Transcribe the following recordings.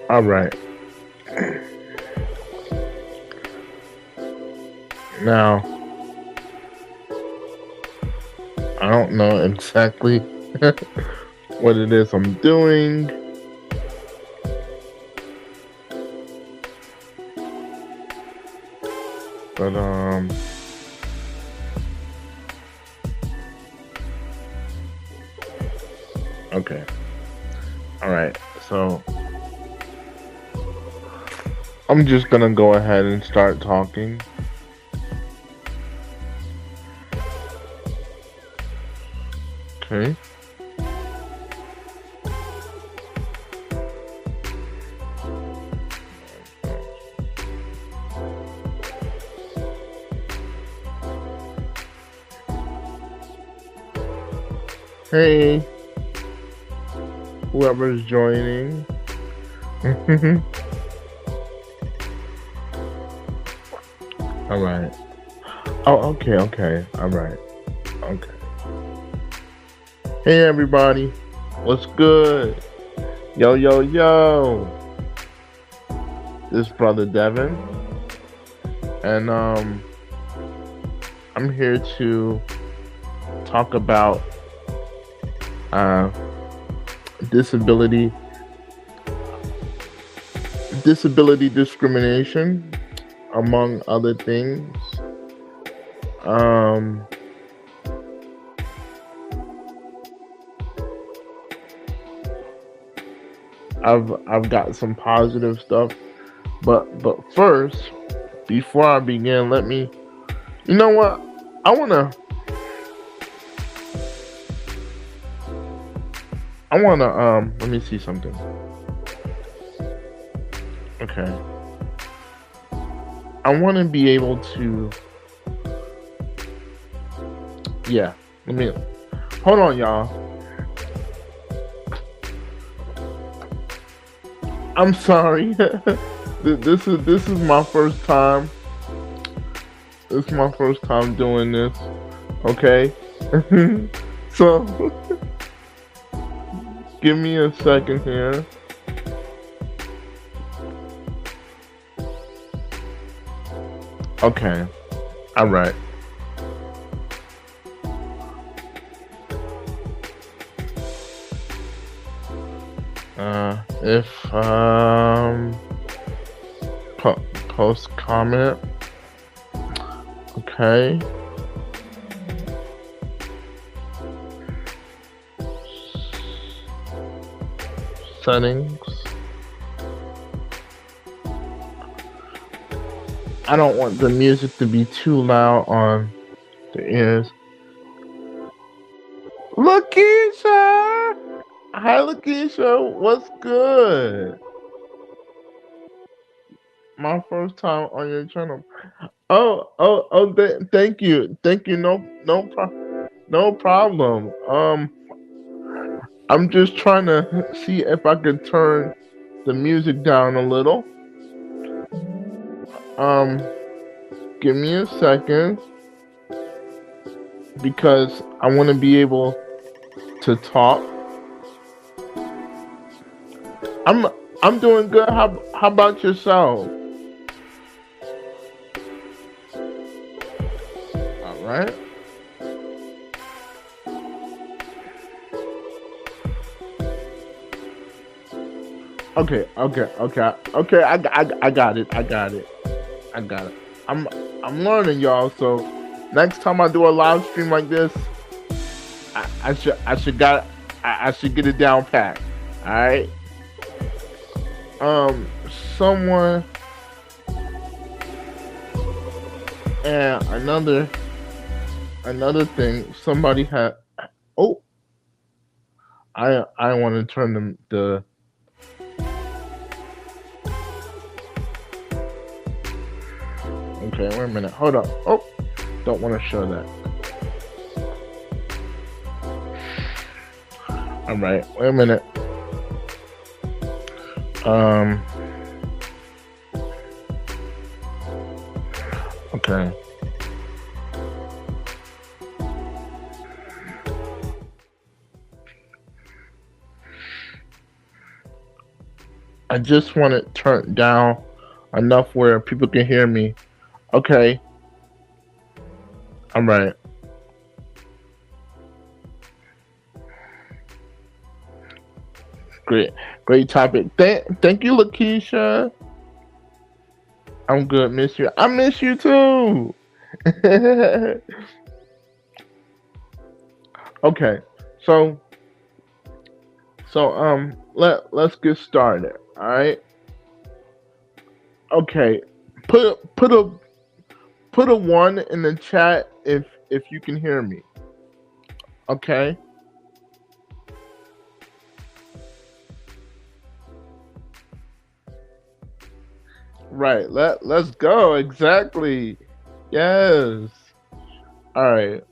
All right. Now, I don't know exactly what it is I'm doing, but okay. All right. So, I'm just gonna go ahead and start talking. Okay. Hey, whoever's joining. All right. Oh, okay, okay. All right. Okay. Hey, everybody. What's good? Yo, yo, yo. This brother Devin, and I'm here to talk about uh, disability disability discrimination, among other things. Um, I've got some positive stuff, but first, before I begin, let me. You know what? I wanna let me see something. Okay. I want to be able to. Yeah. Let me. Hold on, y'all. I'm sorry. This is my first time. This is my first time doing this. Okay. So give me a second here. Okay. All right. If post comment. Okay. Settings. I don't want the music to be too loud on the ears. Lakeisha! Hi, Lakeisha. What's good? My first time on your channel. Oh, thank you. Thank you. No problem. I'm just trying to see if I could turn the music down a little. Um, give me a second because I want to be able to talk. I'm I'm doing good. How about yourself? All right. Okay. I got it. I got it. I got it. I'm I'm learning, y'all. So next time I do a live stream like this, I should get it down pat. All right. Um, someone and another thing. Somebody had. Oh, I want to turn the. Okay, wait a minute. Hold up. Oh, don't want to show that. All right, wait a minute. Okay. I just want it turned down enough where people can hear me. Okay. All right. Great. Great topic. Thank you, Lakeisha. I'm good. Miss you. I miss you too. Okay. So let's get started. All right. Okay. Put put a put a one in the chat if you can hear me. Okay. Right. Let's go. Exactly. Yes. All right.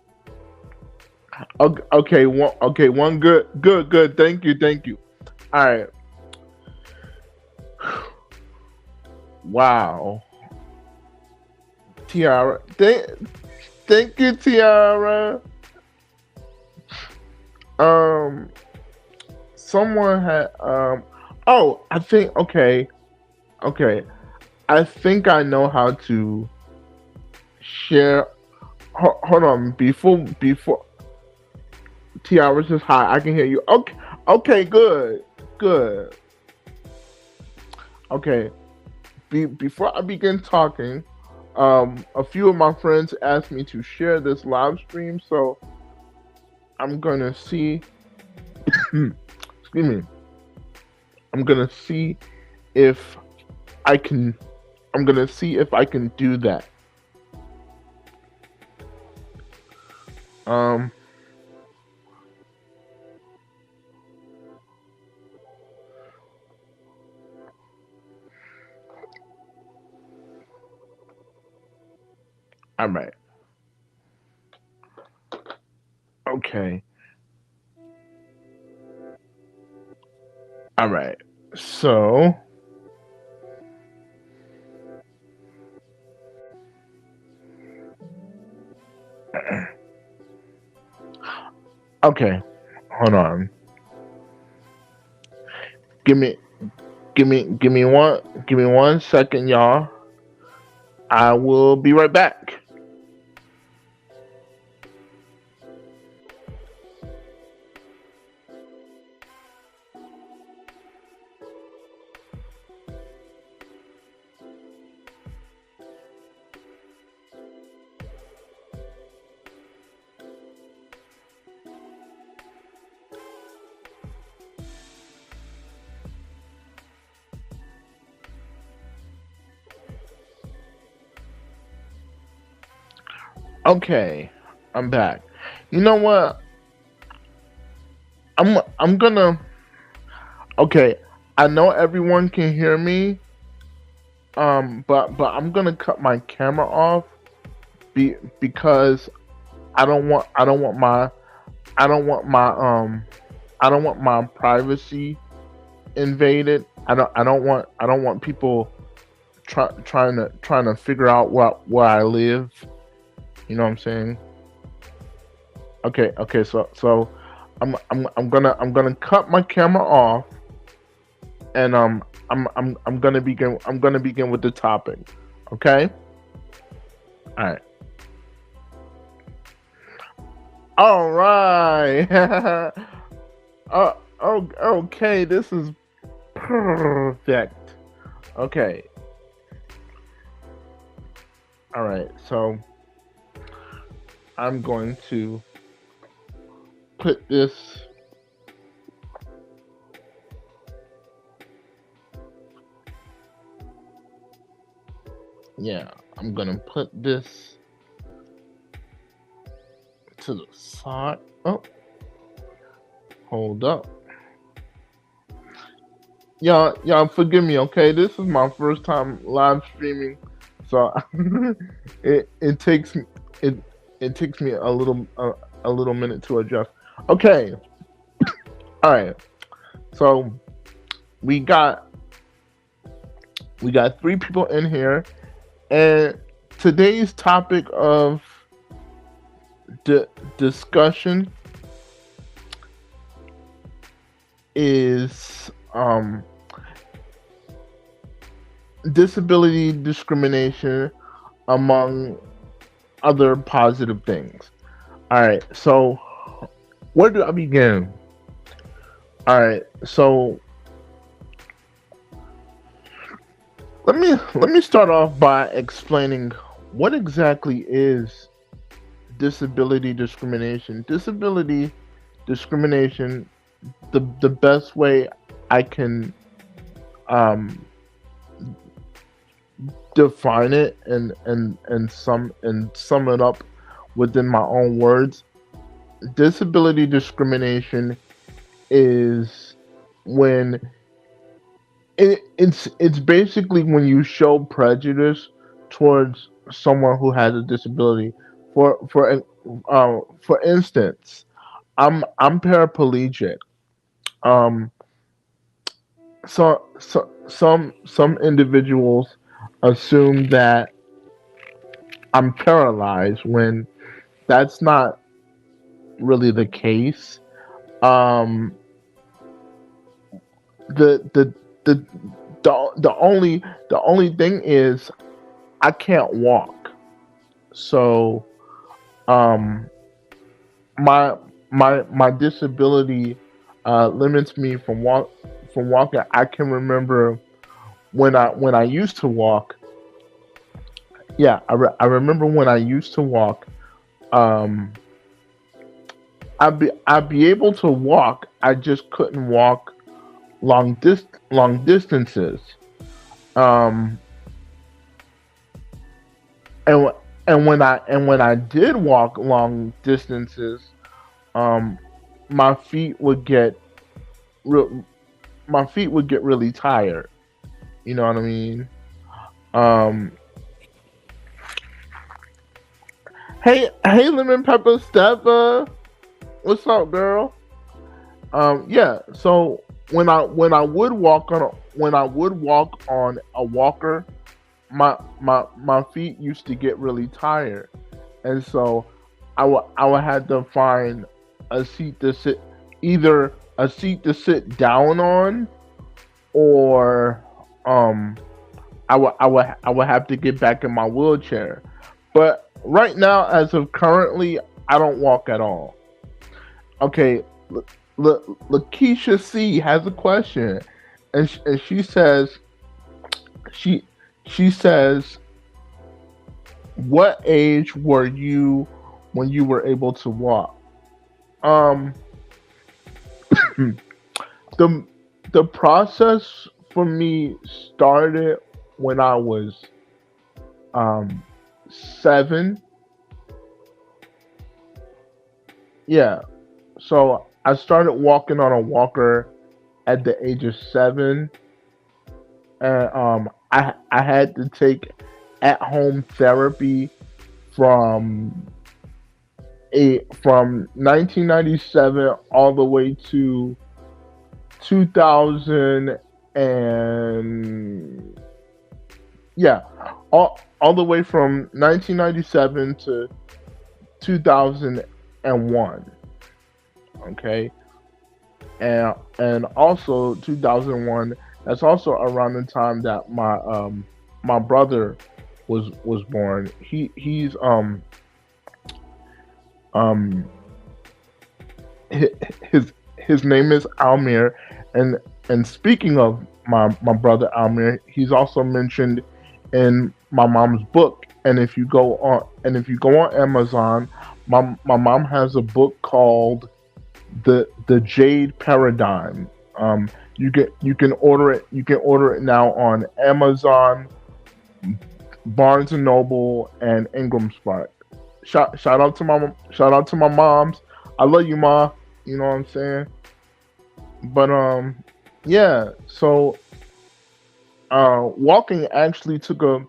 Okay. One. Okay. One. Good. Good. Good. Thank you. Thank you. All right. Wow. Tiara. Thank you, Tiara. Um. Someone had. Oh, I think. Okay. Okay. I think I know how to share. Hold on. Before Tiara says hi, I can hear you. Okay. Okay. Good. Good. Okay. Before I begin talking, a few of my friends asked me to share this live stream, so I'm gonna see. Excuse me. I'm gonna see if I can. I'm gonna see if I can do that. Um. All right. Okay. All right. So. Okay. Hold on. Give me. Give me 1 second, y'all. I will be right back. Okay, I'm back. You know what? I'm gonna. Okay, I know everyone can hear me. But I'm gonna cut my camera off because I don't want my I don't want my privacy invaded. I don't want people trying to figure out where I live. You know what I'm saying? Okay. So I'm gonna cut my camera off, and I'm gonna begin with the topic. Okay. All right. All right. Okay. This is perfect. Okay. All right. So I'm going to put this. Yeah, I'm gonna put this to the side. Oh, hold up. Y'all forgive me, okay? This is my first time live streaming, so it takes it it takes me a little minute to adjust. Okay, all right. So we got three people in here, and today's topic of discussion is disability discrimination among other positive things. All right, so where do I begin? All right, so let me start off by explaining what exactly is disability discrimination. Disability discrimination, the best way I can um, define it and sum it up within my own words. Disability discrimination is when it's basically when you show prejudice towards someone who has a disability. For instance, I'm paraplegic. Um, some individuals assume that I'm paralyzed when that's not really the case. Um, the the the the only thing is I can't walk. So um my my disability limits me from walking. I can remember when I used to walk. Yeah, I remember when I used to walk. Um, I'd be able to walk. I just couldn't walk long distances. Um, and when I did walk long distances, um, my feet would get real my feet would get really tired. You know what I mean? Um, hey, lemon pepper Steppa, what's up, girl? Yeah. So when I would walk on a walker, my feet used to get really tired, and so I would have to find a seat to sit, either a seat to sit down on, or um I would have to get back in my wheelchair. But right now, as of currently, I don't walk at all. Okay, Lakeisha C has a question, and she says she she says, "What age were you when you were able to walk?" Um, the the process for me started when I was um 7. Yeah, so I started walking on a walker at the age of 7, and I had to take at home therapy from from 1997 all the way to 2000, and yeah, all the way from 1997 to 2001. Okay, and also 2001. That's also around the time that my brother was born. Um hi- his name is Almir, and speaking of my brother Almir, he's also mentioned in my mom's book. And if you go on Amazon, my mom has a book called the Jade Paradigm. You can order it. You can order it now on Amazon, Barnes and Noble, and Ingram Spark. Shout out to my moms. I love you, ma. You know what I'm saying? But yeah. So walking actually took a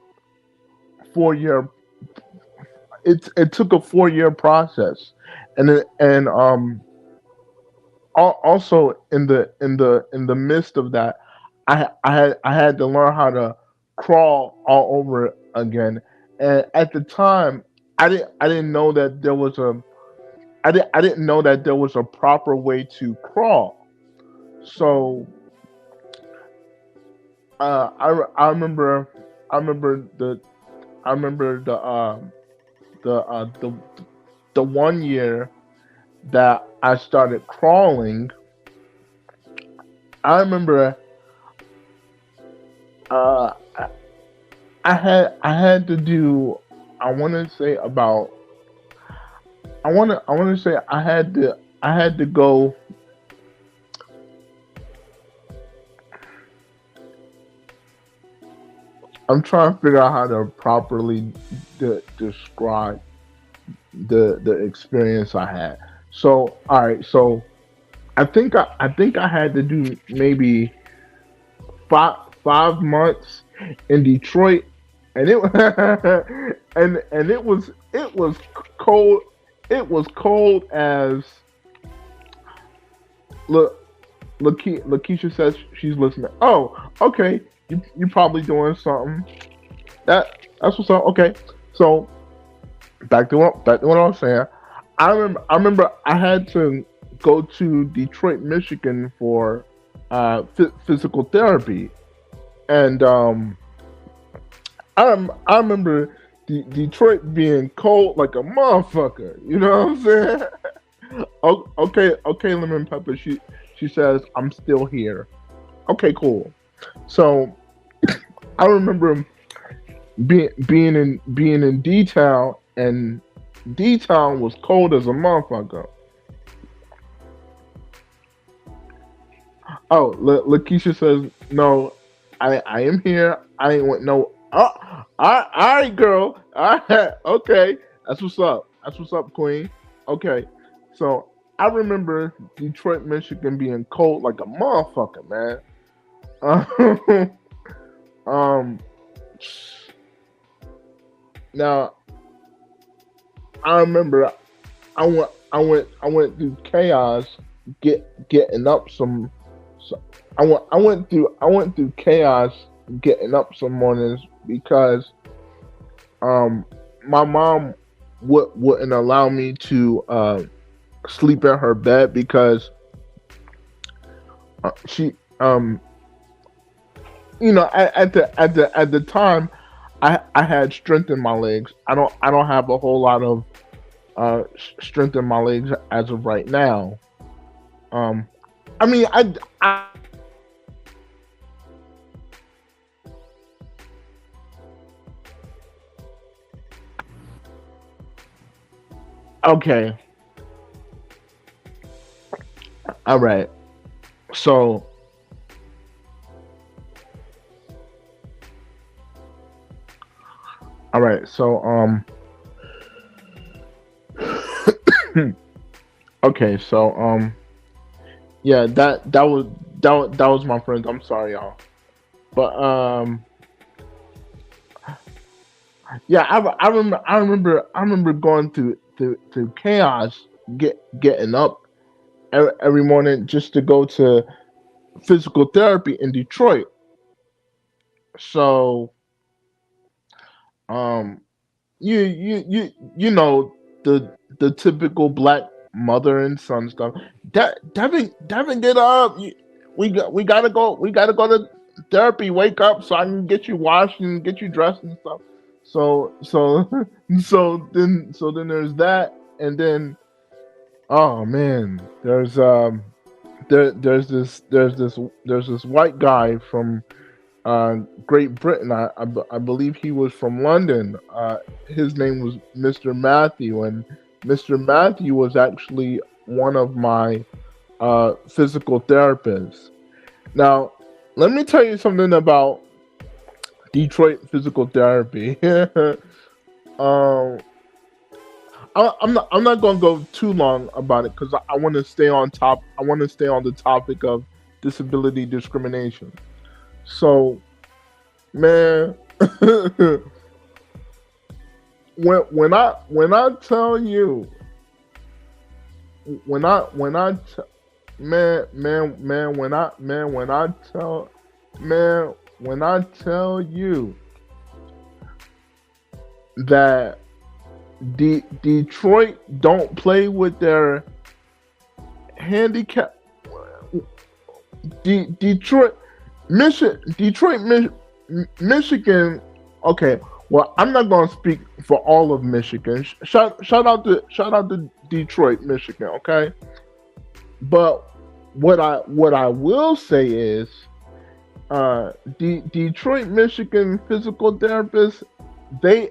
4 year. It took a 4 year process, and also in the midst of that, I had to learn how to crawl all over again. And at the time, I didn't know that there was a I didn't know that there was a proper way to crawl. So I remember, I remember the, I remember the the one year that I started crawling. I remember, uh, I had to do, I want to say about, I want to say I had to go. I'm trying to figure out how to properly describe the experience I had. So, all right, so I think I had to do maybe 5 months in Detroit, and it and it was cold. It was cold as, look. Lakeisha says she's listening. Oh, okay. You probably doing something. That's what's up. Okay, so back to what I was saying. I remember I had to go to Detroit, Michigan for physical therapy, and I remember Detroit being cold like a motherfucker. You know what I'm saying? Okay, Lemon Pepper. She says I'm still here. Okay, cool. So I remember being in D town, and D town was cold as a motherfucker. Oh, Lakeisha says no. I am here. I ain't want no. Oh, all right, girl. All right, okay. That's what's up. That's what's up, Queen. Okay, so I remember Detroit, Michigan being cold like a motherfucker, man. um, now I remember I went through chaos getting up some. So I went through chaos getting up some mornings because um my mom wouldn't allow me to sleep in her bed because she at the time I had strength in my legs. I don't have a whole lot of strength in my legs as of right now. Um, I mean I okay, all right. So all right, so okay, so yeah, that was my friend. I'm sorry, y'all, but yeah, I remember going through chaos, getting up every morning just to go to physical therapy in Detroit. So um, you know the typical black mother and son stuff. Devin, get up! We gotta go to therapy. Wake up so I can get you washed and get you dressed and stuff. So so then there's that, and then oh man, there's this white guy from Great Britain. I believe he was from London. His name was Mr. Matthew, and Mr. Matthew was actually one of my physical therapists. Now, let me tell you something about Detroit physical therapy. um, I'm not gonna go too long about it because I want to stay on top. I want to stay on the topic of disability discrimination. So, man, when I tell you when I t- man when I tell you that Detroit don't play with their handicap. Detroit Detroit, Michigan. Okay, well, I'm not going to speak for all of Michigan. Shout out to Detroit, Michigan. Okay, but what I will say is, Detroit, Michigan physical therapists, they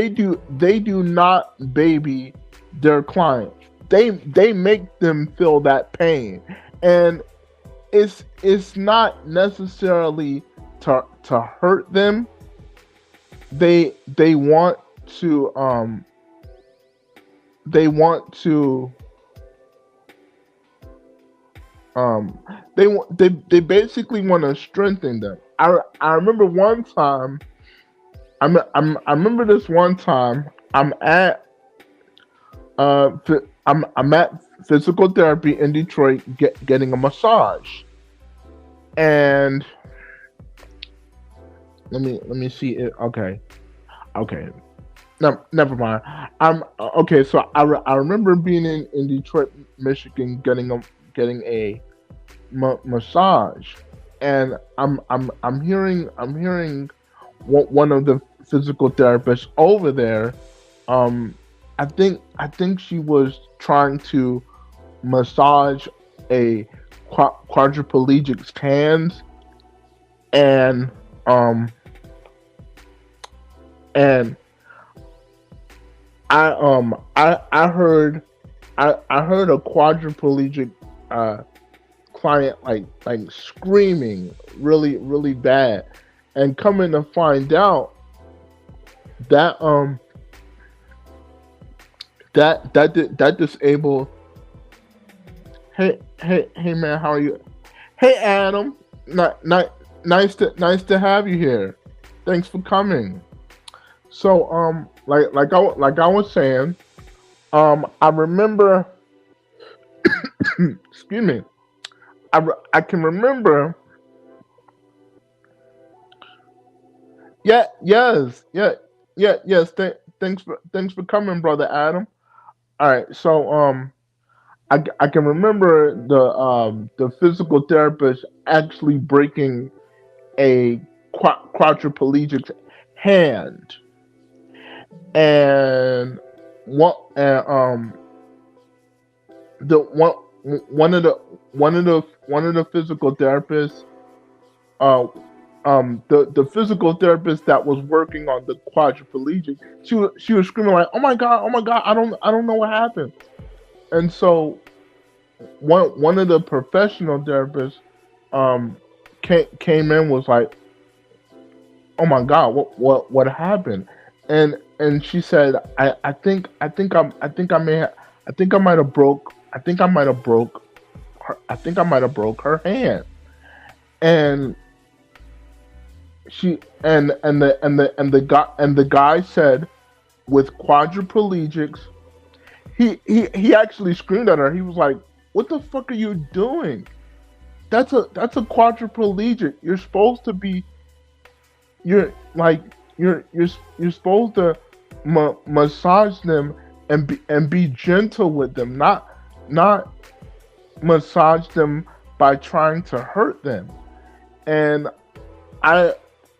do not baby their clients. They make them feel that pain, and it's not necessarily to hurt them. They want to they want to um they basically want to strengthen them. I remember one time. I remember this one time. I'm at physical therapy in Detroit, getting a massage, and let me see it. Okay, okay. No, never mind. I'm okay. So I remember being in Detroit, Michigan, getting a massage, and I'm hearing one of the physical therapists over there. Um, I think she was trying to massage a quadriplegic's hands, and um and I heard I heard a quadriplegic uh client like screaming really bad, and coming to find out that that disabled. Hey man, how are you? Hey Adam, nice to have you here. Thanks for coming. So like I was saying, I remember. Excuse me. I can remember. Yeah, yes, yes. Thanks for coming, brother Adam. All right, so I can remember the physical therapist actually breaking a quadriplegic's hand, and the one of the one of the physical therapists, uh the physical therapist that was working on the quadriplegic, she was screaming like, oh my god, I don't know what happened. And so one of the professional therapists um came in, was like, oh my god, what happened? And she said, I think I may I think I might have broke I might have broke her hand. And she and the guy said, with quadriplegics, he actually screamed at her. He was like, what the fuck are you doing? That's a quadriplegic. You're supposed to be, you're like you're supposed to massage them and be gentle with them, not massage them by trying to hurt them. And I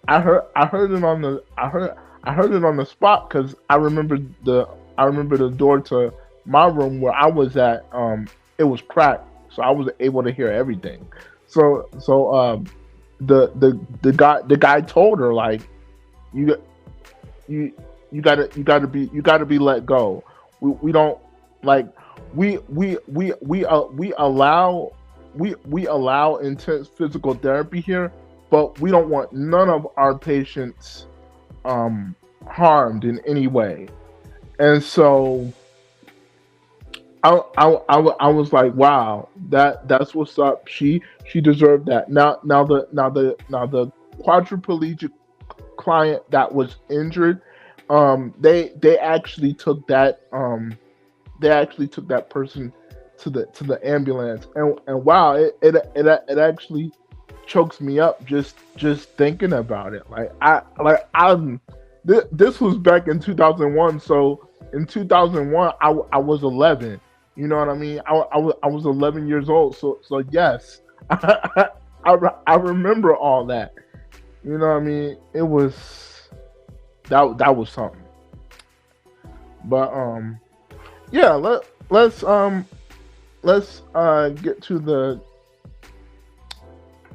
I heard it on the I heard it on the spot, because I remember the door to my room where I was at. It was cracked, so I was able to hear everything. So the guy told her, like, you you you gotta be let go. We don't, like, we allow, we allow intense physical therapy here, but we don't want none of our patients harmed in any way. And so I was like, wow, that's what's up. She deserved that. Now the quadriplegic client that was injured, they actually took that person to the ambulance. And wow, it actually chokes me up just thinking about it. This was back in 2001. So in 2001, I was 11. You know what I mean? I was 11 years old. So yes, I remember all that. You know what I mean? It was that was something. But yeah, let's get to the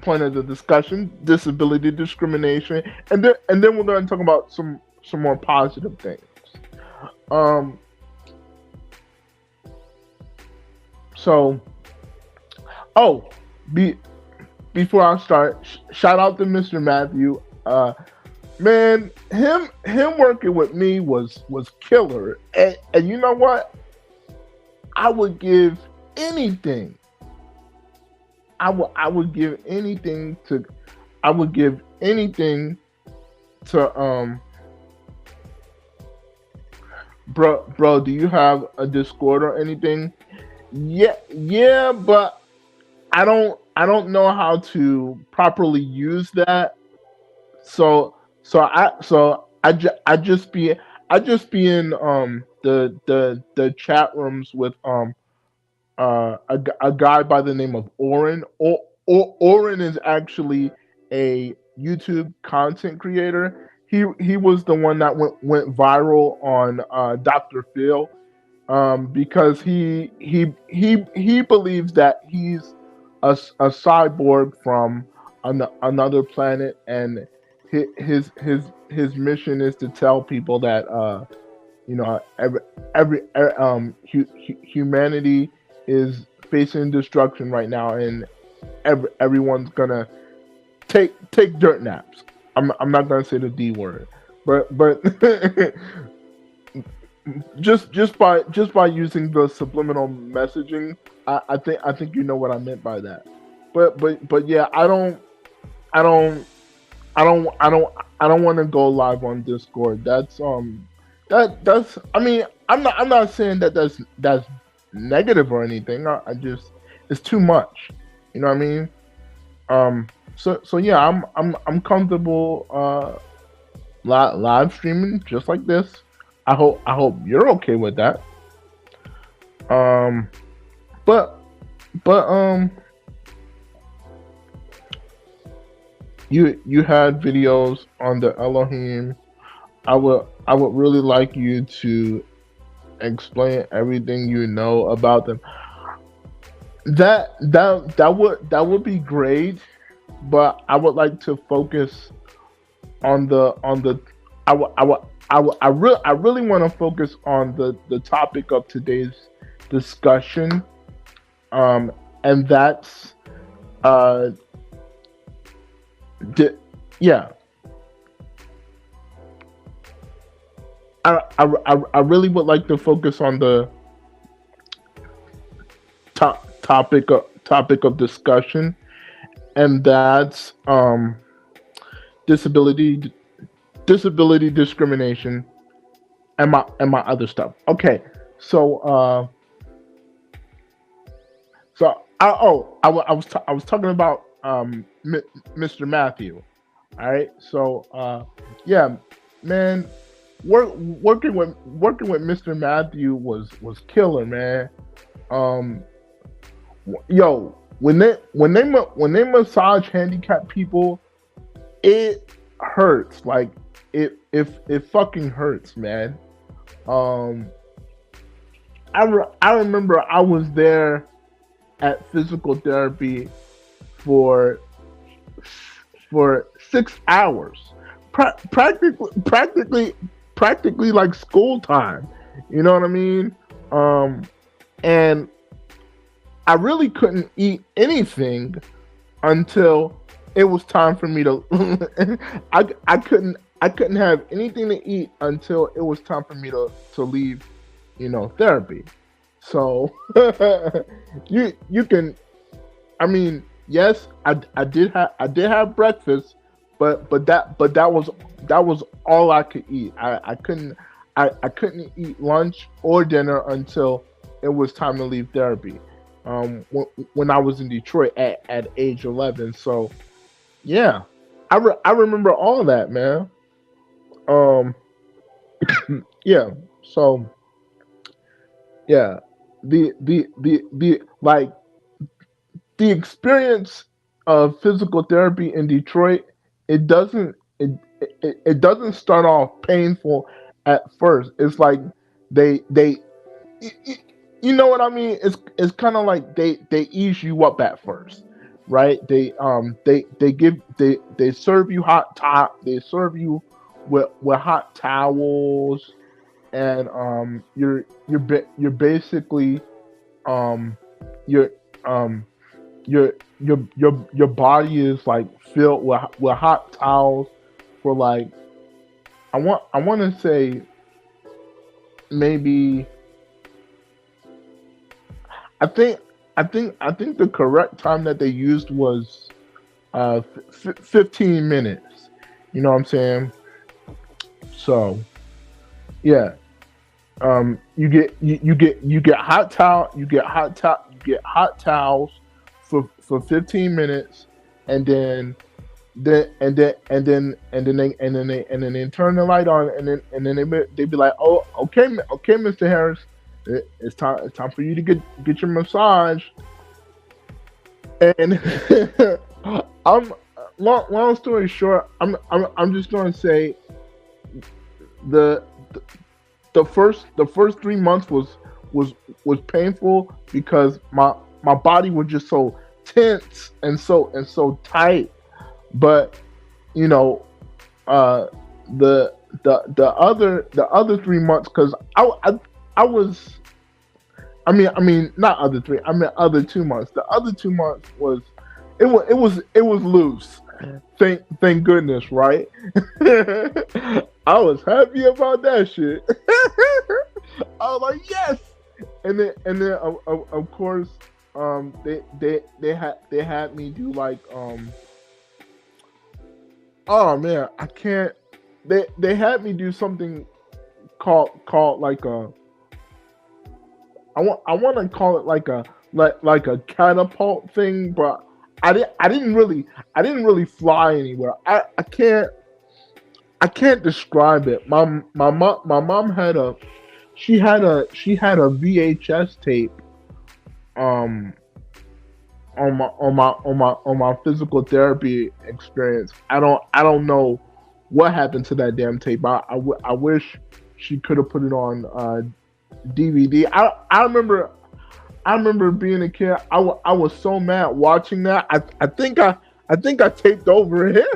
point of the discussion: disability discrimination, and then we're going to talk about some more positive things. Um, so oh, be before I start, shout out to Mr. Matthew. Man, him working with me was killer, and you know what? I would give anything. I would give anything to I would give anything to bro. Do you have a Discord or anything? Yeah, yeah, but I don't know how to properly use that. So I just be in the chat rooms with a guy by the name of Oren. Oren is actually a YouTube content creator. He was the one that went viral on Dr. Phil, because he believes that he's a cyborg from another planet, and his mission is to tell people that humanity is facing destruction right now, and everyone's gonna take dirt naps. I'm not gonna say the D word, but just by using the subliminal messaging, I think you know what I meant by that. But yeah, I don't I don't want to go live on Discord. That's I mean, I'm not saying that that's negative or anything. I just, it's too much. You know what I mean? So yeah, I'm comfortable live streaming just like this. I hope you're okay with that. Um, but but you had videos on the Elohim. I would really like you to explain everything you know about them. That would be great, but I would like to focus on the I really want to focus on the topic of today's discussion, um, and that's uh, di- yeah. I really would like to focus on the topic of discussion, and that's disability disability discrimination and my other stuff. Okay, so I was talking about Mr. Matthew. All right, so yeah, man, working with Mr. Matthew was killer, man. Um, yo, when they massage handicapped people, it hurts. Like, it fucking hurts, man. Um, I remember I was there at physical therapy for for 6 hours, practically like school time. You know what I mean? Um, and I really couldn't eat anything until it was time for me to. I couldn't have anything to eat until it was time for me to leave, therapy. So you can, I mean, yes, I did have breakfast, but that was all I could eat. I couldn't eat lunch or dinner until it was time to leave therapy. When I was in Detroit at age 11. So yeah, I remember all that, man. Um, yeah. So yeah, the like the experience. physical therapy in Detroit, it doesn't it doesn't start off painful at first. It's like they y- y- you know what I mean? It's kind of like they ease you up at first, right? They serve you they serve you with hot towels, and you're basically um you're um your body is like filled with hot towels for like I want to say maybe I think I think the correct time that they used was 15 minutes. You know what I'm saying? So yeah, you get you get hot towels for 15 minutes, and then they turn the light on, and then they be like, oh, okay, okay, Mr. Harris, it's time for you to get your massage. And I'm long story short, I'm just gonna say the the first 3 months was was painful because my body was just so tense and so tight. But you know, uh, the other 3 months, because I was I mean not other three, I mean other 2 months. The other 2 months was it was loose. Thank goodness, right? I was happy about that shit. I was like, yes. And then of course, they had me do like oh man, I can't. They had me do something called like a I want to call it like a catapult thing, but I didn't really fly anywhere. I can't describe it. My mom had a she had a VHS tape um on my physical therapy experience. I don't know what happened to that damn tape. I wish she could have put it on DVD. I remember being a kid. I was so mad watching that. I think I taped over it.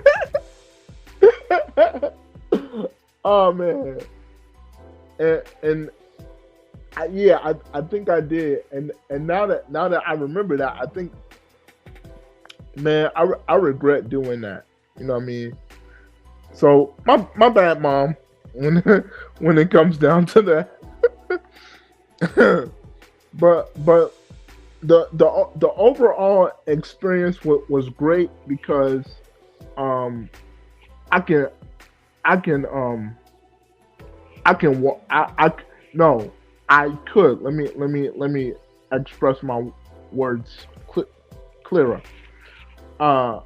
Oh man, and yeah, I think I did. And now that I remember that, I think man, I regret doing that. You know what I mean? So my bad, mom. When when it comes down to that, but the overall experience was great because um I can I can I no I could let me express my words clearer. Uh,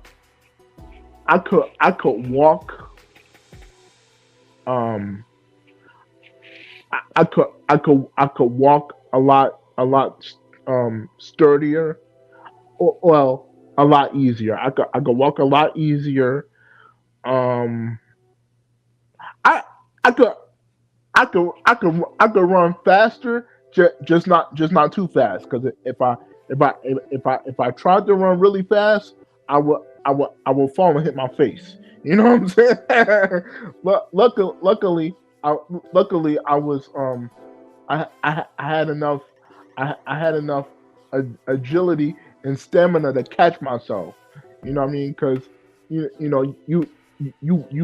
I could walk. Um, I could walk a lot sturdier. Well, a lot easier. I could walk a lot easier. Um, I I could I could run faster, just not too fast. Because if I tried to run really fast, I would fall and hit my face. You know what I'm saying? Luckily, I, luckily I was I had enough I had enough agility and stamina to catch myself. You know what I mean? Because you know you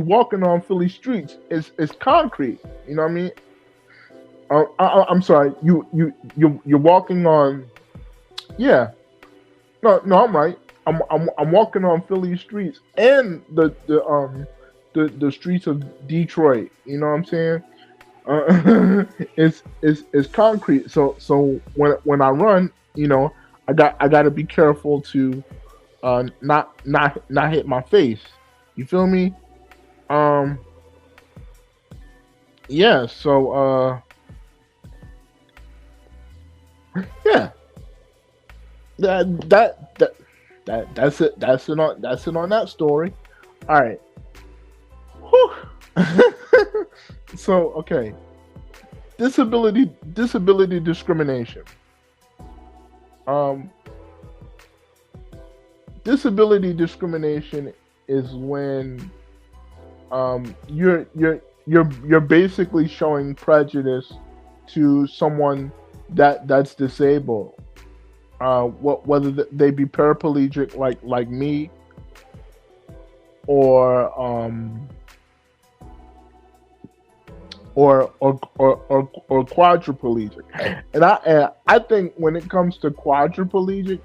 walking on Philly streets is concrete. You know what I mean? I'm sorry. You're walking on. Yeah. No, I'm right. I'm walking on Philly streets and the streets of Detroit. You know what I'm saying? It's concrete. So when I run, you know, I got to be careful to not hit my face. You feel me? Um, yeah. So yeah. That. That's it on that story. All right. Whew. So okay, disability discrimination. Um, disability discrimination is when you're basically showing prejudice to someone that's disabled. Whether they be paraplegic like me, or quadriplegic. And I think when it comes to quadriplegic,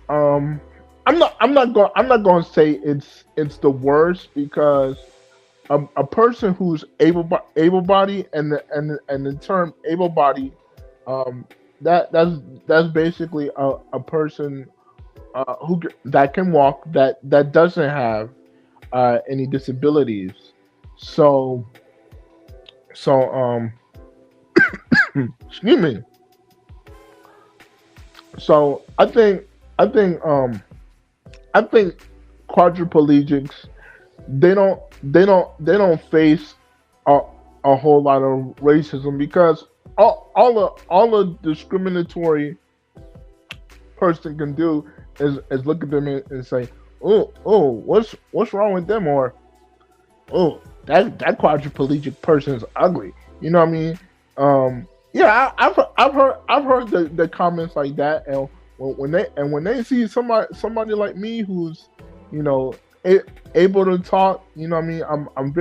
um, I'm not going to say it's the worst, because a person who's able body, and the term able body, um, that's basically a person that can walk, that doesn't have any disabilities. So so excuse me. So I think quadriplegics, they don't face a, a whole lot of racism, because all a discriminatory person can do is look at them and say, oh, what's wrong with them, or oh, that quadriplegic person is ugly. You know what I mean? Yeah, I've heard the comments like that, and when they see somebody like me who's, you know, able to talk, you know what I mean? I'm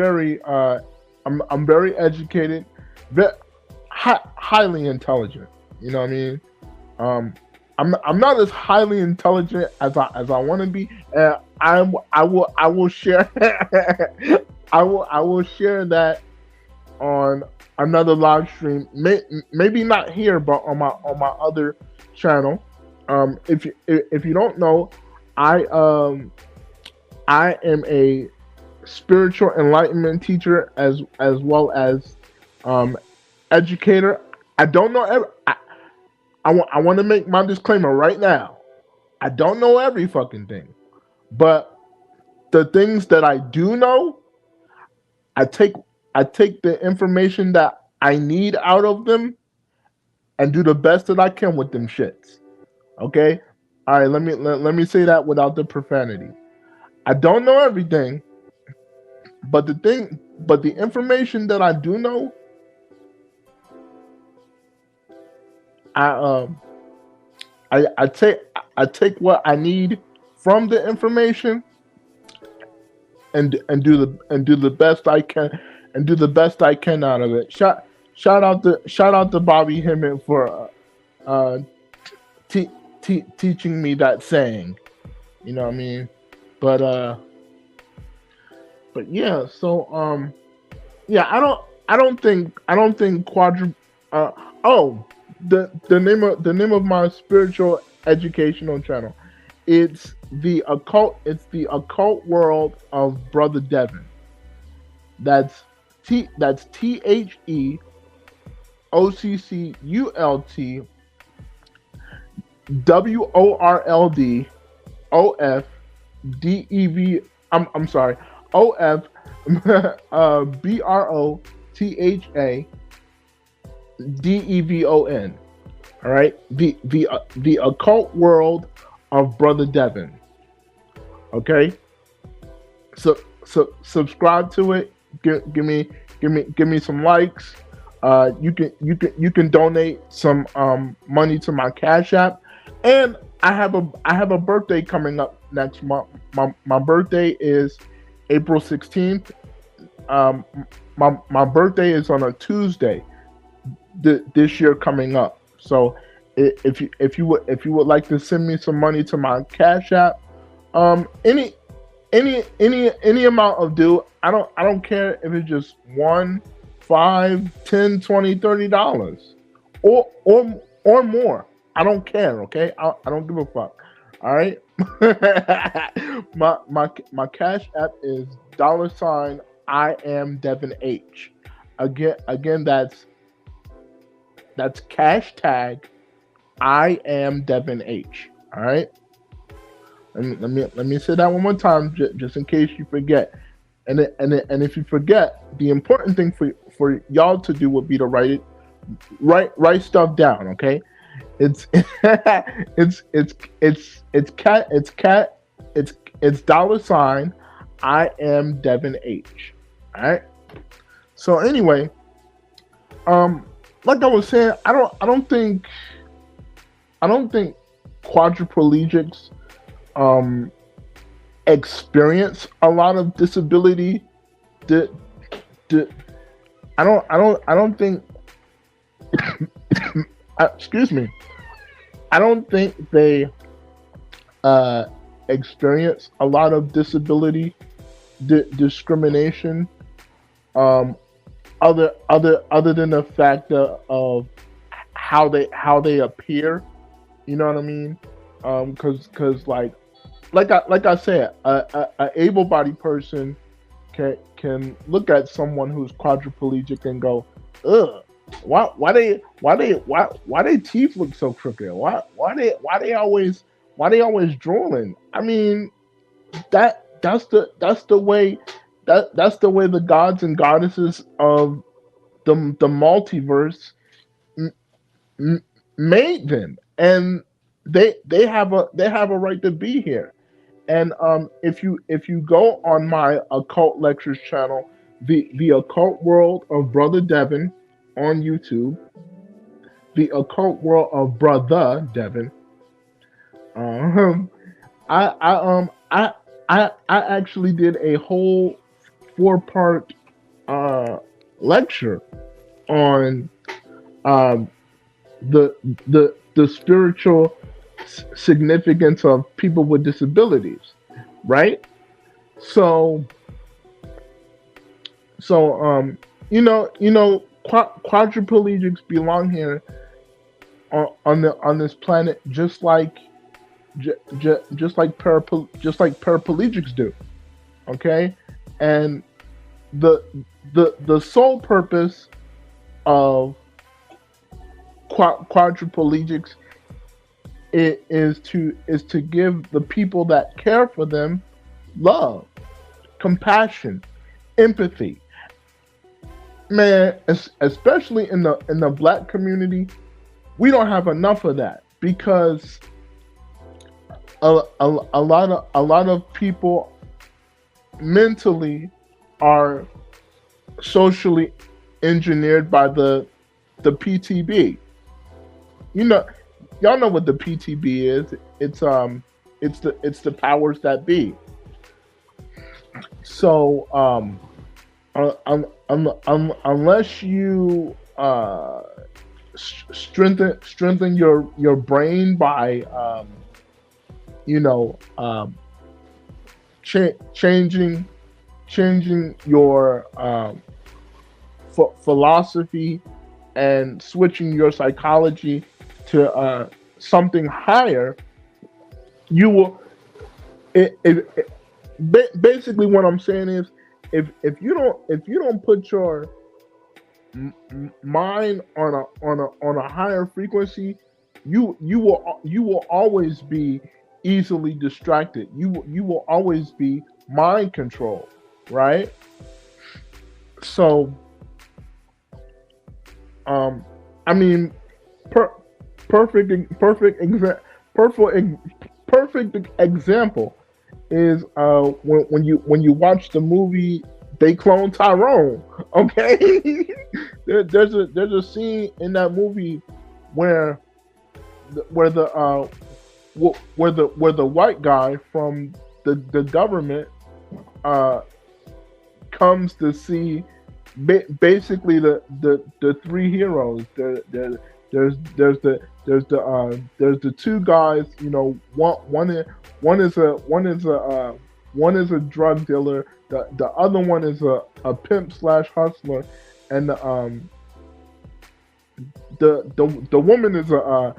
very educated, ve- highly intelligent. You know what I mean? Um, I'm not as highly intelligent as I want to be, and I will share I will share that on another live stream. Maybe not here, but on my other channel. If you don't know, I um I am a spiritual enlightenment teacher, as well as um educator. I don't know every, I want to make my disclaimer right now. I don't know every fucking thing, but the things that I do know, I take I take the information that I need out of them and do the best that I can with them shits. Okay? All right, let me say that without the profanity. I don't know everything, but the information that I do know, I I take what I need from the information, and do the best I can, and do the best I can out of it. Shout out to Bobby Hemmett for uh teaching me that saying. You know what I mean? But yeah. So yeah, I don't think quadru. Uh, oh, the name of my spiritual educational channel. It's the occult world of Brother Devin. That's TheOCCULTWORLDOFDEV. I'm sorry, OF BROTHADEVON. All right, the occult world of Brother Devin. Okay, subscribe to it. Give me some likes. You can donate some money to my Cash App, and I have a birthday coming up next month. My birthday is April 16th. Um, my birthday is on a Tuesday. This year coming up. So if you would like to send me some money to my Cash App, any any amount of due. I don't care if it's just one, $5, $10, $20, $30, or more. I don't care. Okay, I don't give a fuck. All right. My Cash App is $ I am Devin H. Again, that's cash tag I am Devin H. All right. Let me say that one more time, just in case you forget. And if you forget, the important thing for y'all to do would be to write stuff down. Okay, it's it's $, I am Devin H. All right. So anyway, um, like I was saying, I don't think quadriplegics um experience a lot of disability. The, the, I don't think excuse me. I don't think they uh experience a lot of disability discrimination. Um, other than the fact of how they appear. You know what I mean? Cause like I said, a able-bodied person can look at someone who's quadriplegic and go, ugh, why they teeth look so crooked? Why they always drooling? I mean, that's the way the gods and goddesses of the multiverse m- m- made them, and they have a right to be here. And if you go on my occult lectures channel, the occult world of Brother Devin on YouTube, the occult world of Brother Devin, um, I actually did a whole 4-part uh lecture on um the spiritual significance of people with disabilities, right? So quadriplegics belong here on this planet, just like paraplegics do. Okay, and the the sole purpose of quadriplegics is to give the people that care for them love, compassion, empathy. Man, especially in the black community, we don't have enough of that because a lot of people mentally are socially engineered by the PTB. You know, y'all know what the PTB is. It's the powers that be. So unless you strengthen your brain by you know changing your philosophy and switching your psychology to something higher, you will. Basically, what I'm saying is, if you don't put your mind on a higher frequency, you will always be easily distracted. You will always be mind controlled, right? So, um, I mean, per, perfect perfect example is when you watch the movie They Clone Tyrone. Okay, there's a scene in that movie where where the where the white guy from the government uh comes to see basically the three heroes. There's the two guys. One is a drug dealer. The other one is a pimp slash hustler, and the woman is a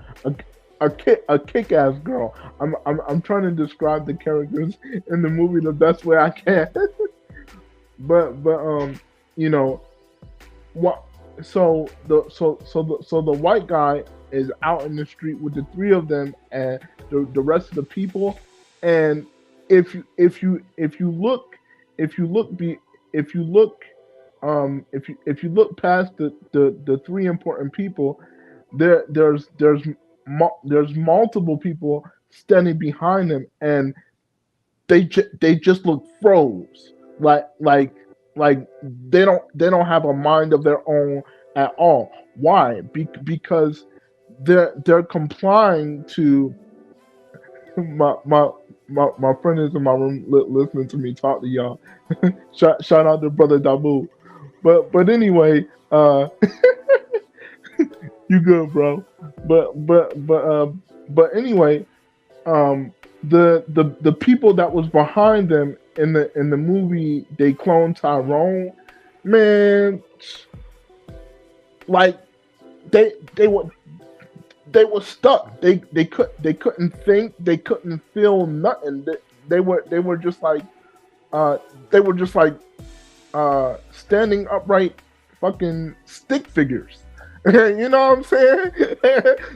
kick ass girl. I'm trying to describe the characters in the movie the best way I can. but you know what? So the white guy is out in the street with the three of them, and the rest of the people. And if you look be if you look if you look past the three important people, there's multiple people standing behind them, and they just look froze, like they don't have a mind of their own at all. Why? Because they're complying to my my my friend is in my room listening to me talk to y'all. Shout out to brother Dabu. But anyway, you good, bro. But anyway, um, the people that was behind them in the movie, they cloned Tyrone. Man, like they were stuck. They couldn't think. They couldn't feel nothing. They were just like uh they were just like standing upright, fucking stick figures. You know what I'm saying?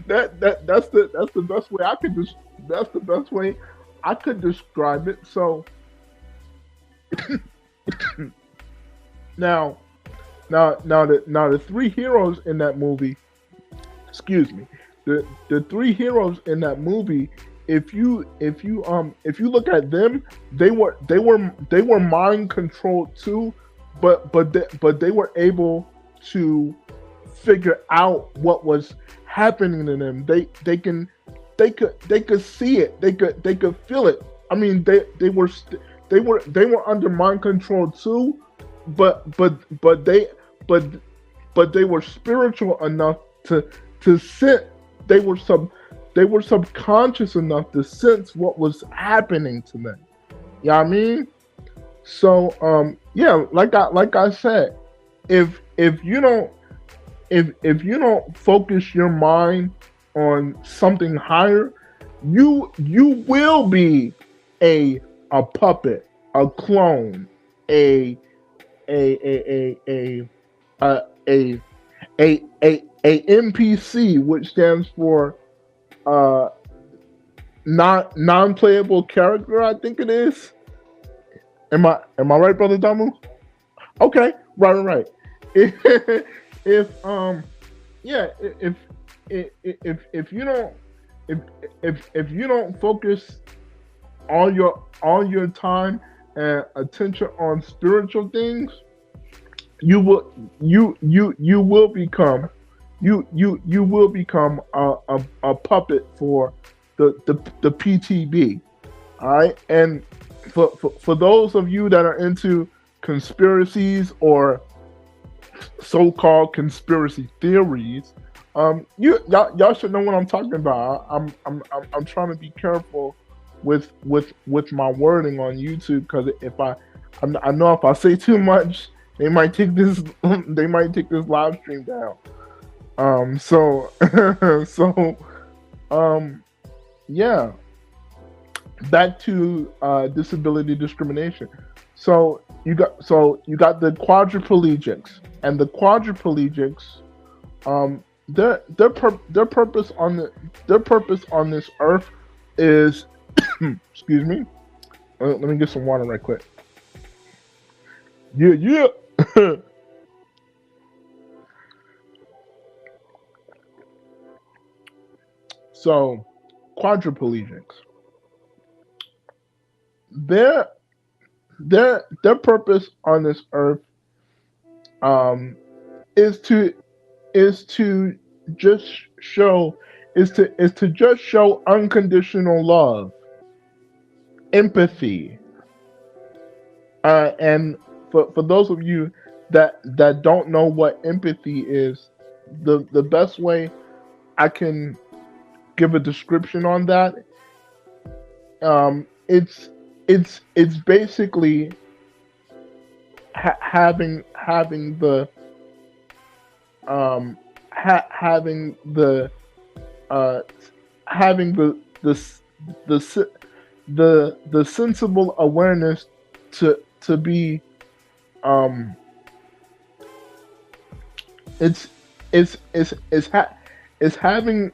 That's the best way I could that's the best way I could describe it. So now the three heroes in that movie, excuse me, the three heroes in that movie, if you look at them, they were mind controlled too, but they were able to figure out what was happening to them. They could see it. They could feel it. I mean, they were under mind control too, but they were spiritual enough to sit. They were they were subconscious enough to sense what was happening to them. You know what I mean? So yeah, like I said, if you don't if you don't focus your mind on something higher, you will be a puppet, a clone, a a a a a a a NPC, which stands for uh non playable character. I think it is. Am I right, brother Damu? Okay, right. If yeah, if you don't if if you don't focus all your time and attention on spiritual things, you will you will become you will become a puppet for the PTB. All right, and for those of you that are into conspiracies or so-called conspiracy theories, y'all should know what I'm talking about. I'm trying to be careful with my wording on YouTube, because if I know if I say too much, they might take this they might take this live stream down. So so yeah, back to disability discrimination. So you got the quadriplegics, and the quadriplegics, their purpose on this earth is excuse me. Let me get some water right quick. Yeah. So quadriplegics, their their purpose on this earth um is to just show is to just show unconditional love, empathy, and for those of you that don't know what empathy is, the best way I can give a description on that, it's basically having the having uh having the the sensible awareness to be um it's it's it's having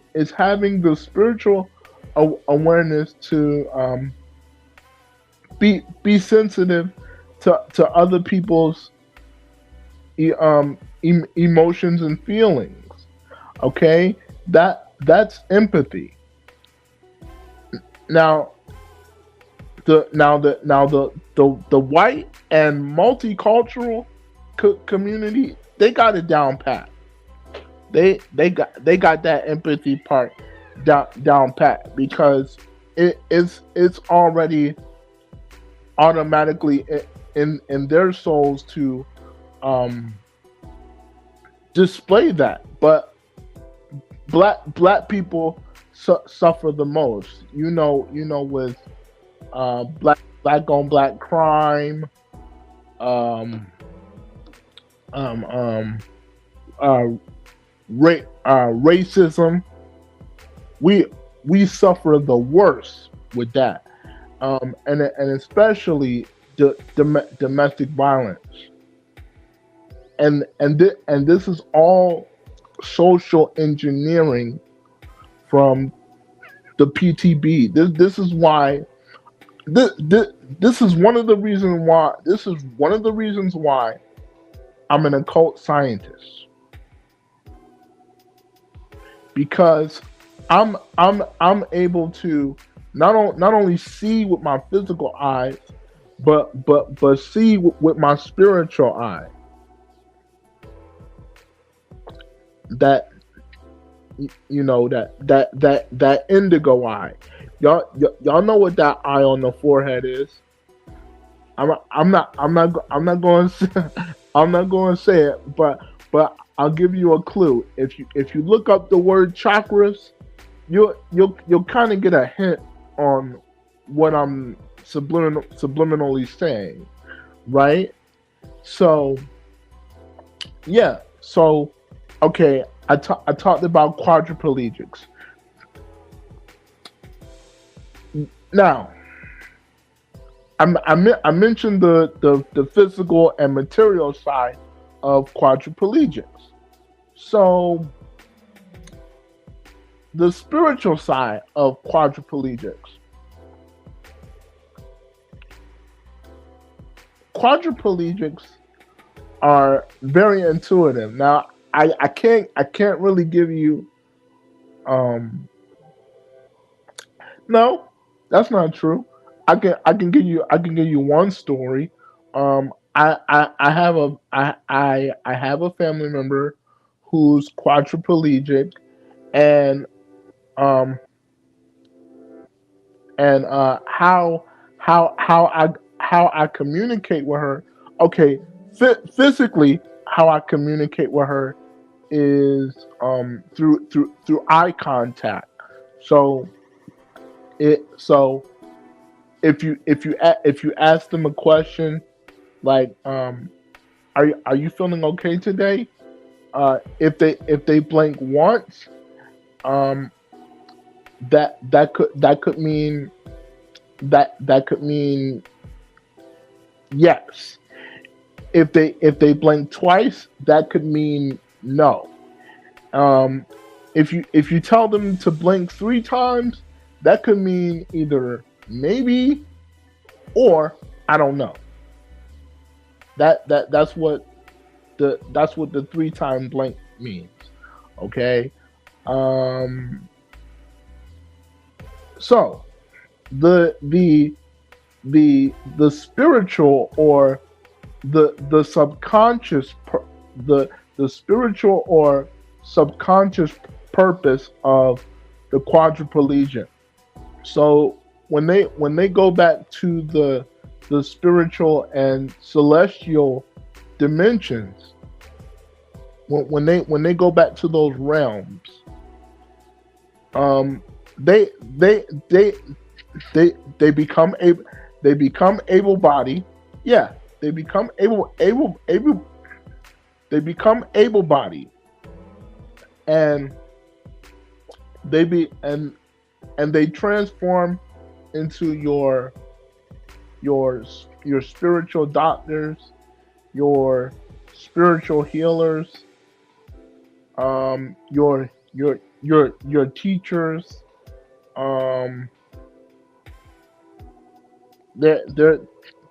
the spiritual awareness to be sensitive to other people's emotions and feelings. Okay, that's empathy. Now the white and multicultural community, they got it down pat. They got that empathy part down pat, because it's already automatically in their souls to um display that. But black people suffer the most. With black on black crime, um, um, um, uh, racism. We we suffer the worst with that, and especially domestic violence, and this is all social engineering from the PTB. This is why this is one of the reasons why I'm an occult scientist, because I'm able to not only see with my physical eyes, but see with my spiritual eye, that that indigo eye. Y'all know what that eye on the forehead is. I'm not going to I'm not going to say it, but I'll give you a clue. If you look up the word chakras, you'll kind of get a hint on what I'm subliminally saying, right? So yeah, so okay, I talked about quadriplegics. Now, I mentioned the physical and material side of quadriplegics. So the spiritual side of quadriplegics are very intuitive. Now, I can't really give you um no, that's not true. I can give you one story. I have a family member who's quadriplegic, and um how I communicate with her. Okay, physically, how I communicate with her is through eye contact. So so if you ask them a question like, are you feeling okay today? If they blink once, um that could mean that could mean yes. If they blink twice, that could mean no. Um, if you tell them to blink 3 times, that could mean either maybe or I don't know. That's what the 3 time blink means. Okay. Um, so the the the spiritual, or the subconscious the spiritual or subconscious purpose of the quadriplegic. So when they go back to the spiritual and celestial dimensions, when they go back to those realms, um, they they they they become able bodied. Yeah, they become able bodied, and they be and they transform into your your spiritual doctors, your spiritual healers, your teachers, um, there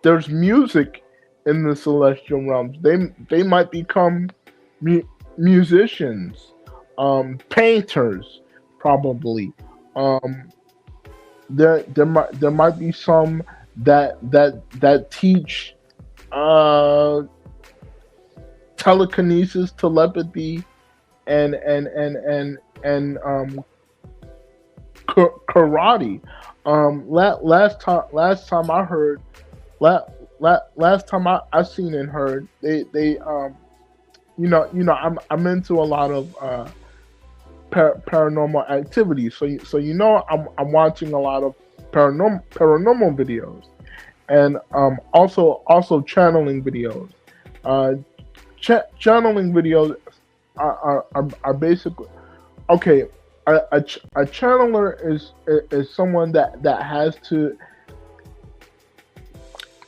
there's music in the celestial realms. They might become mu- musicians, painters, probably. Um, there might be some that teach uh, telekinesis, telepathy, and karate. Last time I heard, last time I seen and heard, they I'm into a lot of paranormal activity. So I'm watching a lot of paranormal videos, and also channeling videos. Uh, Channeling videos are basically okay. A channeler is someone that has to.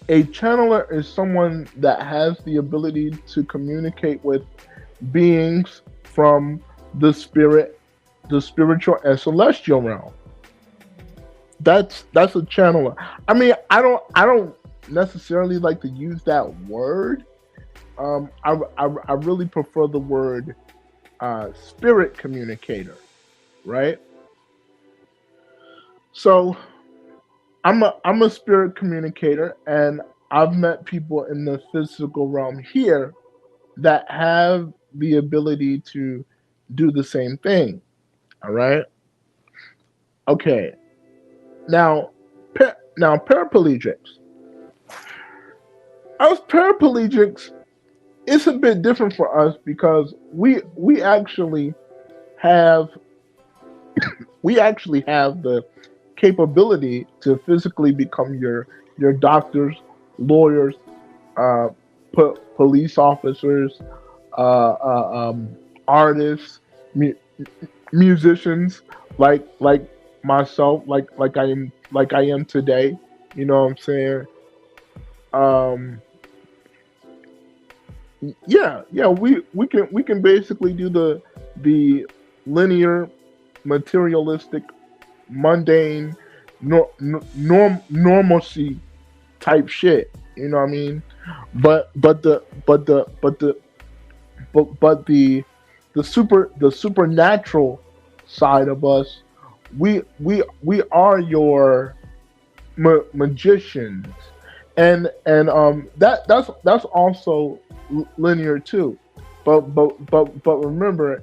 A channeler is someone that has the ability to communicate with beings from the spirit, the spiritual and celestial realm. That's a channeler. I mean, I don't necessarily like to use that word. I really prefer the word spirit communicator, right? So I'm a spirit communicator, and I've met people in the physical realm here that have the ability to do the same thing. All right. Okay. Now paraplegics. Us paraplegics, it's a bit different for us because have we actually have the capability to physically become your doctors, lawyers, uh, police officers, artists, mu- musicians, like myself, like I am today. You know what I'm saying? Um, yeah. We can basically do the linear, materialistic, mundane, normalcy type shit. You know what I mean? But the supernatural side of us, we are your magicians, and that's also linear too. But remember,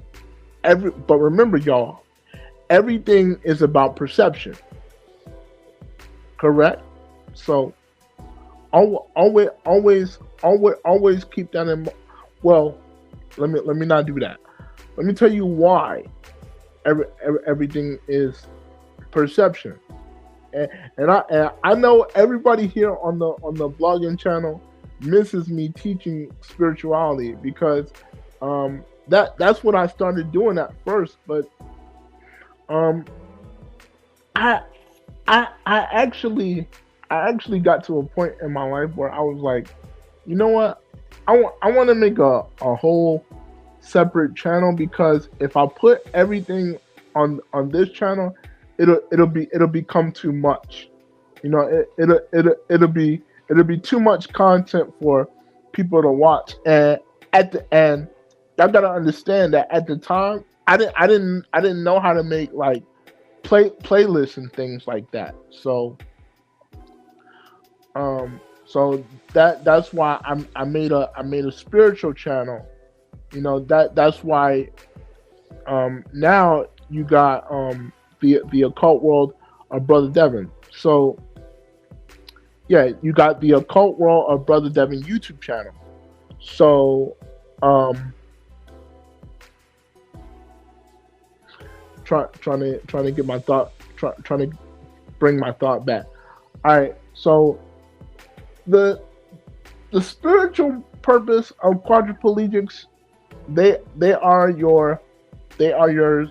y'all, everything is about perception, correct? So always keep that in. Well, let me not do that. Let me tell you why everything is perception. And I know everybody here on the blogging channel misses me teaching spirituality because that's what I started doing at first. But um, I I actually got to a point in my life where I was like, you know what? I want to make a whole separate channel because if I put everything on this channel, it'll become too much. It'll be too much content for people to watch. And at the end, y'all gotta understand that at the time, I didn't know how to make like playlists and things like that. So that's why I made a spiritual channel. That's why now you got the occult world of Brother Devin. So yeah, you got the occult world of Brother Devin YouTube channel. So um trying to get my thought trying to bring my thought back. All right, so the the spiritual purpose of quadriplegics, they are your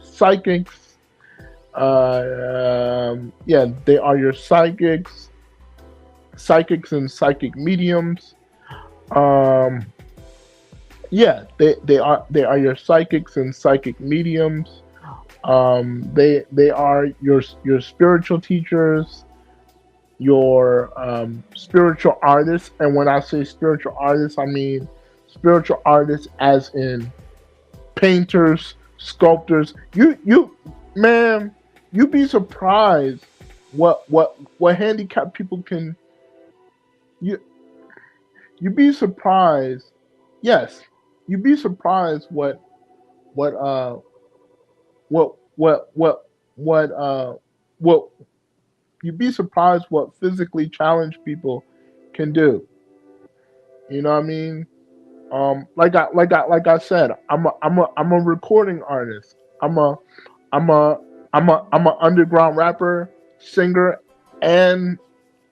psychics. Yeah, they are your psychics and psychic mediums. Um, yeah, they are your psychics and psychic mediums. They are your spiritual teachers. your spiritual artists. And when I say spiritual artists, I mean spiritual artists as in painters, sculptors. Man, you'd be surprised what handicapped people can. You you'd be surprised. Yes, you'd be surprised what what what you'd be surprised what physically challenged people can do. You know what I mean? Like I said, I'm a recording artist. I'm a I'm a underground rapper, singer, and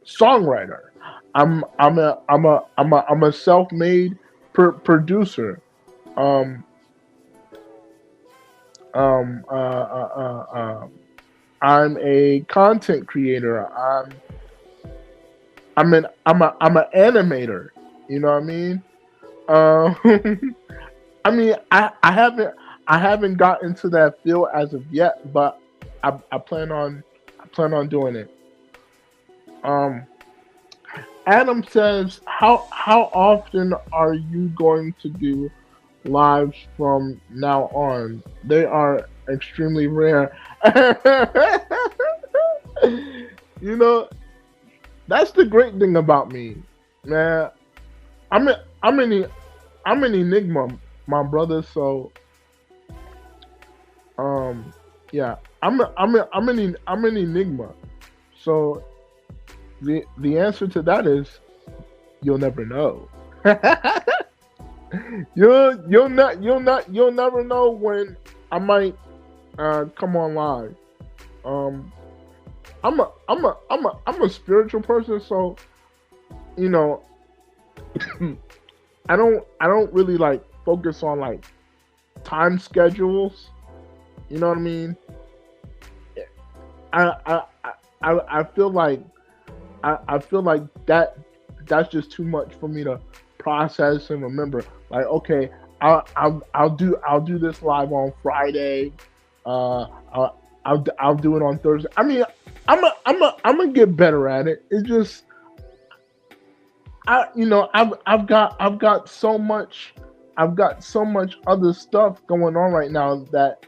songwriter. I'm a self-made producer. Um um uh, uh, uh, uh, I'm a content creator. I'm an animator. You know what I mean? I mean, I haven't got into that field as of yet, but I I plan on doing it. Um, Adam says, how often are you going to do lives from now on? They are extremely rare. You know, that's the great thing about me, man. I'm a, I'm an I'm an enigma, my brother. So um, yeah, I'm an enigma. So the answer to that is you'll never know. You'll never know when I might come on live. Um, I'm a spiritual person, so you know I don't really like focus on like time schedules. You know what I mean? I I I feel like I feel like that's just too much for me to process and remember. Like, okay, I'll do this live on Friday. I'll do it on Thursday. I mean, I'm gonna get better at it. It's just I've got so much other stuff going on right now that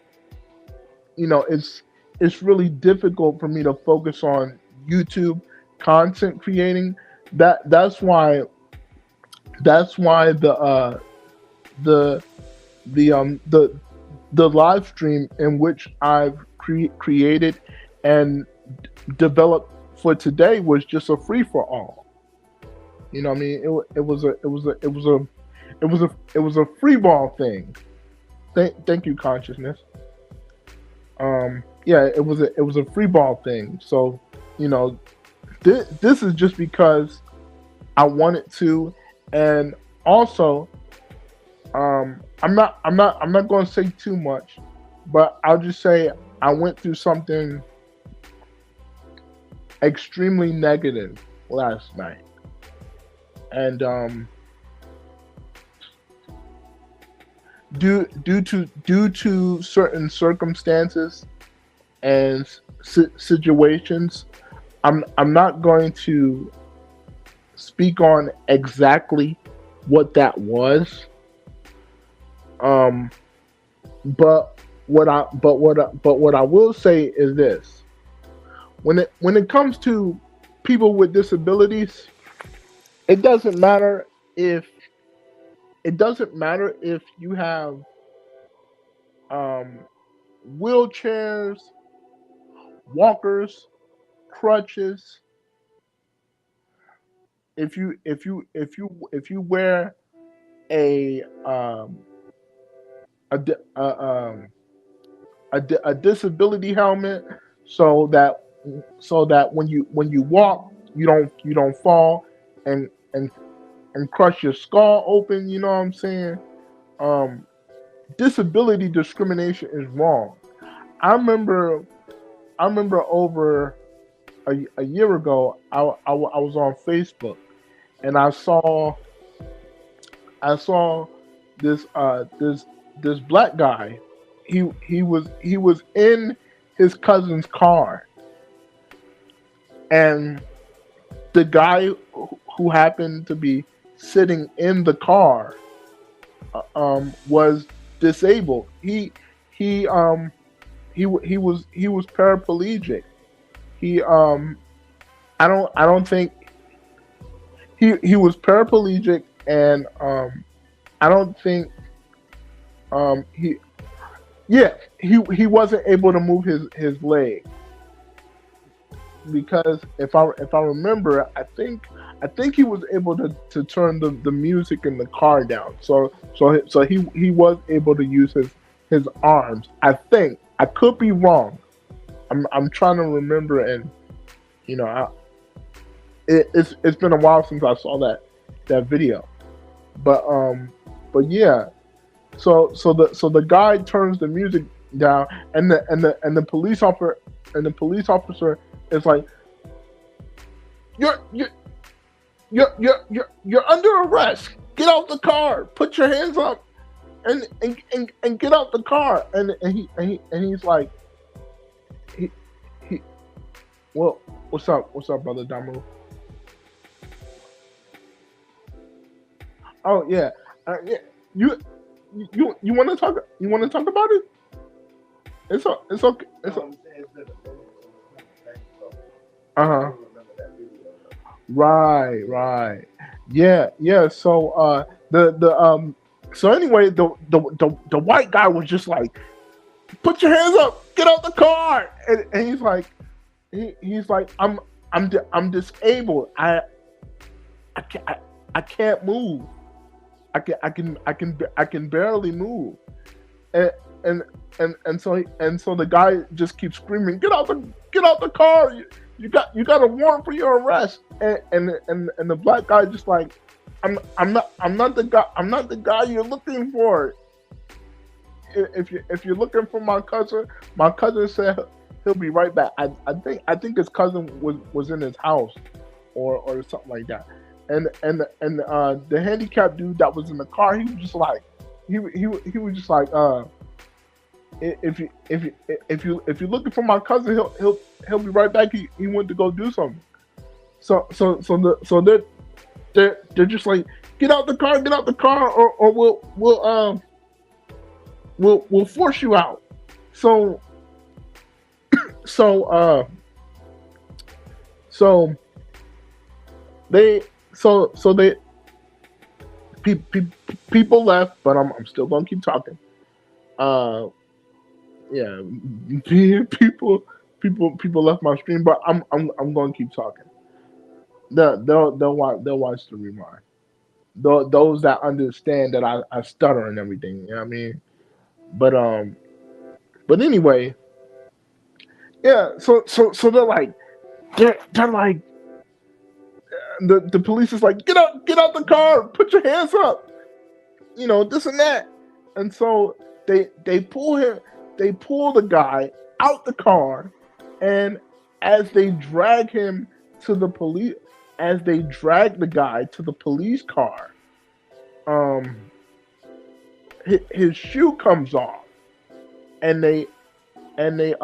it's really difficult for me to focus on YouTube content creating. That's why the the the live stream in which I've created and developed for today was just a free for all. You know what I mean? It was a free ball thing. Thank you, consciousness. Yeah, it was a free ball thing. So, you know, this is just because I wanted to, and also, I'm not going to say too much, but I'll just say I went through something extremely negative last night, and due to certain circumstances and situations, I'm not going to speak on exactly what that was. Um, but what I will say is this: when it comes to people with disabilities, it doesn't matter if you have um, wheelchairs, walkers, crutches. If you wear a a, di- a disability helmet, so that when you walk, you don't fall and and and crush your skull open. You know what I'm saying? Um, Disability discrimination is wrong. I remember over a year ago, I was on Facebook and I saw this black guy. He was in his cousin's car, and the guy who happened to be sitting in the car was disabled. He was paraplegic. He I don't think he was paraplegic, and I don't think he yeah he wasn't able to move his leg, because if I remember, I think he was able to turn the music in the car down. So he was able to use his arms. I think. I could be wrong. I'm trying to remember, and you know it's been a while since I saw that video. But yeah. So the guy turns the music down, and the police officer is like, you're you're under arrest. Get out the car. Put your hands up, and get out the car. And he's like, he he well, what's up, brother Damu? Oh yeah, yeah. You you want to talk about it? It's okay. Uh huh. Right. Yeah, yeah. So anyway, the white guy was just like, put your hands up, get out the car, and he's like, I'm disabled. I can't move. I can barely move. And and so the guy just keeps screaming, get out the car. You got a warrant for your arrest. And the black guy just like, I'm not the guy you're looking for. If you're looking for my cousin said he'll be right back. I think his cousin was in his house, or something like that. And the handicapped dude that was in the car, he was just like, he was just like, if you're looking for my cousin, he'll be right back. He went to go do something. So they're just like, get out the car, or we'll force you out. So so uh so they so they people left, but I'm still gonna keep talking. Uh, yeah, people left my stream, but I'm gonna keep talking. They'll watch the rewind. Those that understand that I stutter and everything, you know what I mean. But but anyway, yeah. So they're like, the police is like, get out the car, put your hands up, this and that. And so they pull the guy out the car, and as they drag him to the police, as they drag the guy to the police car, um, his shoe comes off, and they and they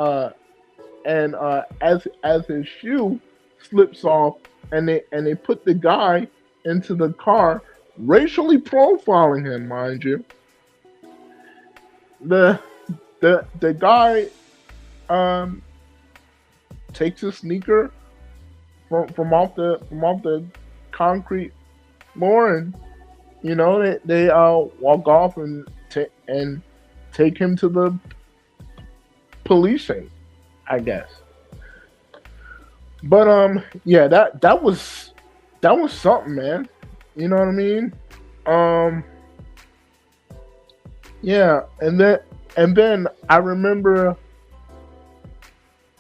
and as his shoe slips off, and they put the guy into the car, racially profiling him, mind you. The the guy um takes his sneaker from off the concrete floor, and they walk off and take him to the policing, I guess. But yeah, that was something, man. You know what I mean? Um, yeah, and then I remember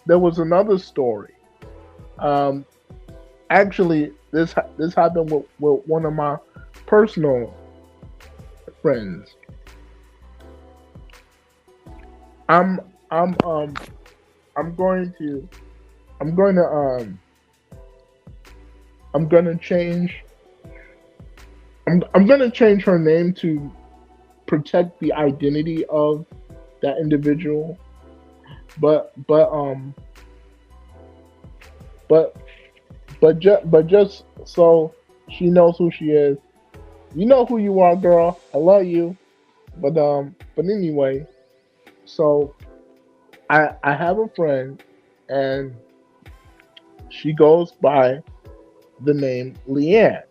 there was another story. Um, Actually, this happened with one of my personal friends. I'm I'm I'm going to I'm going to I'm gonna change I'm gonna change her name to protect the identity of that individual. But but but just so she knows who she is. You know who you are, girl. I love you. But anyway, so I have a friend, and she goes by the name Leanne.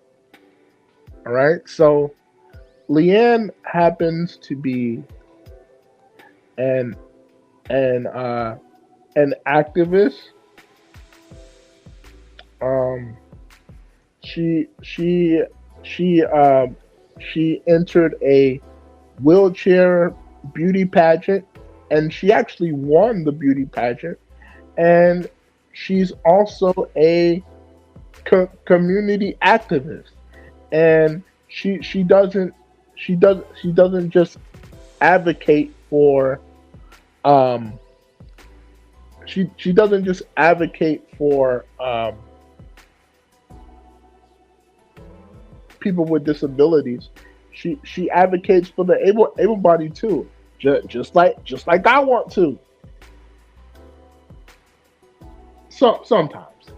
All right. So Leanne happens to be an an uh an activist. Um, she she she she entered a wheelchair beauty pageant, and she actually won the beauty pageant. And she's also a community activist, and she doesn't just advocate for um she doesn't just advocate for people with disabilities. She advocates for the able bodied too, just like I want to. So sometimes,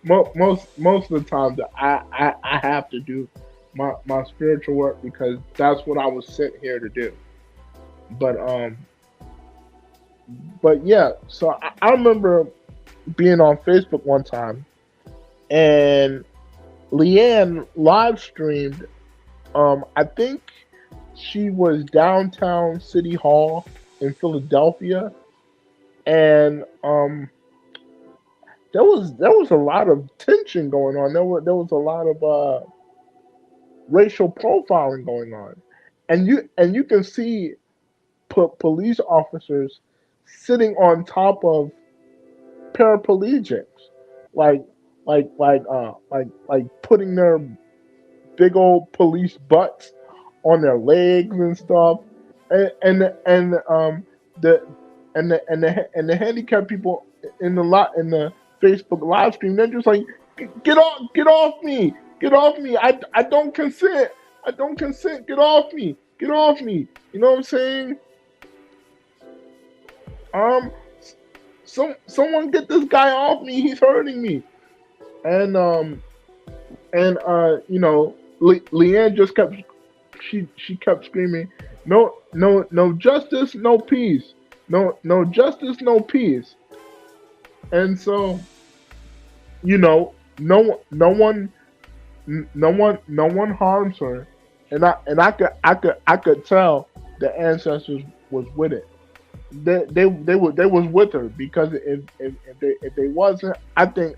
most of the time that I have to do my spiritual work because that's what I was sent here to do. But yeah, so I remember being on Facebook one time, and Leanne live streamed. I think she was downtown City Hall in Philadelphia, and there was a lot of tension going on. There was a lot of racial profiling going on, and you can see police officers sitting on top of paraplegics, like like putting their big old police butts on their legs and stuff, and the and the handicapped people in the Facebook live stream, they're just like, get off me, get off me, I don't consent, I don't consent, get off me, get off me. You know what I'm saying? Um, someone get this guy off me, he's hurting me. And Leanne just kept she kept screaming, no, no, no justice, no peace, no justice, no peace. And so, no one harms her, and I could tell the ancestors was with it. They was with her, because if they wasn't, I think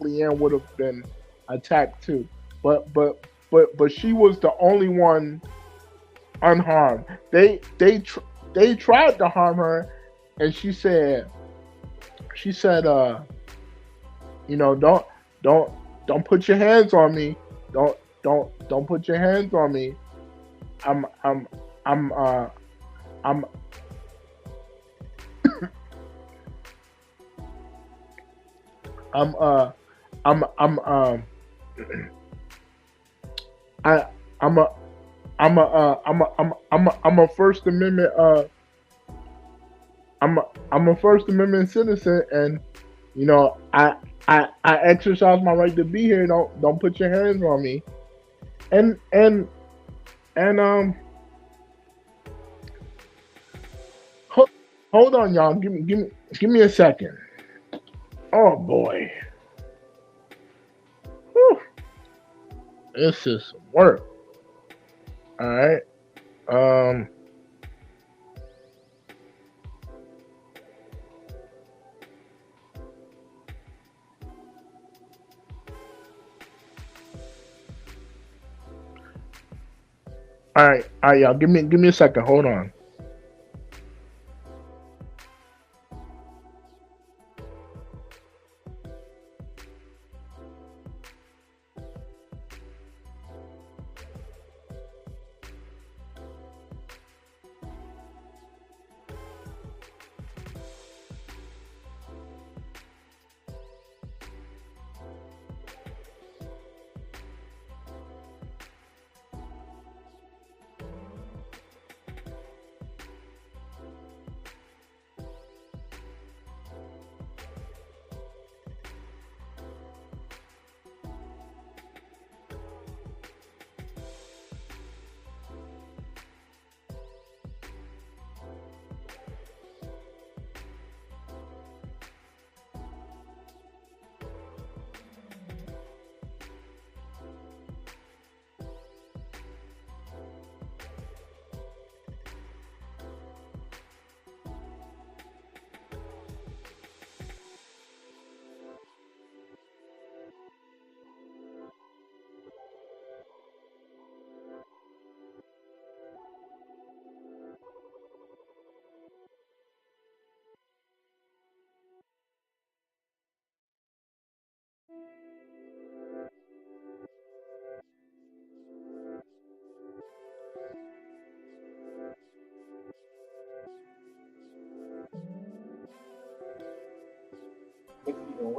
Leanne would have been attacked too. But she was the only one unharmed. They tried to harm her, and she said don't don't don't put your hands on me. Don't put your hands on me. I'm I'm I'm I'm I'm I'm I I'm a I'm a First Amendment I'm a First Amendment citizen, and I exercise my right to be here. Don't put your hands on me. And and and ho- hold on, y'all. Give me a second. Oh boy, Whew. This is some work. All right. Um. All right. All right, y'all. Give me a second. Hold on.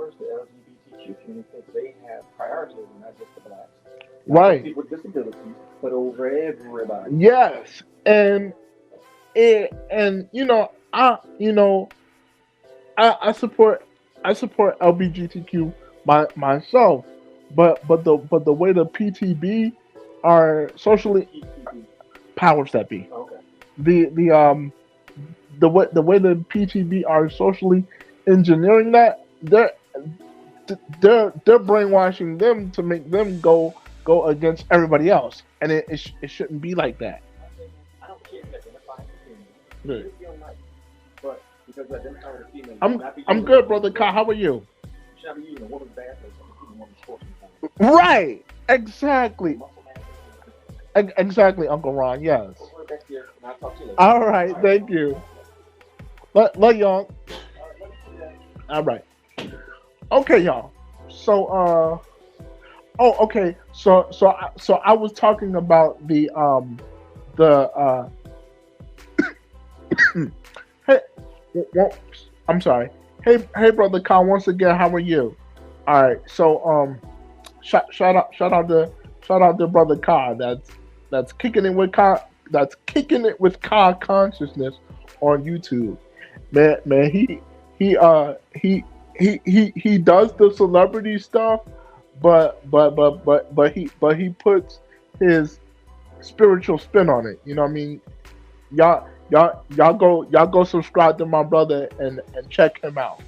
towards the LGBTQ community because they have priorities, not just the blacks, not just Right. people with disabilities, but over everybody. Yes. And I support LGBTQ myself, but the way the PTB are socially PTB. powers that be, Okay. the way the PTB are socially engineering that, they're brainwashing them to make them go against everybody else, and it shouldn't be like that. I say, I don't care if you identify as a female. Right. Just be on night. But because you identify as a female, you should I'm not be I'm using good, brother Kyle. How are you? you should not be using a woman's bathroom or a woman's sports Right. Exactly. muscle man. Exactly, Uncle Ron. Yes. So we're back here, and I'll talk to you later. All right. Thank you. Love y'all. All right. Okay, y'all. So oh, okay. So I was talking about the hey, well, I'm sorry. Hey, brother Kyle. Once again, how are you? All right. So shout out to brother Kyle. That's kicking it with Kyle. That's kicking it with Kyle consciousness on YouTube. Man, he does the celebrity stuff, but he puts his spiritual spin on it. You know what I mean? Y'all go subscribe to my brother and check him out.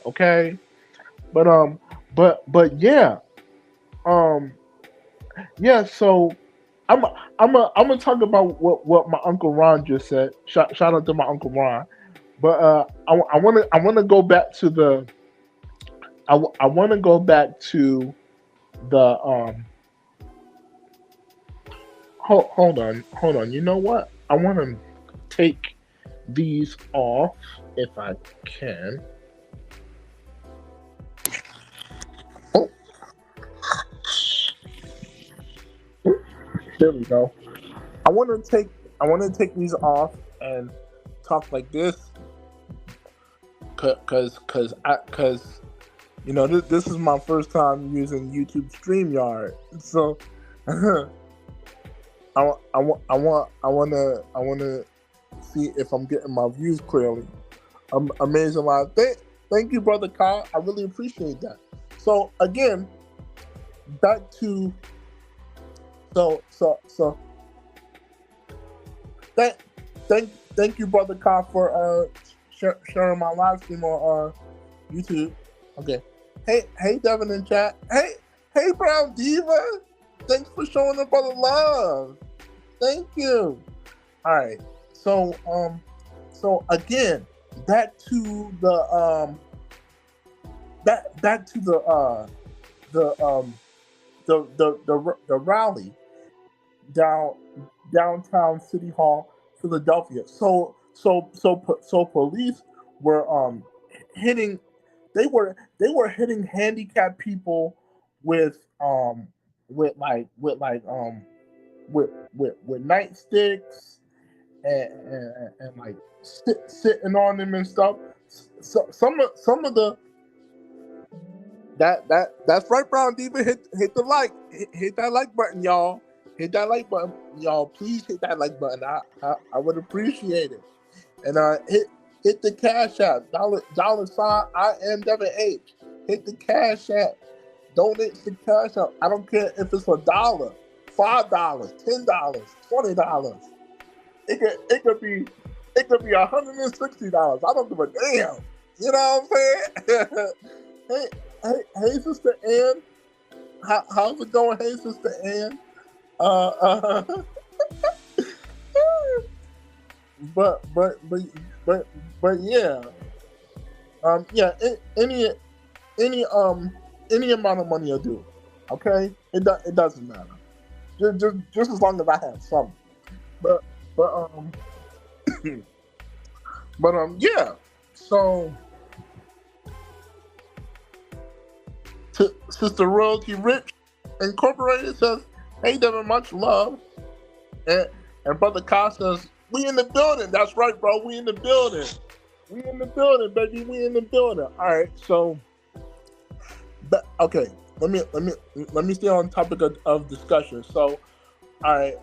Okay? But yeah. Um yeah, so I'm gonna talk about what my uncle Ron just said. Shout out to my uncle Ron. But I wanna go back to I wanna go back to the hold on. You know what? I wanna take these off if I can. Oh, there we go. I wanna take these off and talk like this, cause this is my first time using YouTube StreamYard, so I wanna see if I'm getting my views clearly. Amazing live. Thank you, brother Kyle. I really appreciate that. So again, back to so thank thank you, brother Kyle, for sharing my live stream on YouTube. Okay. Hey, Devin in chat. Hey, Brown Diva. Thanks for showing the brother love. Thank you. All right. So again, back to the rally downtown City Hall, Philadelphia. So police were hitting. They were hitting handicapped people with with like with like with nightsticks and like sitting on them and stuff. So some of the that's right, Brown Diva. Hit the like, hit that like button, y'all. Hit that like button, y'all. Please hit that like button. I would appreciate it. And hit the cash app, $sign I am Devin H. Hit the cash app. Donate the cash app. I don't care if it's $1, $5, $10, $20. It could be $160. I don't give a damn. You know what I'm saying? hey, Sister Ann. How's it going? Hey, Sister Ann. But yeah. Yeah. Any amount of money I do, okay? It doesn't matter. Just as long as I have some. But yeah. So Sister Royalty Rich Incorporated says, "Hey, Devin, much love." And Brother Kyle says, "We in the building." That's right, bro. We in the building. We in the building, baby. We in the building. All right. So but okay, let me stay on topic of discussion. So, all right,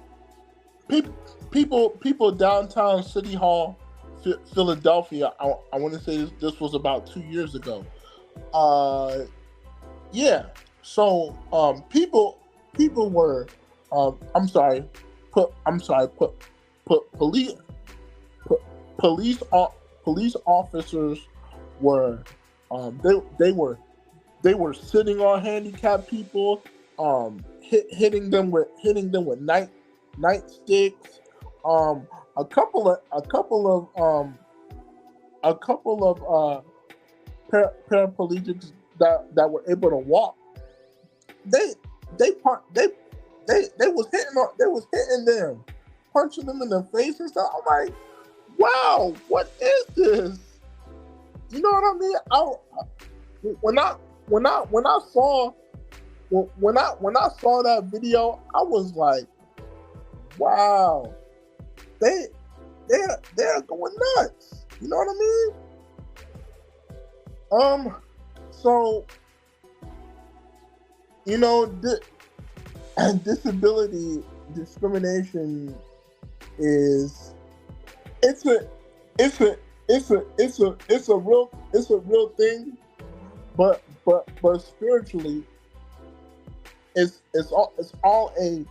people people downtown City Hall, Philadelphia. I want to say this was about 2 years ago. Uh, yeah. So people were I'm sorry, put po- police police officers were they were sitting on handicapped people, hitting them with nightsticks. Um, a couple of paraplegics that were able to walk. They they par- they was hitting them, punching them in the face and stuff. I'm like, wow, what is this? You know what I mean? When I when I saw when I saw that video, I was like, wow, they they're going nuts. You know what I mean? So you know, disability discrimination is it's a it's a real thing, but spiritually it's all a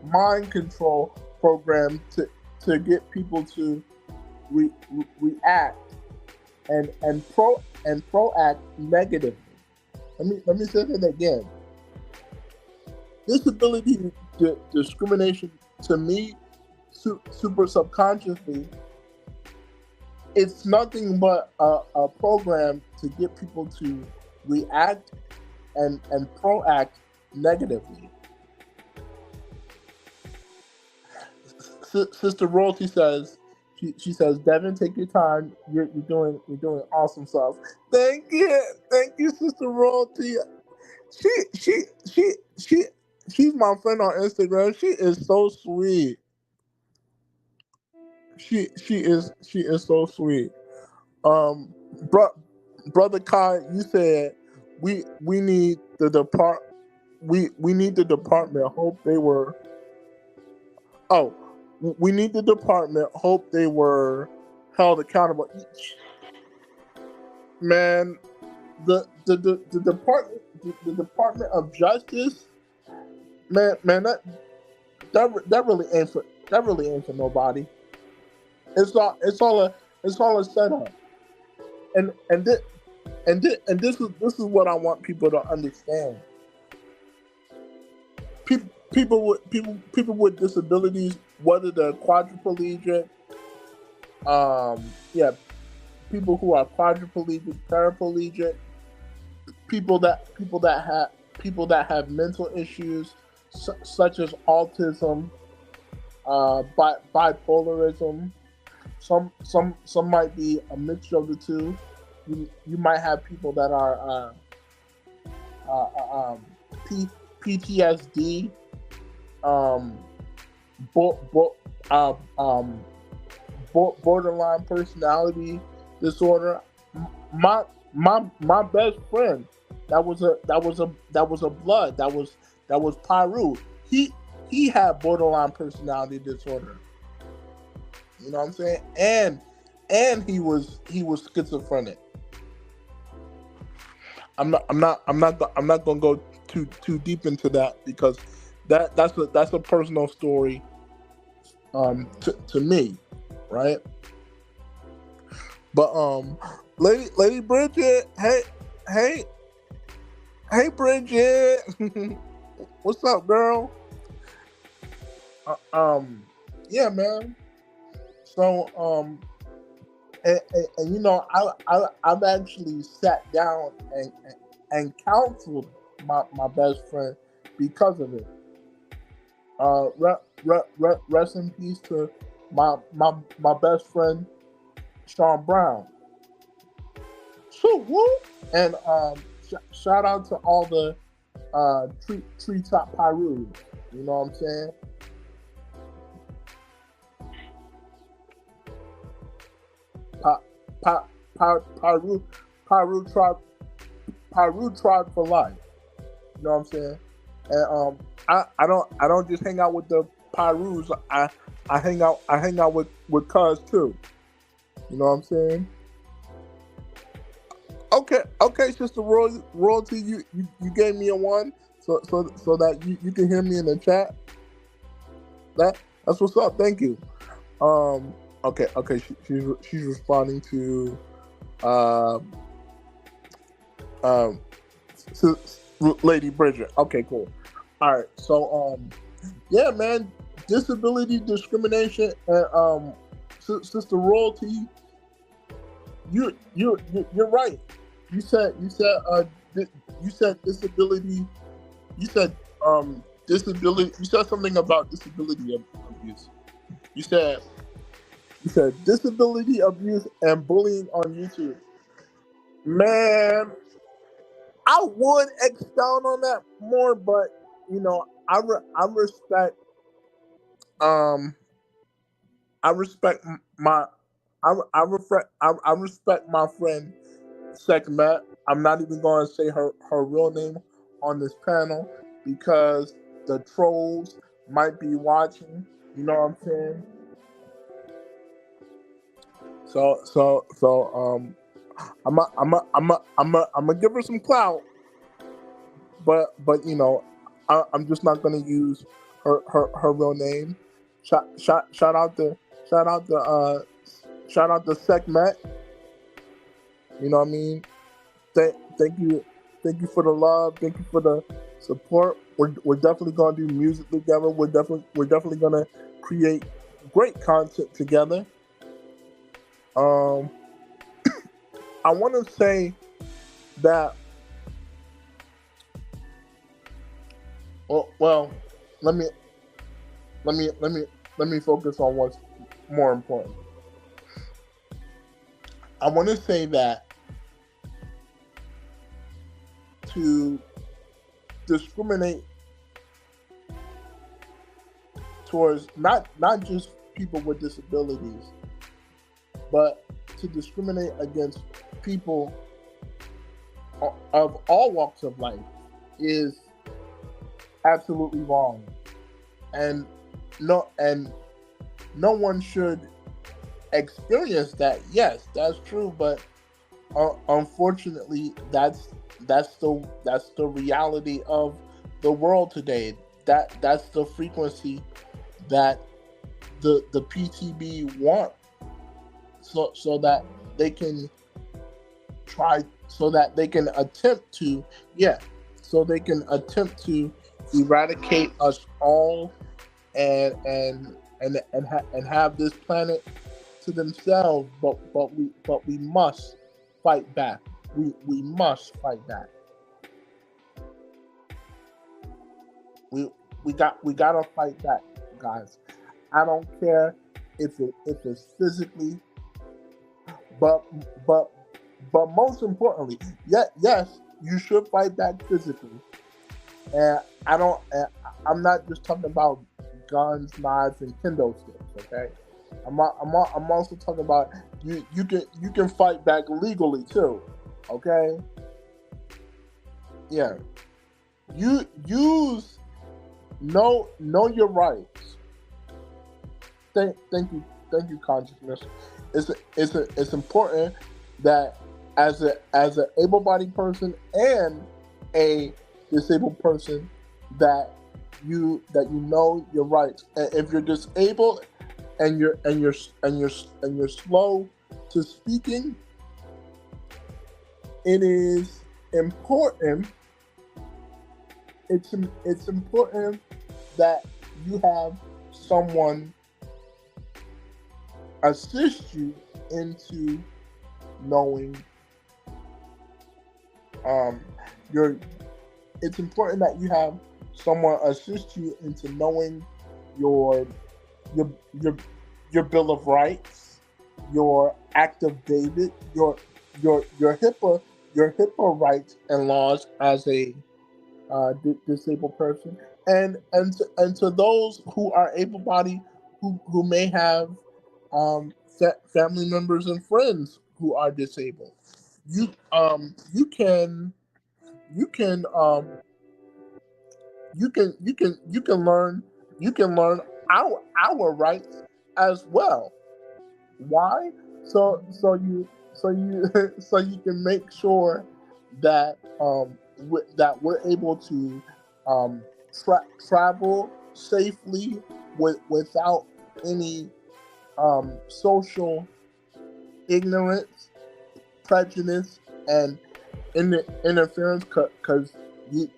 mind control program to get people to react and proact negatively. Let me say that again. Disability discrimination, to me, super subconsciously, it's nothing but a program to get people to react and proact negatively. Sister Royalty says, she says, Devin, take your time. You're doing awesome stuff. Thank you, Sister Royalty. She she she she she's my friend on Instagram. She is so sweet. She is so sweet. Um, bro, brother Kai, you said we need the we need the department. Hope they were oh we need the department. Hope they were held accountable. Man, the department the Department of Justice, man, that really ain't for nobody. It's all a setup. And this is what I want people to understand. People with disabilities, whether they're quadriplegic, yeah, people who are quadriplegic, paraplegic, people that have mental issues such as autism, bipolarism. Some might be a mixture of the two. You might have people that are P, PTSD, um, bo- bo- uh, um, borderline personality disorder. My my best friend, that was a blood that was Pyru. He had borderline personality disorder. You know what I'm saying? And he was schizophrenic. I'm not gonna go too deep into that because that's a personal story to me, right? But Lady Bridget, hey hey Bridget, what's up, girl? Uh, um, yeah, man. So and you know I've actually sat down and counseled my best friend because of it. Rest in peace to my best friend Sean Brown. So woo! And shout out to all the treetop Pyrus. You know what I'm saying? Pa, pa, Pyru tribe for life. You know what I'm saying? And I don't just hang out with the Pyrus. I hang out with cuz too. You know what I'm saying? Okay, Sister Royalty, you gave me a one, so that you can hear me in the chat. That's what's up. Thank you. Um, okay, she's responding to um um Lady Bridget. Okay, cool. All right, so yeah, man, disability discrimination and Sister Royalty, you're right. Di- you said disability. You said disability. You said something about disability abuse. You said you said disability abuse and bullying on YouTube. Man, I would expound on that more, but I respect um I respect my I respect my friend Sekhmet. I'm not even going to say her real name on this panel because the trolls might be watching. You know what I'm saying? So I'm gonna give her some clout, but I'm just not gonna use her real name. Shout shout shout out the shout out the shout out the Sekhmet. You know what I mean? Thank you, thank you for the love. Thank you for the support. We're definitely gonna do music together. We're definitely gonna create great content together. Um, I want to say that. Well, let me let me let me let me focus on what's more important. I want to say that to discriminate towards not just people with disabilities, but to discriminate against people of all walks of life is absolutely wrong, and and no one should experience that. Yes, that's true, but unfortunately, that's the reality of the world today. That's the frequency that the PTB want, so that they can try, so that they can attempt to, yeah, so they can attempt to eradicate us all, and have this planet to themselves. But we must fight back. We must fight back. We gotta fight back, guys. I don't care if it's physically, but but but most importantly, yes, you should fight back physically. And I don't. And I'm not just talking about guns, knives, and kendo sticks. Okay, I'm also talking about you can fight back legally too. Okay, yeah. You use know your rights. Thank you, consciousness. It's important that as an able-bodied person and a disabled person, that you know your rights. And if you're disabled and you're slow to speaking, it is important. It's important that you have someone assist you into knowing um your it's important that you have someone assist you into knowing your your your your bill of rights, your act of David, your HIPAA rights and laws as a disabled person, and to those who are able-bodied, who may have family members and friends who are disabled. You you can you can learn our rights as well. Why? So you so you can make sure that that we're able to travel safely without any social ignorance, prejudice, and interference. Because you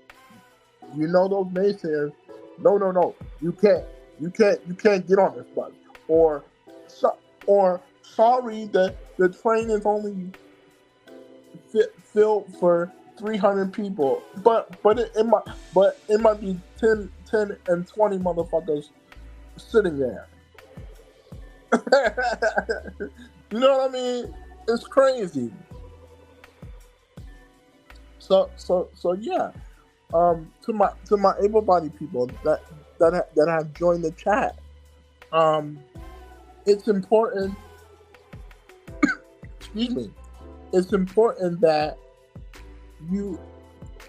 you know those naysayers. No, no, no. You can't get on this bus. Or or sorry, the train is only filled for 300 people, but it might be 10 and 20 motherfuckers sitting there. You know what I mean? It's crazy. So yeah. To my able-bodied people that have joined the chat, um, it's important. Excuse me. It's important that you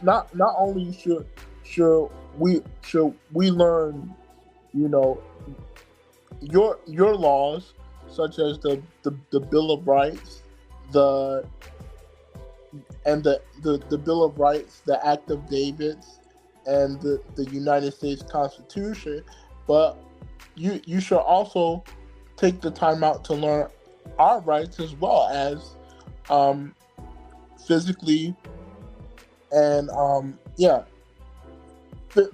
not only should we learn, you know, your laws, such as the Bill of Rights, the the Bill of Rights, the Act of Davids, and the United States Constitution, but you should also take the time out to learn our rights as well, as um, physically and yeah,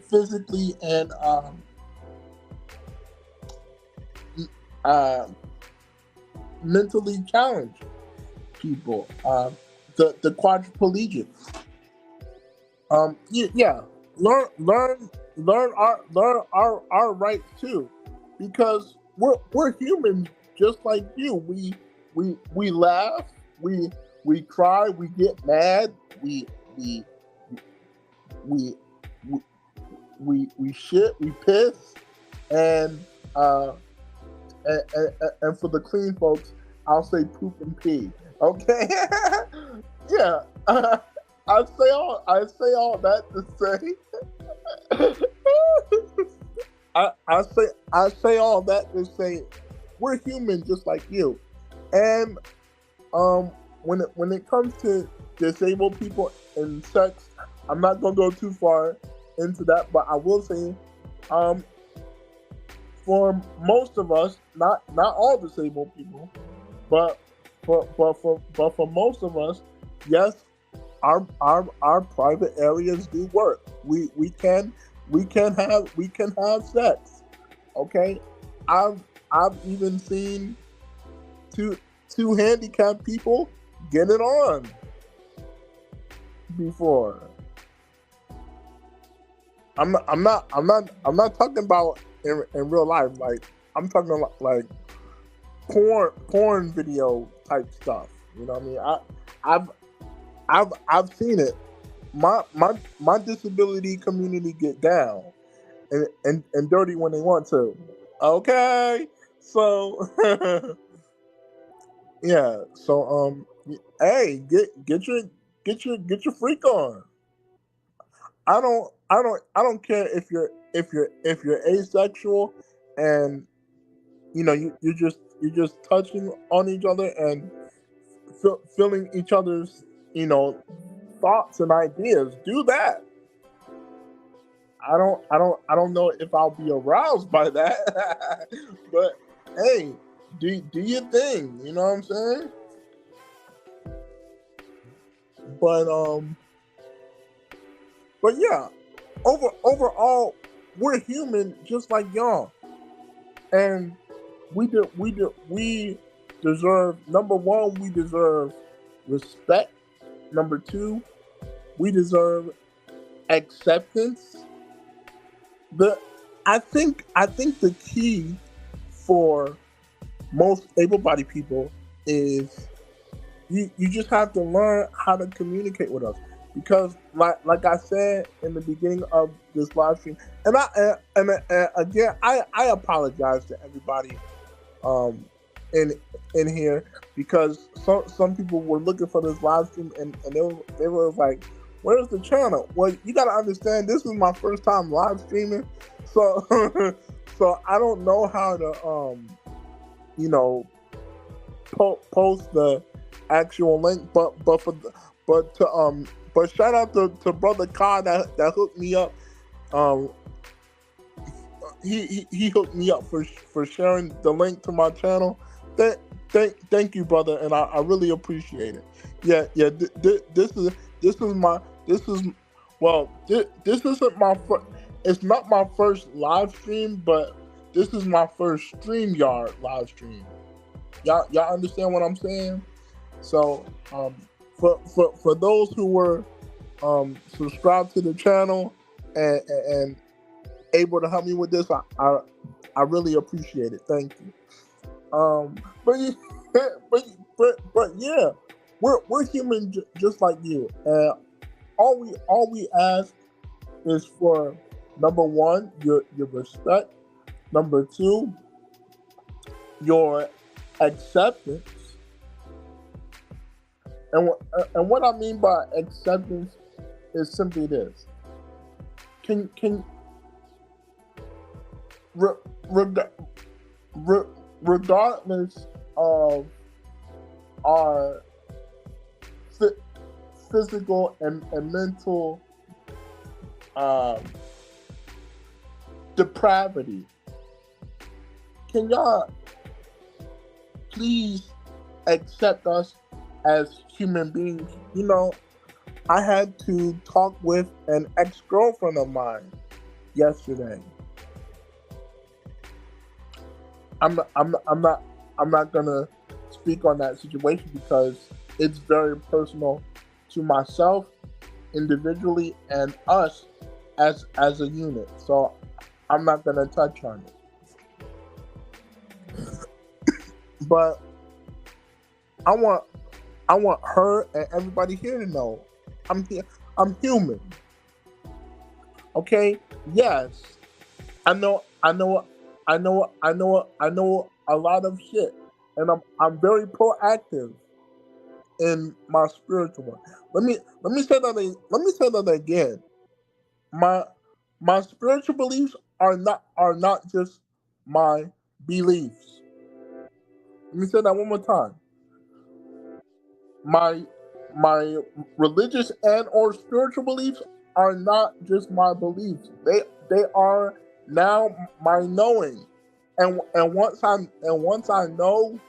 physically and uh, mentally challenged people, the quadriplegics. Yeah, learn our rights too, because we're humans just like you. We laugh, we cry, we get mad, we we we, we shit, we piss, and uh and for the clean folks, I'll say poop and pee. Okay, yeah. I say all that to say, I say all that to say, we're human just like you, and when it comes to disabled people and sex, I'm not gonna go too far into that, but I will say, um, for most of us, not all disabled people, but for most of us, yes, our private areas do work. We can have sex. Okay, I've even seen two two handicapped people get it on before. I'm not talking about in real life. Like, I'm talking about like porn video type stuff. You know what I mean? I've I've seen it. My disability community get down and dirty when they want to. Okay, so yeah, so hey, get your freak on. I don't care if you're asexual, and you're just touching on each other and feeling each other's you know thoughts and ideas. Do that. I don't know if I'll be aroused by that, but hey, do your thing. You know what I'm saying? But but yeah, overall, we're human just like y'all, and we deserve, number one, we deserve respect. Number two, we deserve acceptance. The I think the key for most able-bodied people is you just have to learn how to communicate with us, because like I said in the beginning of this live stream, and again, I apologize to everybody um in in here, because some people were looking for this live stream, and they were like, Where's the channel? Well, you gotta understand, this is my first time live streaming, so so I don't know how to you know post the actual link, but shout out to brother Kai that hooked me up. Um, he hooked me up for sharing the link to my channel. Thank you, brother, and I really appreciate it. Yeah. This is this isn't my first. It's not my first live stream, but this is my first StreamYard live stream. Y'all understand what I'm saying? So for those who were subscribed to the channel and able to help me with this, I really appreciate it. Thank you. But but yeah, we're human just like you, and all we ask is for, number one, your respect. Number two, your acceptance. And what I mean by acceptance is simply this: can re, reg, re, regardless of our physical and mental depravity, can y'all please accept us as human beings? You know, I had to talk with an ex-girlfriend of mine yesterday. I'm not gonna speak on that situation because it's very personal to myself individually and us as a unit. So I'm not gonna touch on it. But I want her and everybody here to know I'm here. I'm human. Okay? Yes. I know a lot of shit. And I'm very proactive in my spiritual one. Let me say that again. My spiritual beliefs are not just my beliefs. Let me say that one more time. My my religious and or spiritual beliefs are not just my beliefs. They are now my knowing. And once I know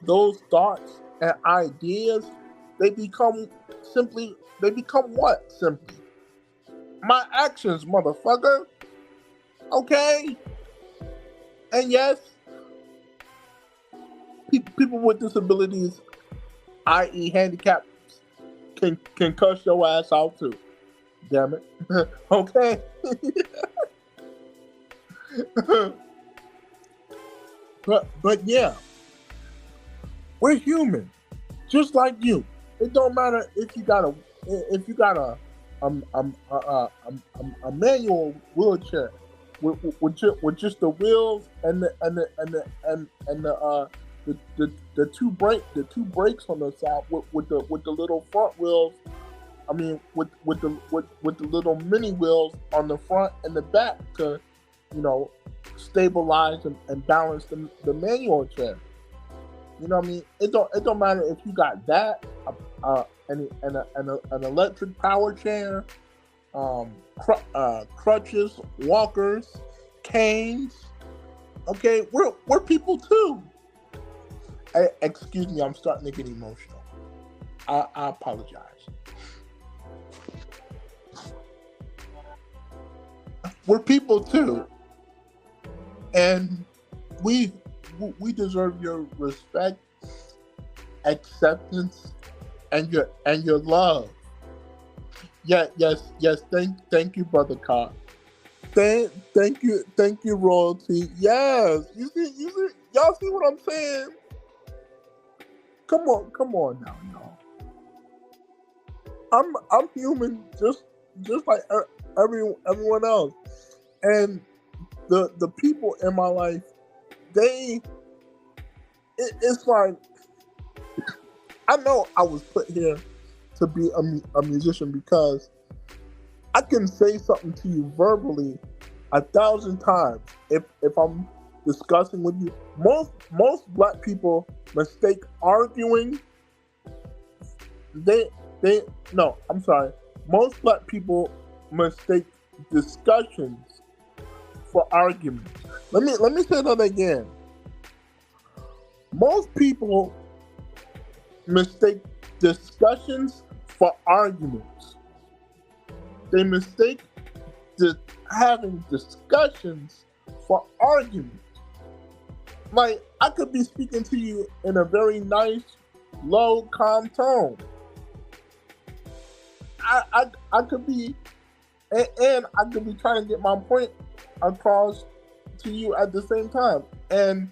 those thoughts and ideas, they become they become what? Simply my actions, motherfucker. Okay? And yes, people with disabilities, i.e. handicaps, can cuss your ass out too. Damn it. Okay? but yeah, we're human, just like you. It don't matter if you got a manual wheelchair with just the wheels and the two brakes on the side with the little front wheels. I mean with the little mini wheels on the front and the back to, you know, stabilize and balance the manual chair. You know what I mean? It don't matter if you got that, an electric power chair, crutches, walkers, canes. Okay, we're people too. Excuse me, I'm starting to get emotional. I apologize. We're people too, and we deserve your respect, acceptance, and your love. Yeah, yes. Thank you, brother Carr. Thank you, royalty. Yes, you see, y'all see what I'm saying? Come on now, y'all. I'm human, just like everyone else, and the people in my life, it's like, I know I was put here to be a musician, because I can say something to you verbally 1,000 times. If I'm discussing with you, most black people mistake arguing. They no, I'm sorry. Most black people mistake discussions for arguments. Let me say that again. Most people mistake discussions for arguments. They mistake having discussions for arguments. Like, I could be speaking to you in a very nice, low, calm tone. I could be, and I could be trying to get my point across to you at the same time. And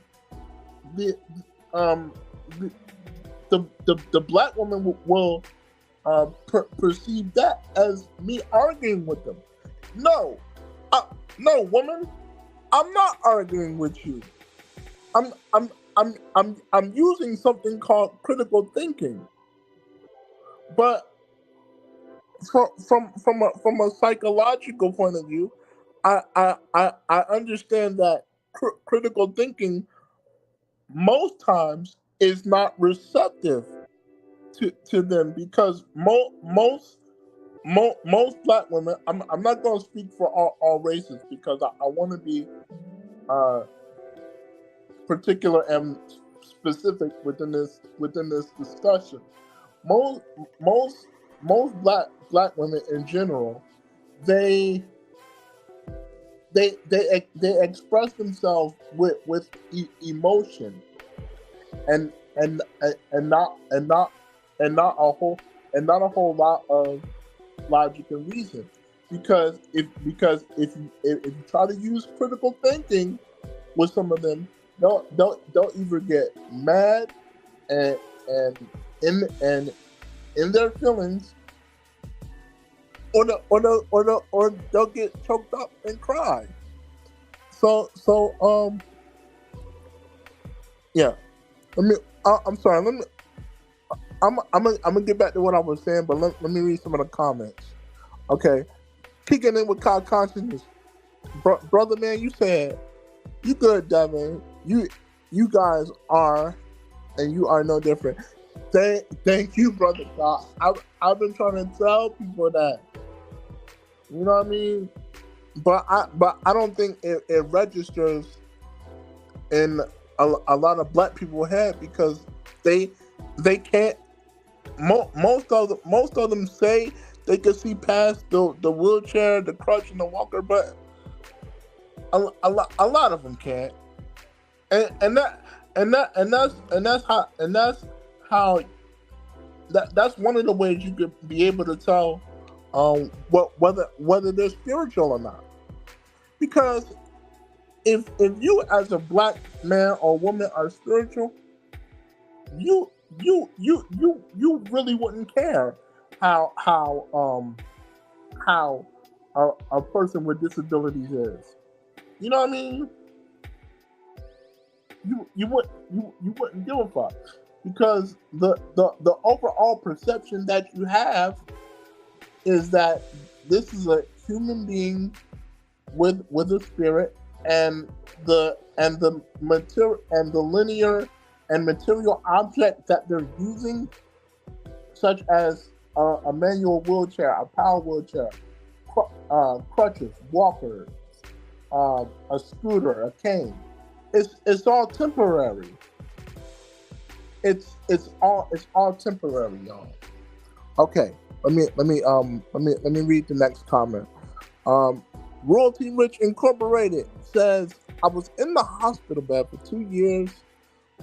the um the the black woman will perceive that as me arguing with them. No, no, woman, I'm not arguing with you. I'm using something called critical thinking, but from a psychological point of view, I understand that critical thinking most times is not receptive to them, because most black women. I'm not going to speak for all races, because I want to be uh, particular and specific within this discussion. Most most most black women in general, they they express themselves with emotion, and and not a whole lot of logic and reason. Because if you try to use critical thinking with some of them, they'll either get mad and and in their feelings, or they'll get choked up and cry. So yeah. Let me. I'm sorry. Let me. I'm gonna get back to what I was saying, but let me read some of the comments. Okay, kicking in with consciousness, brother man. You said you good, Devin. You guys are, and you are no different. Thank you, brother. God. I've been trying to tell people that. You know what I mean? But I don't think it registers in a lot of black people's head, because they can't. Most of them say they can see past the wheelchair, the crutch, and the walker, but a lot of them can't. And that's how that's one of the ways you could be able to tell whether they're spiritual or not. Because if you as a black man or woman are spiritual, you really wouldn't care how a person with disabilities is. You know what I mean? You wouldn't give a fuck, because the overall perception that you have is that this is a human being with a spirit, and the material and the linear and material object that they're using, such as a manual wheelchair, a power wheelchair, crutches, walkers, a scooter, a cane. It's all temporary. It's all temporary, y'all. Okay, let me read the next comment. Royalty Rich Incorporated says, I was in the hospital bed for 2 years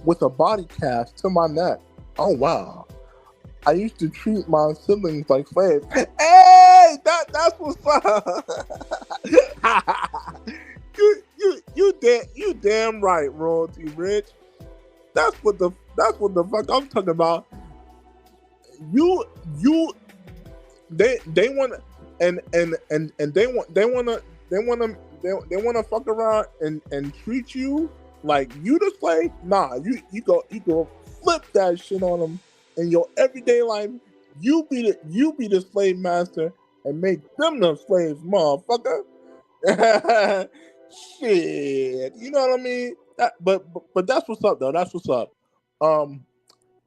with a body cast to my neck. Oh wow. I used to treat my siblings like slaves. Hey, that's what's up. you damn right, Royalty Rich. That's what the fuck I'm talking about. You they want, and they want to fuck around and treat you like you the slave. Nah, you go flip that shit on them in your everyday life, You be the slave master and make them the slaves, motherfucker. Shit, you know what I mean? But that's what's up though. That's what's up. Um,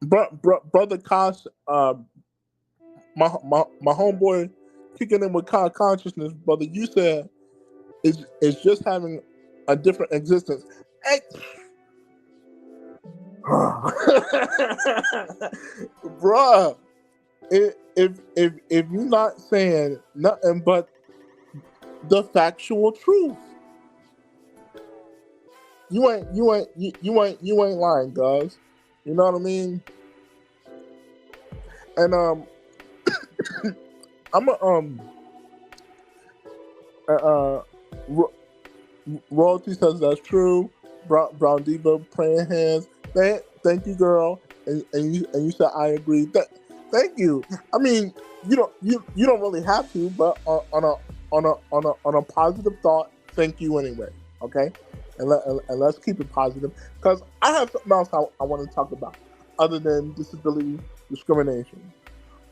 brother Kosh, my homeboy kicking in with consciousness, brother. You said is just having a different existence. Hey, bruh, if you're not saying nothing but the factual truth, you ain't lying, guys. You know what I mean? And I'm a uh ro- royalty says that's true. Brown Diva praying hands. Thank you, girl. And you said I agree. Thank you. I mean, you don't really have to, but on a positive thought, thank you anyway. Okay, and let's keep it positive because I have something else I want to talk about other than disability discrimination.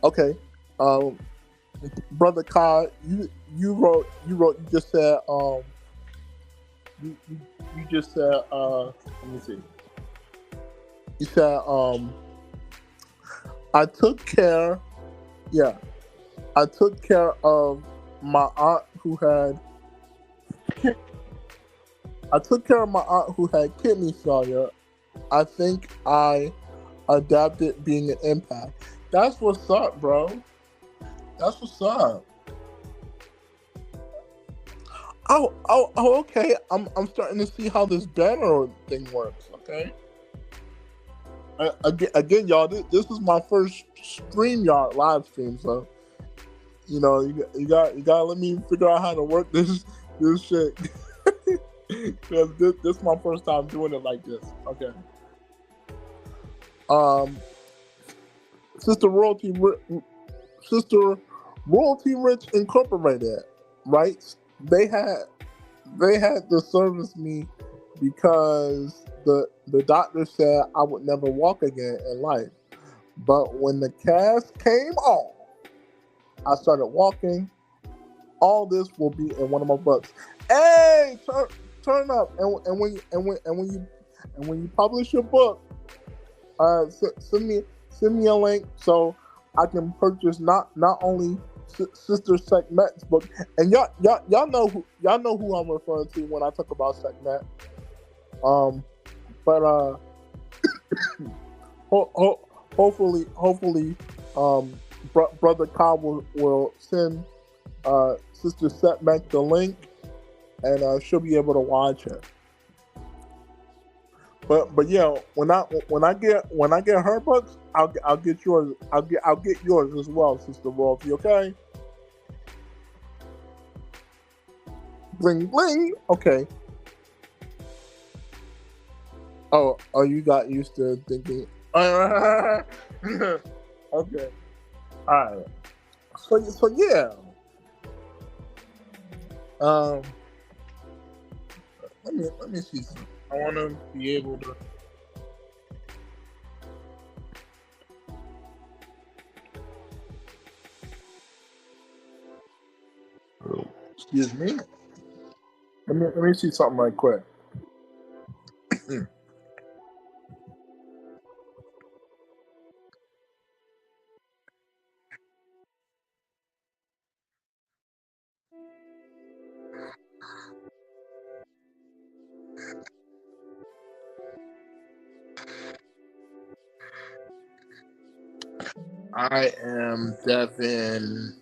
Okay, um, brother Kai, you just said you just said let me see. You said I took care. Yeah, I took care of my aunt who had. I took care of my aunt who had kidney failure. I think I adapted being an empath. That's what's up, bro. That's what's up. Okay. I'm starting to see how this banner thing works. Okay. Again, y'all, this is my first StreamYard live stream, so you got to let me figure out how to work this shit. Because this is my first time doing it like this. Okay. Um, Sister Royalty, Sister Royalty Rich Incorporated, right? They had to service me because the doctor said I would never walk again in life. But when the cast came on, I started walking. All this will be in one of my books. Hey, turn up, and when you publish your book, send me a link so I can purchase not only Sister Sekhmet's book, and y'all know who I'm referring to when I talk about Sekhmet. But hopefully, brother Cobb will send Sister Sekhmet the link, and she'll be able to watch it. But yeah, when I get her books, I'll get yours. I'll get yours as well, Sister Royalty. Okay. Bling bling. Okay. Oh, you got used to thinking. Okay. All right. So yeah. Um. Let me see. I want to be able to. Excuse me. Let me see something right quick. I am Devin.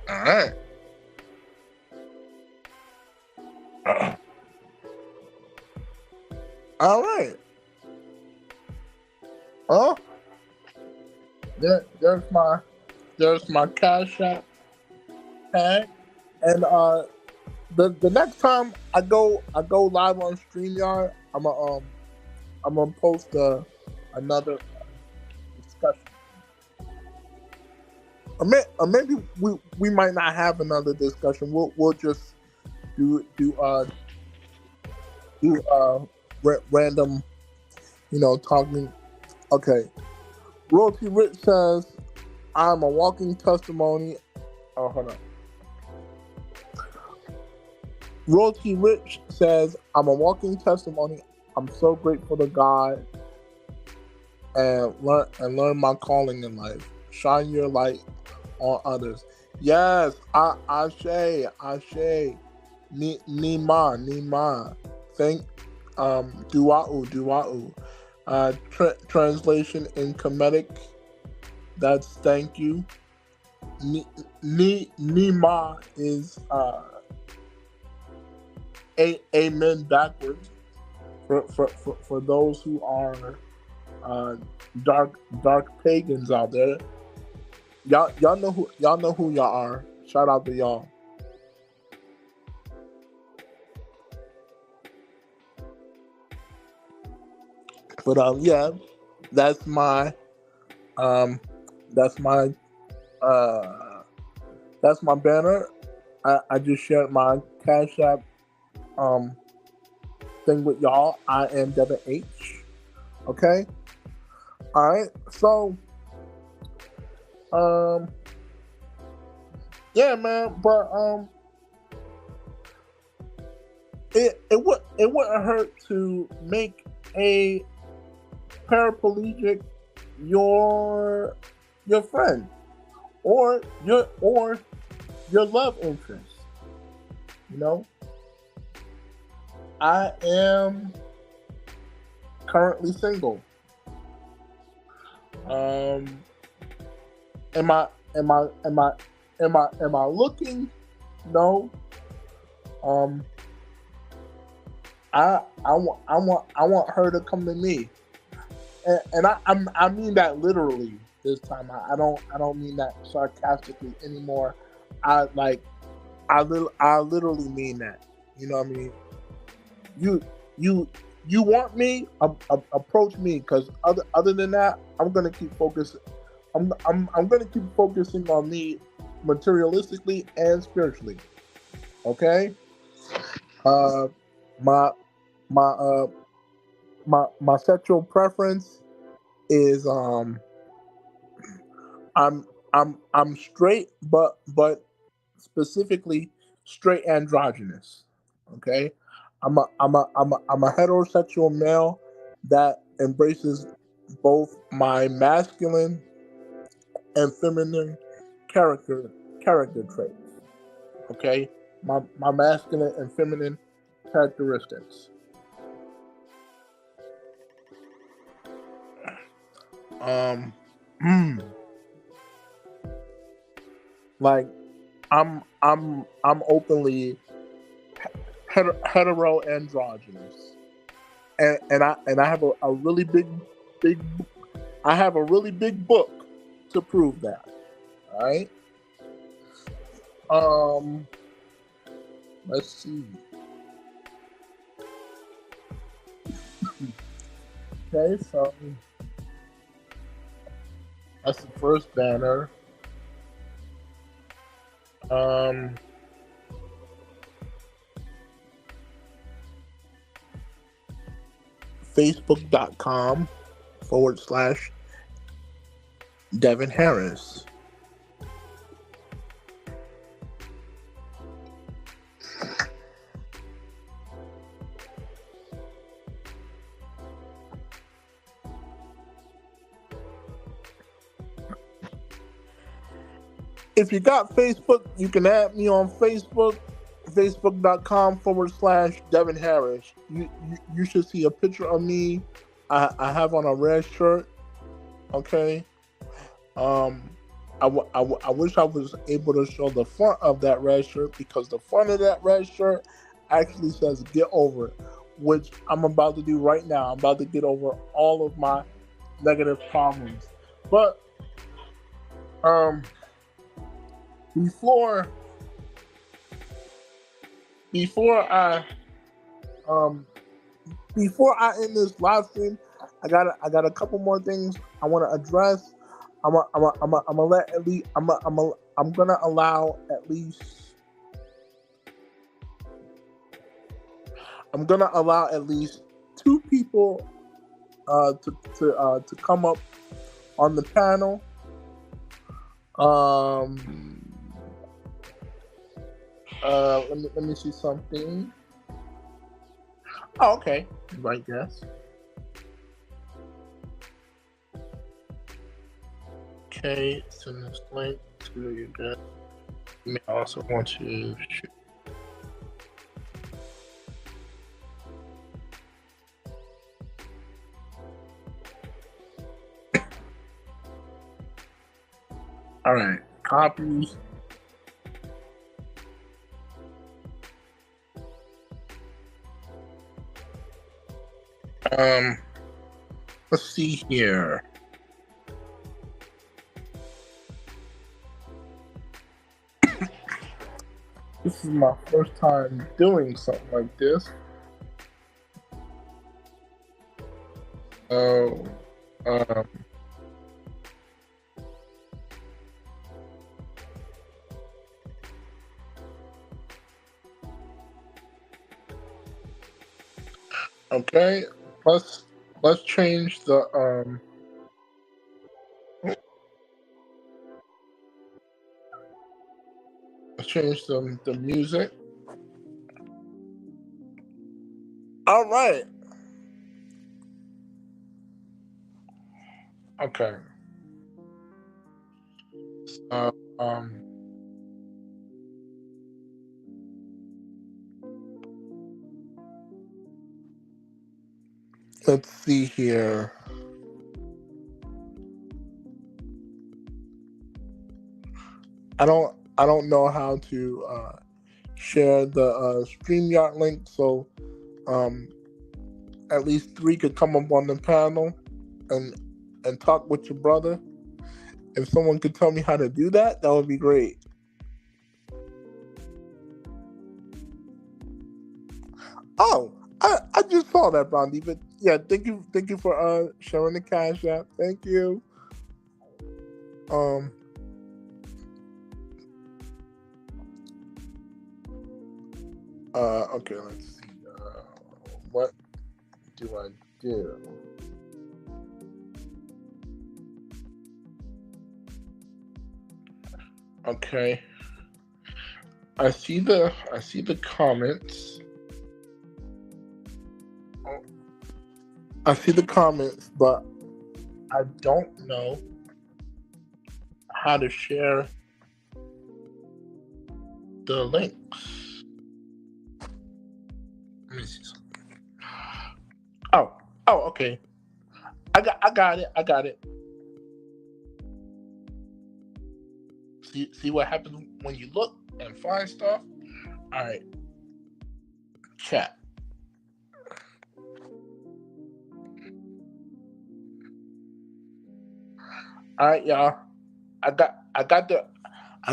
All right. All right. Oh, there's my Cash App tag, and the next time I go live on StreamYard, I'm gonna post another discussion. maybe we might not have another discussion. We'll just do random, talking. Okay. Royalty Rich says, "I'm a walking testimony." Oh, hold on. Royalty Rich says, "I'm a walking testimony. I'm so grateful to God and learn my calling in life. Shine your light on others." Yes, Ashe, Nima. Thank Duau. Translation in Kemetic, that's thank you. Nima is amen backwards for those who are uh, dark pagans out there. Y'all know who y'all are. Shout out to y'all. But yeah, that's my um that's my uh that's my banner. I just shared my Cash App um thing with y'all. I am Devin H. Okay. All right. So um yeah, man. But it wouldn't hurt to make a paraplegic your friend or your love interest. You know, I am currently single. Um, am I am I am I am I looking? No. Um, I want her to come to me, and I mean that literally this time. I don't mean that sarcastically anymore. I like I literally mean that. You know what I mean? You you you want me? Approach me, because other than that, I'm gonna keep focusing. I'm gonna keep focusing on me materialistically and spiritually. Okay. Uh, my my my sexual preference is I'm straight, but specifically straight androgynous. Okay, I'm a heterosexual male that embraces both my masculine and feminine character traits. Okay, my masculine and feminine characteristics. Um, like I'm openly hetero androgynous, and I have a really big I have a really big book to prove that. All right. Um, let's see. Okay, so that's the first banner. Um, Facebook.com/ Devin Harris. If you got Facebook, you can add me on Facebook, facebook.com/ Devin Harris. You should see a picture of me. I have on a red shirt. Okay. I wish I was able to show the front of that red shirt, because the front of that red shirt actually says "Get Over It," which I'm about to do right now. I'm about to get over all of my negative problems. But before before I um before I end this live stream, I got a couple more things I want to address. I'm gonna let at least I'm gonna allow at least I'm gonna allow at least two people to come up on the panel. Um, let me see something. Oh, okay, right, yes. Okay, send this link to you guys. You may also want to shoot. All right, copy. Let's see here. This is my first time doing something like this. So, okay, let's change the let's change the music. All right. Okay. So, let's see here. I don't know how to share the StreamYard link, so at least 3 could come up on the panel and talk with your brother. If someone could tell me how to do that, that would be great. Oh, I just saw that, Blondie. But yeah, thank you for sharing the Cash App. Thank you. Okay, let's see. What do I do? Okay. I see the comments. I see the comments, but I don't know how to share the links. Let me see something. Oh, okay. I got it. See what happens when you look and find stuff? All right. Chat. All right, y'all. I got the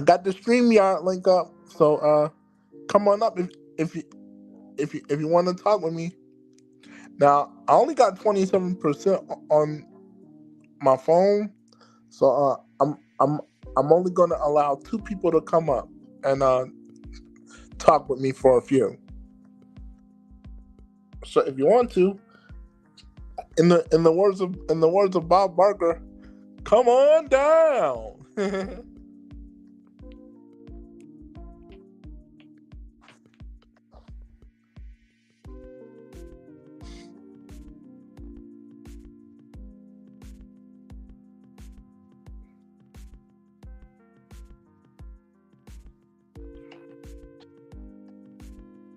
StreamYard link up. So come on up if you want to talk with me. Now I only got 27% on my phone, so I'm only gonna allow 2 people to come up and talk with me for a few. So if you want to, in the words of Bob Barker, come on down.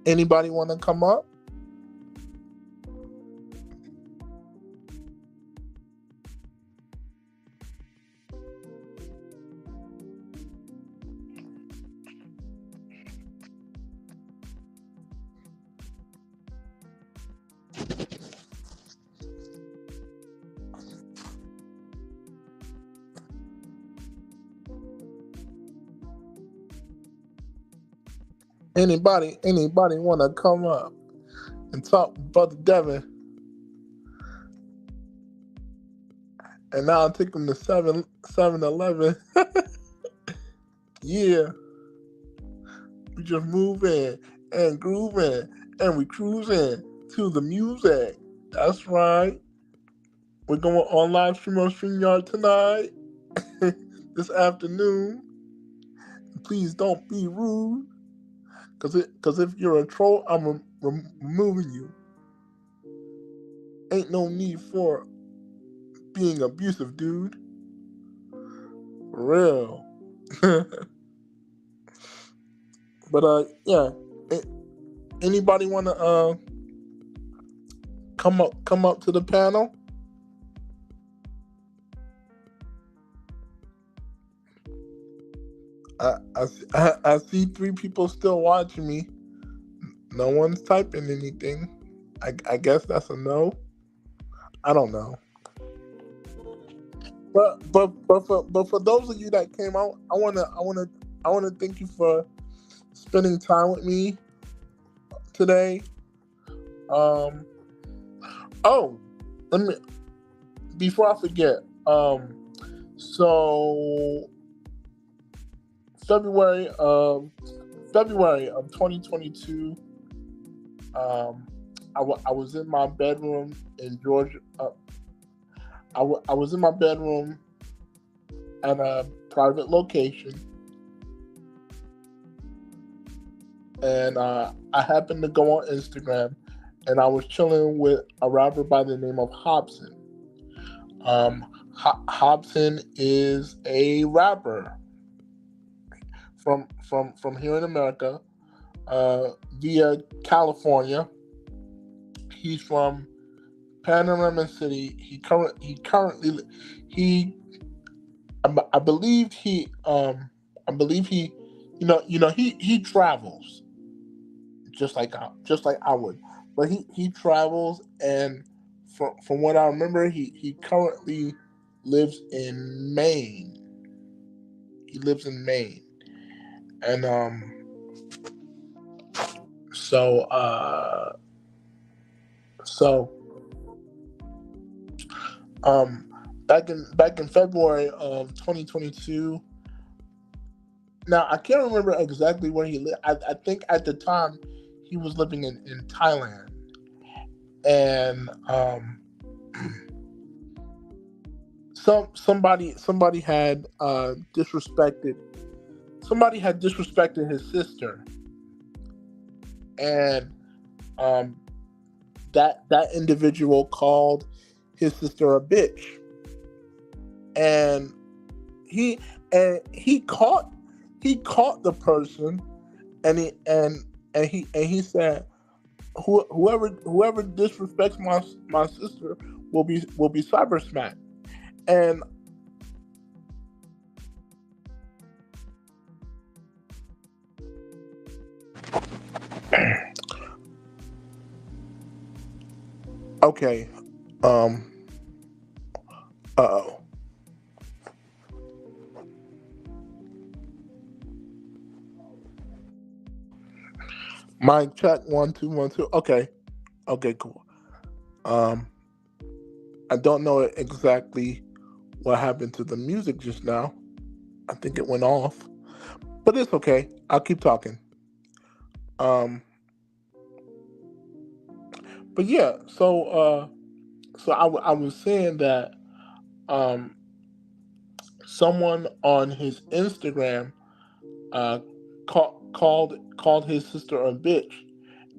Anybody want to come up? Anybody want to come up and talk with Brother Devin? and now I take them to 7-Eleven. Yeah, we just move in and groove in, and we cruise in to the music. That's right. We're going on live stream on StreamYard tonight, this afternoon. Please don't be rude, cause if you're a troll, I'm removing you. Ain't no need for being abusive, dude. For real. But yeah. A- Anybody wanna come up to the panel? I see three people still watching me. No one's typing anything. I guess that's a no. I don't know. But for those of you that came out, I wanna thank you for spending time with me today. Um. Oh, let me before I forget. So February of February of 2022. I was in my bedroom in Georgia. I was in my bedroom at a private location, and I happened to go on Instagram, and I was chilling with a rapper by the name of Hobson. Hobson is a rapper from here in America, via California. He's from Panorama City. He currently he I believe he he travels just like I would, but he travels, and from what I remember, he currently lives in Maine. He lives in Maine, and so so um back in February of 2022. Now I can't remember exactly where he lived. I think at the time he was living in Thailand, and somebody had disrespected his sister, and um, that individual called his sister a bitch, and he he caught the person, and he said, whoever disrespects my sister will be cyber smacked. And okay, um, oh, mic check 1 2 1 2. Okay, okay, cool. Um, I don't know exactly what happened to the music just now. I think it went off, but it's okay. I'll keep talking. Um, but yeah, so I was saying that um someone on his Instagram uh called his sister a bitch,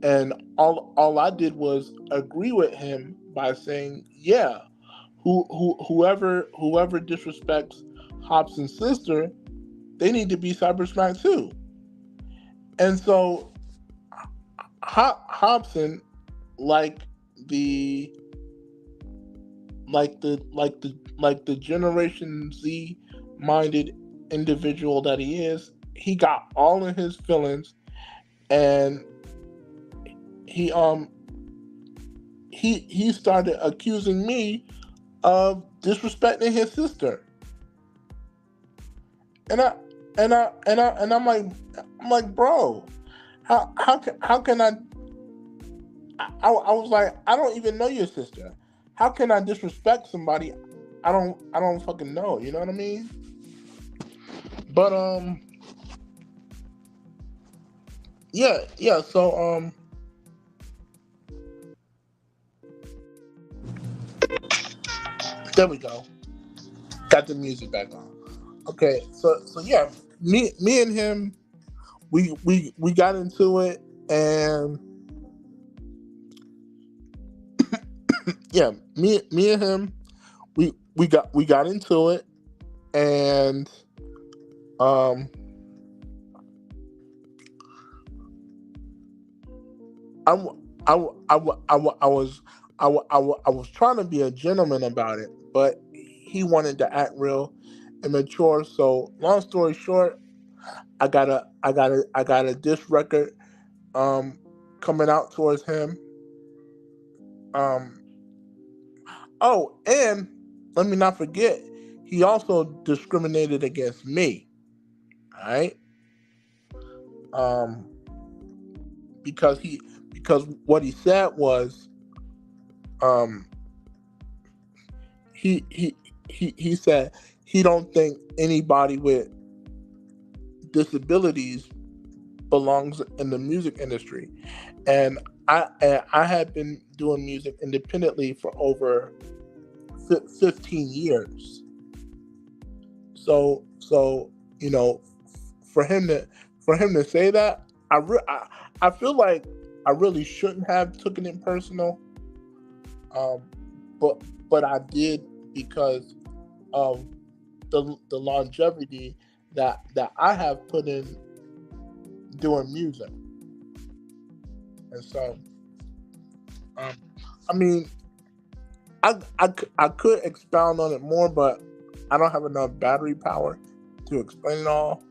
and all I did was agree with him by saying, yeah, whoever disrespects Hobson's sister, they need to be cyber smacked too. And so Hobson, like the like the Generation Z minded individual that he is, he got all in his feelings, and he he started accusing me of disrespecting his sister, and I'm like, bro, how can I was like, I don't even know your sister. How can I disrespect somebody I don't fucking know. You know what I mean? But yeah. So there we go. Got the music back on. Okay, so yeah, me and him, we got into it, and yeah, me and him, we got into it, and um, I w- I w- I w- I w- I was I was trying to be a gentleman about it, but he wanted to act real immature. So long story short, I got a diss record um coming out towards him. Um oh, and let me not forget, he also discriminated against me. All right, um because what he said was um he he he said he don't think anybody with disabilities belongs in the music industry, and I had been doing music independently for over 15 years. So you know, for him to say that, I feel like I really shouldn't have taken it personal, um, but I did because of the longevity that I have put in doing music, and so um, I mean, I could expound on it more, but I don't have enough battery power to explain it all.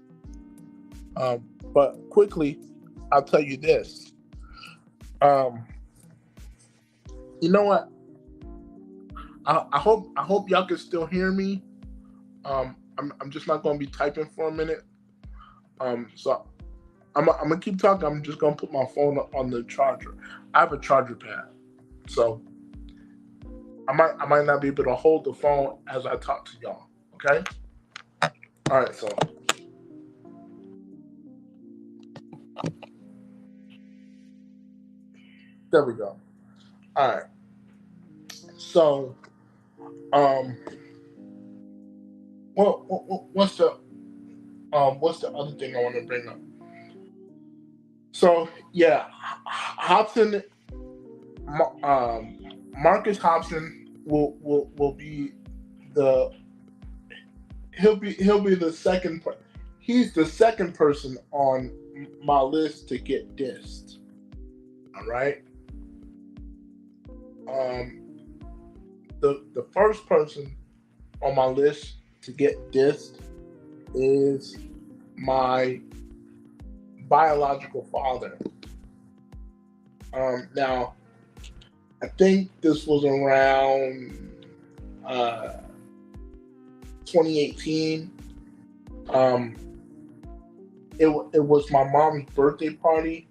But quickly, I'll tell you this. Um, you know what? I hope y'all can still hear me. I'm just not gonna be typing for a minute. So I'm gonna keep talking. I'm just gonna put my phone on the charger. I have a charger pad, so I might not be able to hold the phone as I talk to y'all. Okay. All right. So there we go. All right. So um, what's the other thing I want to bring up? So yeah, Hobson, Marcus Hobson will be the he'll be the second. He's the second person on my list to get dissed. All right. Um, the first person on my list to get dissed is my biological father. Now, I think this was around uh, 2018. Um, it was my mom's birthday party,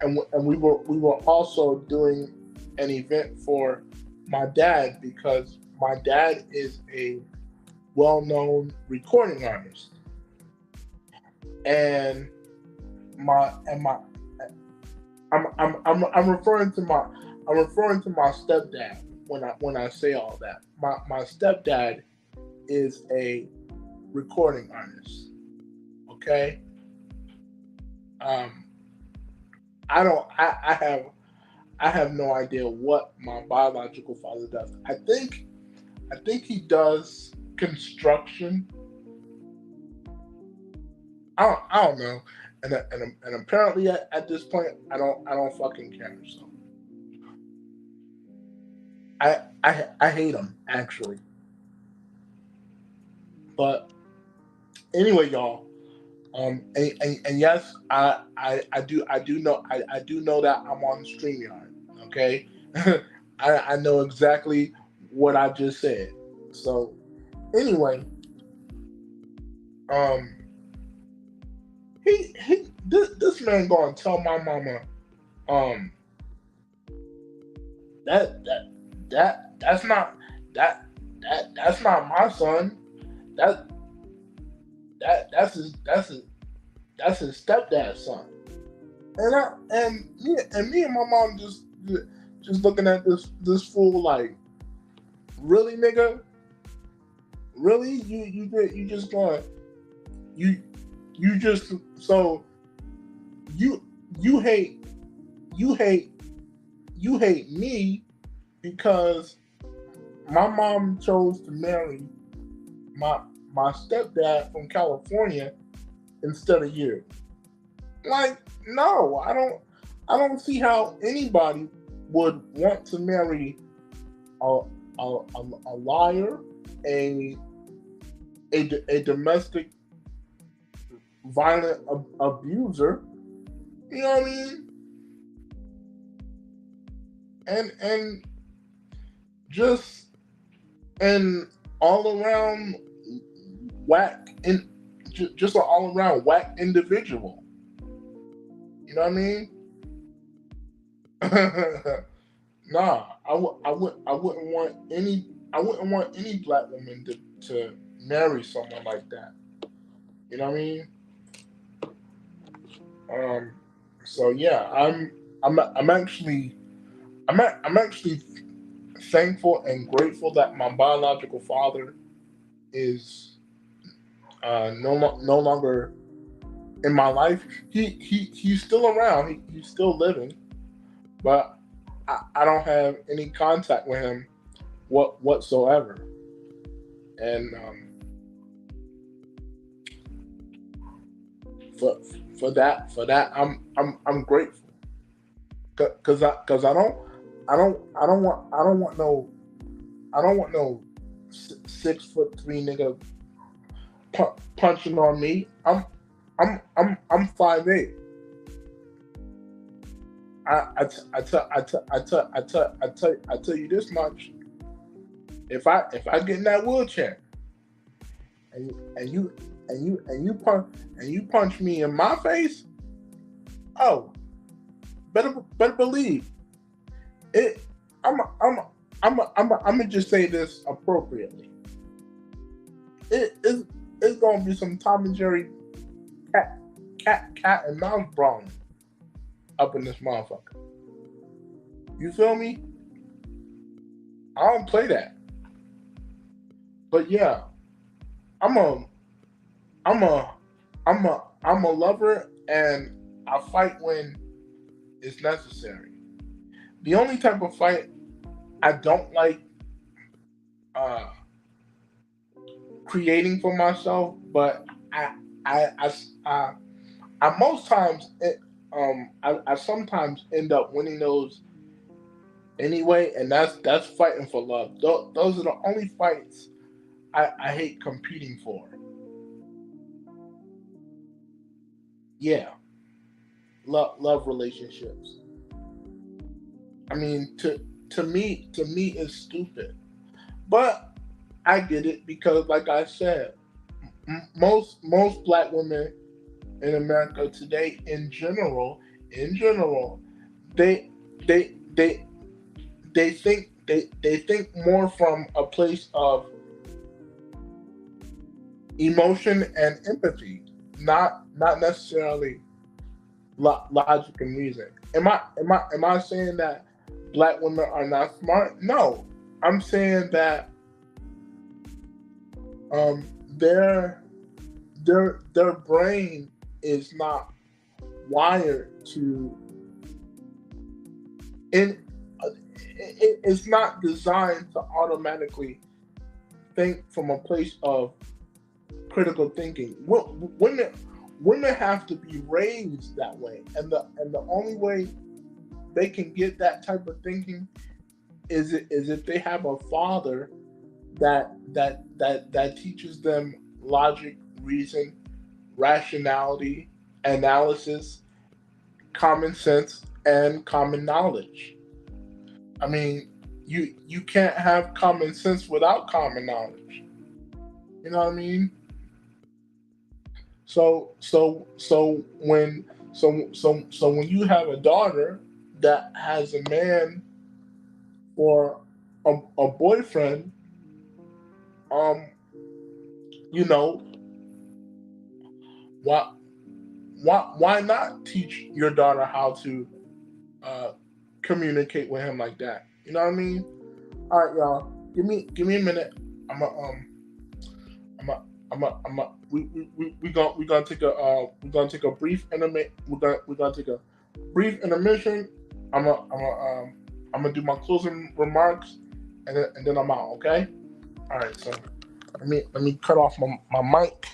and we were also doing an event for my dad because my dad is a well-known recording artist, and my I'm referring to my stepdad when I say all that. My stepdad is a recording artist. Okay. Um, I have no idea what my biological father does. I think he does construction. I don't know. And apparently at this point I don't fucking care. So I hate him actually. But anyway, y'all. And yes, I do know that I'm on StreamYard. Okay, I know exactly what I just said. So anyway, um, this man gonna tell my mama um that that's not that that's not my son. That that's his stepdad's son. And me and my mom just looking at this fool like, really, nigga, really, you just going, you you just so you you hate you hate you hate me because my mom chose to marry my my stepdad from California instead of you. Like, no, I don't see how anybody would want to marry a a liar, a a domestic violent abuser. You know what I mean? And just an all around whack and just an all around whack individual. You know what I mean? Nah, I wouldn't want any black woman to marry someone like that. You know what I mean? Um, so yeah, I'm actually I'm actually thankful and grateful that my biological father is no longer in my life. He's still around. He's still living, but I don't have any contact with him whatsoever. And for for that I'm grateful because I don't want no 6'3" nigga punching on me. I'm 5'8". I tell you this much. If I get in that wheelchair and you and you punch me in my face, oh, better believe it. I'm gonna just say this appropriately. It is it's gonna be some Tom and Jerry cat and mouse brawling up in this motherfucker. You feel me? I don't play that. But yeah, I'm a I'm a I'm a lover and I fight when it's necessary. The only type of fight I don't like uh creating for myself, but I I I, I, I most times I sometimes end up winning those anyway, and that's fighting for love. Those are the only fights I hate competing for. Yeah, love relationships. I mean, to me it's stupid, but I get it because, like I said, most black women in America today, in general, they they they think more from a place of emotion and empathy, not necessarily logic and reason. Am I saying that black women are not smart? No, I'm saying that um their their brain is not wired to in it's not designed to automatically think from a place of critical thinking. Women have to be raised that way, and the only way they can get that type of thinking is if they have a father that teaches them logic, reason, rationality, analysis, common sense, and common knowledge. I mean, you can't have common sense without common knowledge. You know what I mean? So when you have a daughter that has a man or a boyfriend, um, you know, why why not teach your daughter how to uh communicate with him like that? You know what I mean? All right, y'all. Give me a minute. I'm a I'm a we gonna take a brief intermission. We're gonna take a brief intermission. I'm gonna do my closing remarks, and then I'm out. Okay. All right. So let me cut off my mic.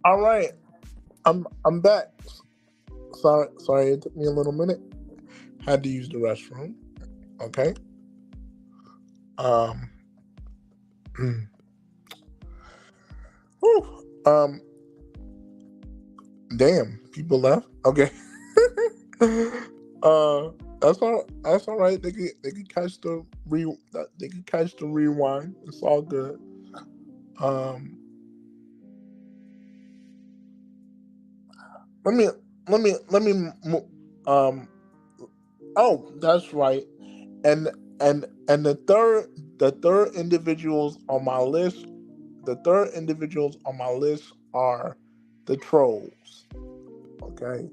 All right. I'm back. Sorry. It took me a little minute. Had to use the restroom. Okay. Um. whew, um. Damn. People left. Okay. That's all. That's all right. They can catch the They can catch the rewind. It's all good. Um. Let me. Um. Oh, that's right. And and the third individuals on my list. The third individuals on my list are the trolls. Okay.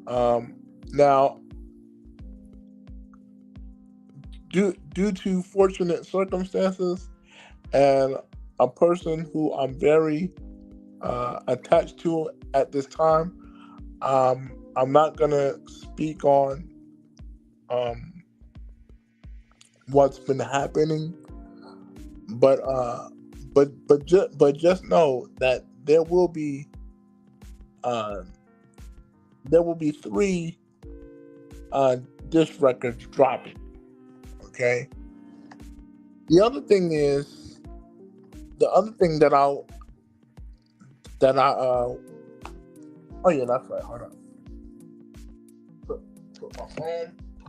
Um. Now, due to fortunate circumstances and a person who I'm very attached to at this time, I'm not gonna speak on um, what's been happening, but just know that uh, there will be three uh, disc records dropping. Okay. The other thing is the other thing that I oh yeah, that's right. Hold on. Put, put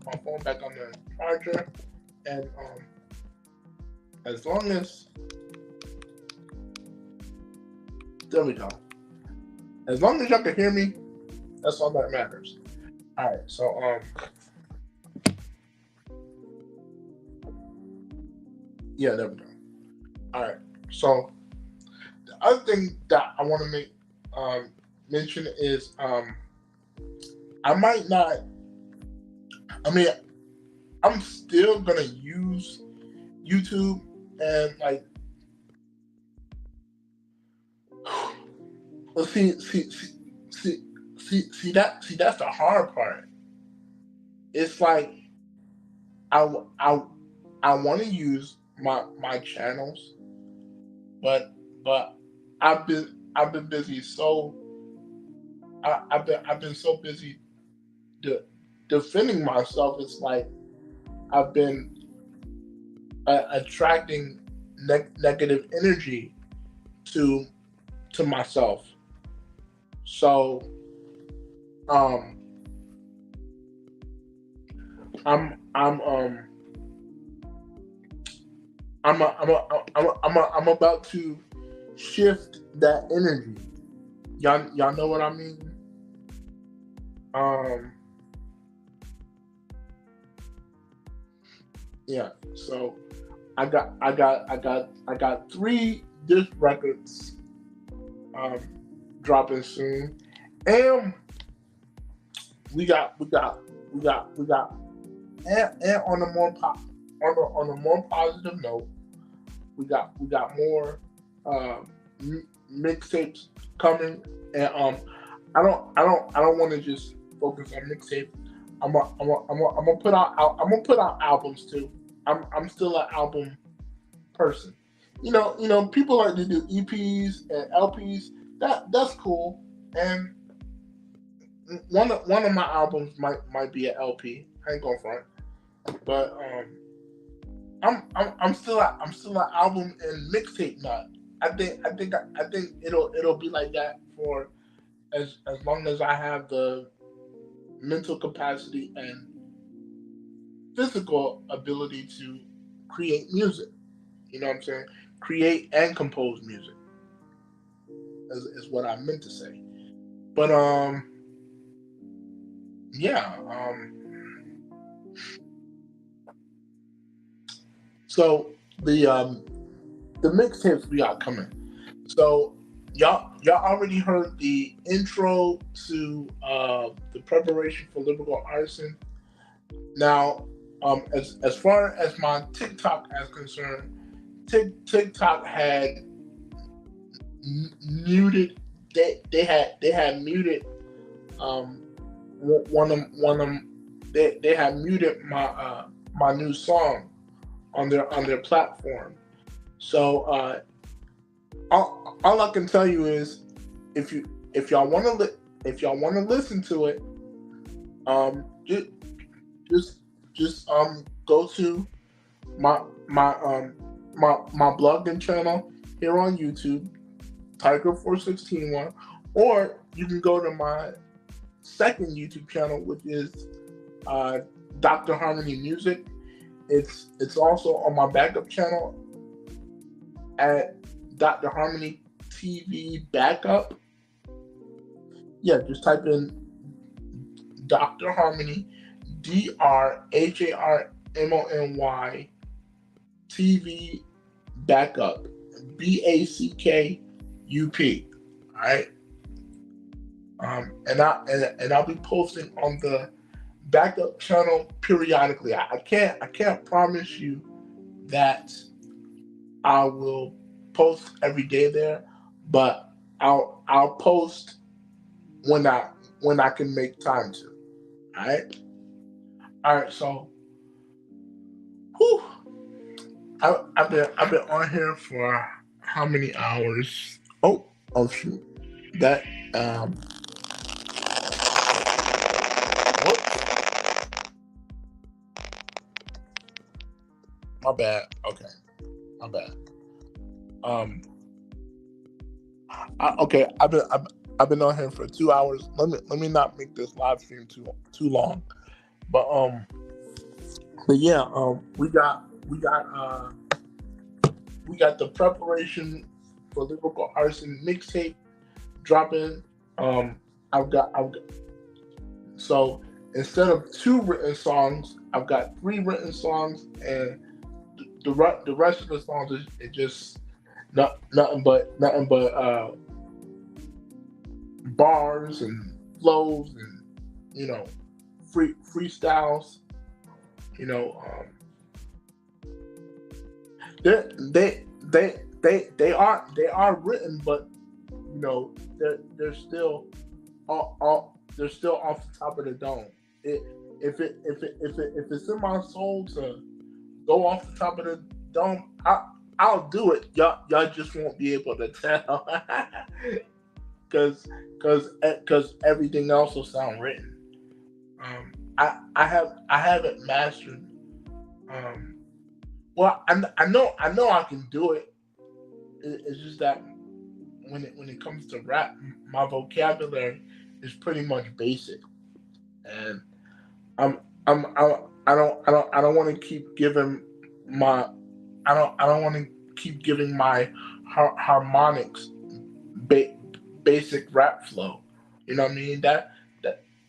my phone back on the charger, and as long as there we go. As long as y'all can hear me, that's all that matters. All right, so yeah, there we go. All right, So the other thing that I want to make mention is I might not. I mean, I'm still gonna use YouTube and like. Well, see, that's the hard part. It's like I I I want to use my channels, but but I've been busy. So I've been so busy de- defending myself. It's like I've been attracting negative energy to to myself. So um I'm I'm about to shift that energy. Y'all know what I mean? Um yeah. So I got three disc records um dropping soon. And we got and on the on a more positive note, we got more uh, mixtapes coming, and I don't want to just focus on mixtapes. I'm gonna put out albums too. I'm still an album person. People like to do EPs and LPs. That's cool. And one of my albums might be an LP. I ain't going front, but I'm still an album and mixtape nut. I think it'll be like that for as long as I have the mental capacity and physical ability to create music. You know what I'm saying? Create and compose music is what I meant to say. But yeah. So the mixtapes we got coming. So y'all already heard the intro to the preparation for lyrical arson. Now, as far as my TikTok is concerned, TikTok had muted. They had muted um one of them. They had muted my new song on their platform. So all I can tell you is if you if y'all want to listen to it, um, just just go to my my um my blogging channel here on YouTube, Tiger4161, or you can go to my second YouTube channel, which is uh, Dr. Harmony Music. It's also on my backup channel at Dr. Harmony TV Backup. Yeah, just type in Dr. Harmony, DRHARMONY TV Backup, BACKUP. All right, and I'll be posting on the backup channel periodically. I can't promise you that I will post every day there, but I'll post when I can make time to. All right. All right. So, whew, I've been on here for how many hours? Oh shoot. That whoops, my bad. Okay, my bad. Um, okay. I've been on here for 2 hours. Let me not make this live stream too long. But yeah, we got the preparation for lyrical arson mixtape dropping. Um, I've got so instead of two written songs, I've got three written songs, and the rest of the songs is just nothing but bars and flows and you know freestyles. You know, they they are written, but you know they're still they're still off the top of the dome. It, if it's in my soul to go off the top of the dome, I'll do it. Y'all just won't be able to tell, because everything else will sound written. I haven't mastered. Um, well, I know I can do it. It's just that when it comes to rap, my vocabulary is pretty much basic, and I don't want to keep giving my I don't want to keep giving my harmonics ba- basic rap flow. You know what I mean? That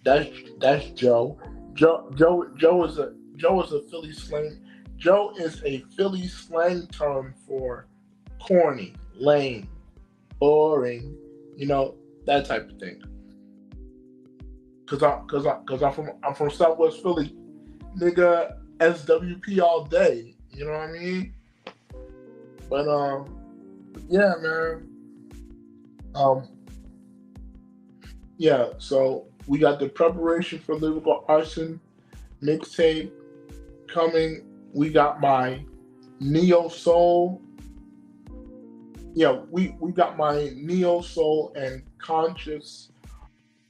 that's that's Joe. Joe is a Philly slang. Joe is a Philly slang term for corny, lame, boring. You know that type of thing. I'm from Southwest Philly, nigga. SWP all day. You know what I mean? But yeah, man. Um, yeah. So we got the preparation for lyrical arson mixtape coming. We got my neo soul. Yeah, we got my neo soul and conscious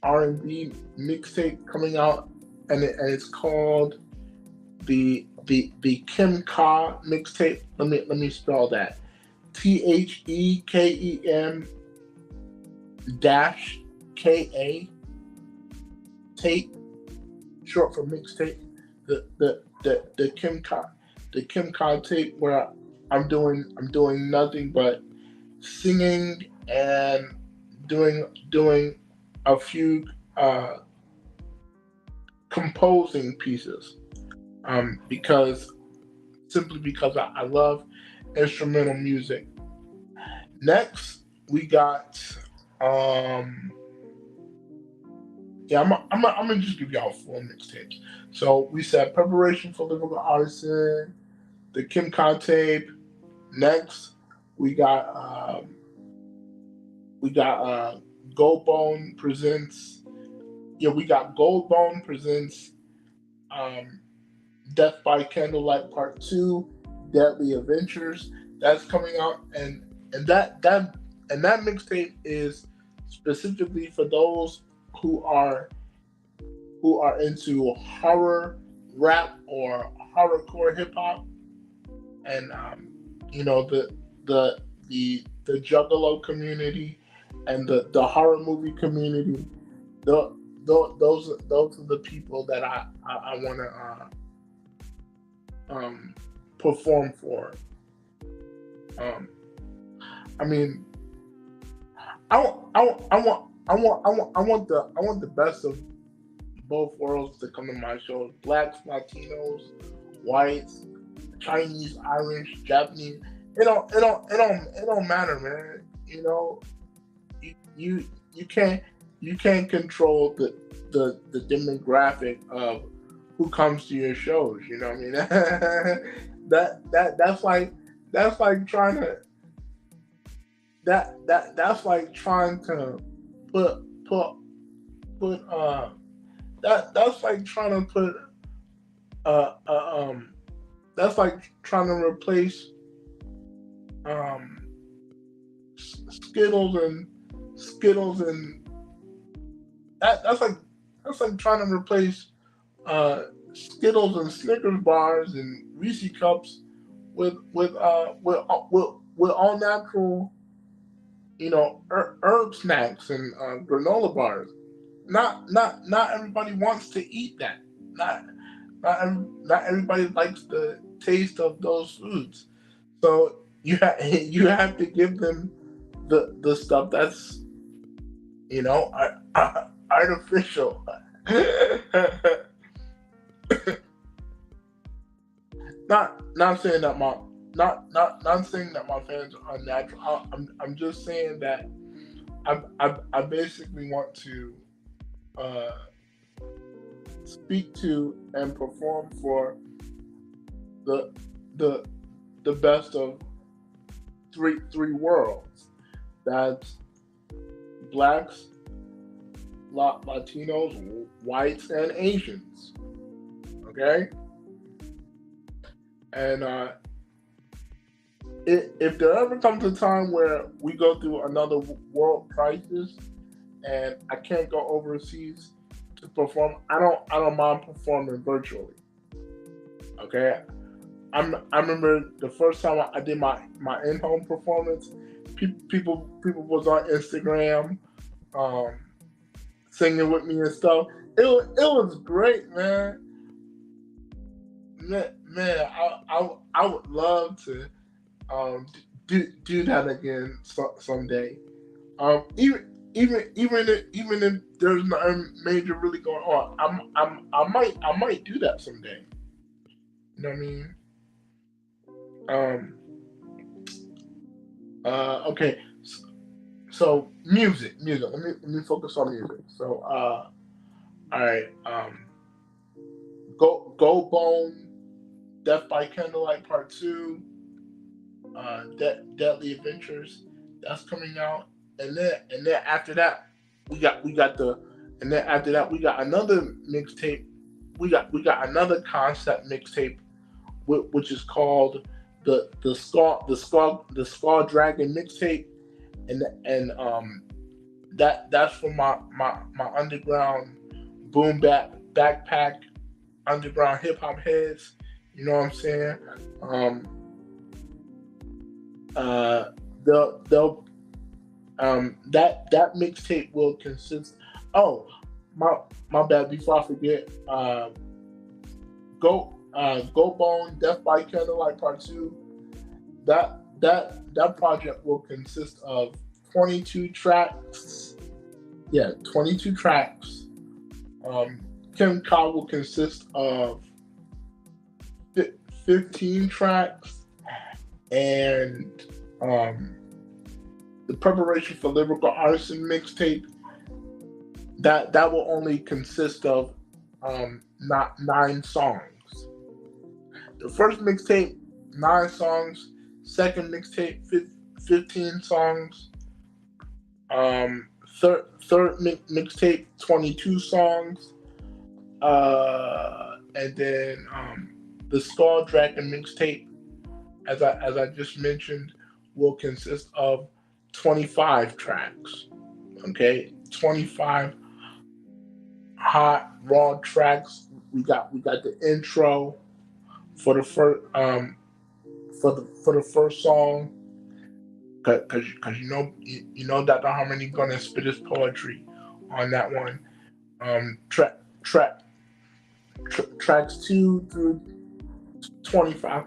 R&B mixtape coming out, and it's called the Kim Ka mixtape. Let me spell that. THEKEM dash KA tape, short for mixtape. The Kim Ka tape where I'm doing nothing but singing and doing a few uh, composing pieces. Because simply because I love instrumental music. Next, we got um yeah, I'm gonna just give y'all four mixtapes. So we said preparation for lyrical artisan, the Kim Ka tape. Next, we got we got Goldbone presents. Yeah, we got Goldbone presents um, Death by Candlelight Part Two, Deadly Adventures. That's coming out, and that mixtape is specifically for those who are who are into horror rap or horrorcore hip hop, and you know the Juggalo community and the horror movie community. The, those are the people that I want to perform for. Um, I mean, I want the best of both worlds to come to my shows. Blacks, Latinos, whites, Chinese, Irish, Japanese. It don't matter, man. You know, you can't you can't control the demographic of who comes to your shows. You know what I mean? That's like trying to that's like trying to put put put that's like trying to put uh, uh um that's like trying to replace um Skittles and Skittles and that's like trying to replace uh Skittles and Snickers bars and Reese cups with all natural, you know, herb snacks and granola bars. Not everybody wants to eat that. Not not everybody likes the taste of those foods. So you have to give them the stuff that's, you know, artificial. Not saying that not saying that my fans are unnatural. I'm just saying that I basically want to uh, speak to and perform for the the the best of three worlds. That's blacks, Latinos, whites, and Asians. Okay, and if there ever comes a time where we go through another world crisis and I can't go overseas to perform, I don't mind performing virtually. Okay, I remember the first time I did my in home performance. People was on Instagram, um, singing with me and stuff. It was great, man. Man, I would love to do that again someday. Even if there's nothing major really going on, I might do that someday. You know what I mean? Um, okay, so music. Let me focus on music. So all right, Go Bone, Death by Candlelight Part Two, Deadly Adventures. That's coming out, and then after that, we got the, and then after that we got another mixtape. We got another concept mixtape, which is called the Skull Dragon mixtape, and that's for my underground boom backpack underground hip hop heads. You know what I'm saying? Um, uh, they'll that mixtape will consist. Oh, my my bad. Before I forget, Go Bone, Death by Candlelight Part Two. That project will consist of 22 tracks. Yeah, 22 tracks. Um, Kim Ka will consist of 15 tracks, and um, the preparation for lyrical artisan mixtape that will only consist of not 9 songs. The first mixtape, 9 songs. Second mixtape, 15 songs. Third mixtape, 22 songs. And then the Skull Dragon mixtape, as I just mentioned, will consist of 25 tracks. Okay, 25 hot raw tracks. We got the intro for the first for the first song, cause you know Dr. Harmony gonna spit his poetry on that one. Track track tracks 2 through 25.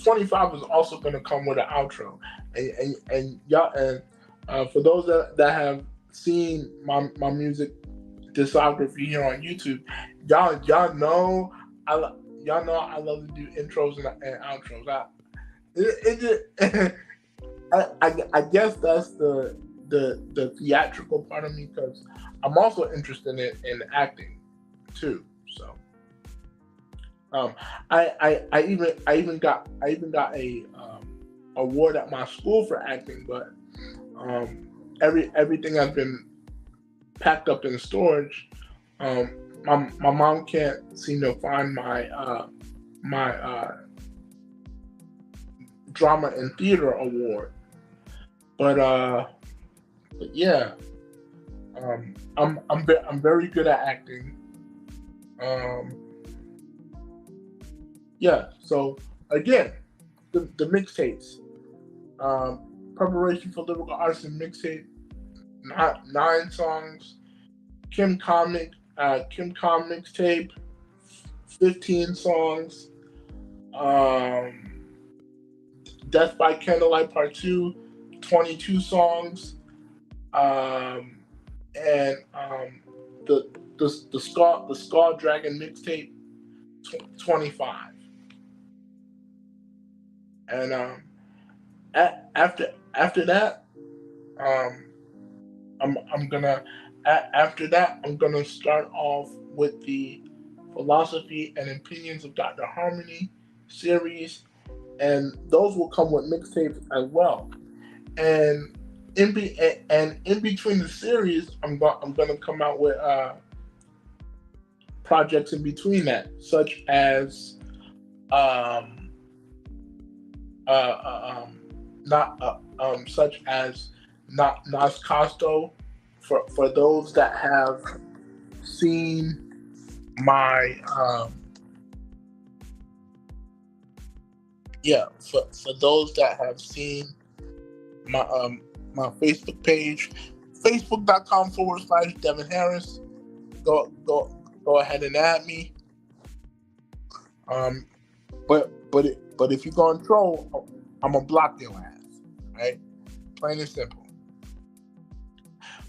25 is also going to come with an outro, and y'all, and for those that have seen my music discography here on YouTube, y'all know y'all know I love to do intros and outros. It I guess that's the theatrical part of me, because I'm also interested in acting too. So um, I even got a award at my school for acting, but everything has been packed up in storage. Um, my mom can't seem to find my drama and theater award, but yeah, I'm very good at acting. Um, yeah, so again, the mixtapes, preparation for lyrical artists and mixtape, 9 songs. Kim Com mixtape, 15 songs. Um, Death by Candlelight Part Two, 22 songs. Um, and the Skull Dragon mixtape, 25. And after that, um, I'm gonna after that I'm gonna start off with the philosophy and opinions of Dr. Harmony series, and those will come with mixtapes as well. And in between the series, I'm gonna come out with projects in between that, such as um, not such as not Nas Costo, for those that have seen my yeah, for those that have seen my my Facebook page, facebook.com/ Devin Harris. Go ahead and add me. Um, but if you go and troll, I'm gonna block your ass, right? Plain and simple.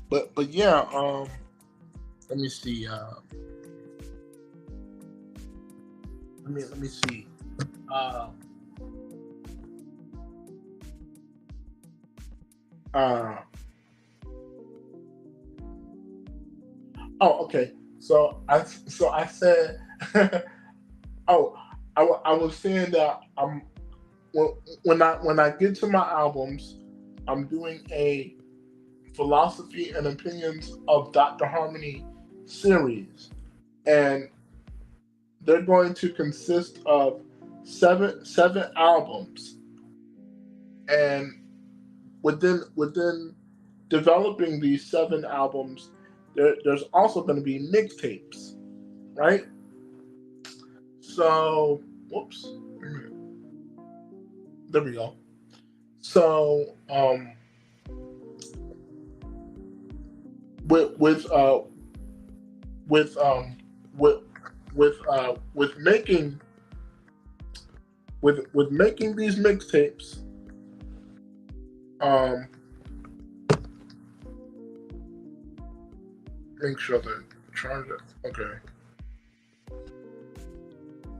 But yeah, let me see. Let me see. Uh, uh, oh, okay. So I said, oh, I was saying that when when I get to my albums, I'm doing a philosophy and opinions of Dr. Harmony series, and they're going to consist of seven albums, and within developing these seven albums, there's also going to be mixtapes, right? So, whoops, there we go. So, with with uh with with with making with making these mixtapes, um, make sure the charger. Okay,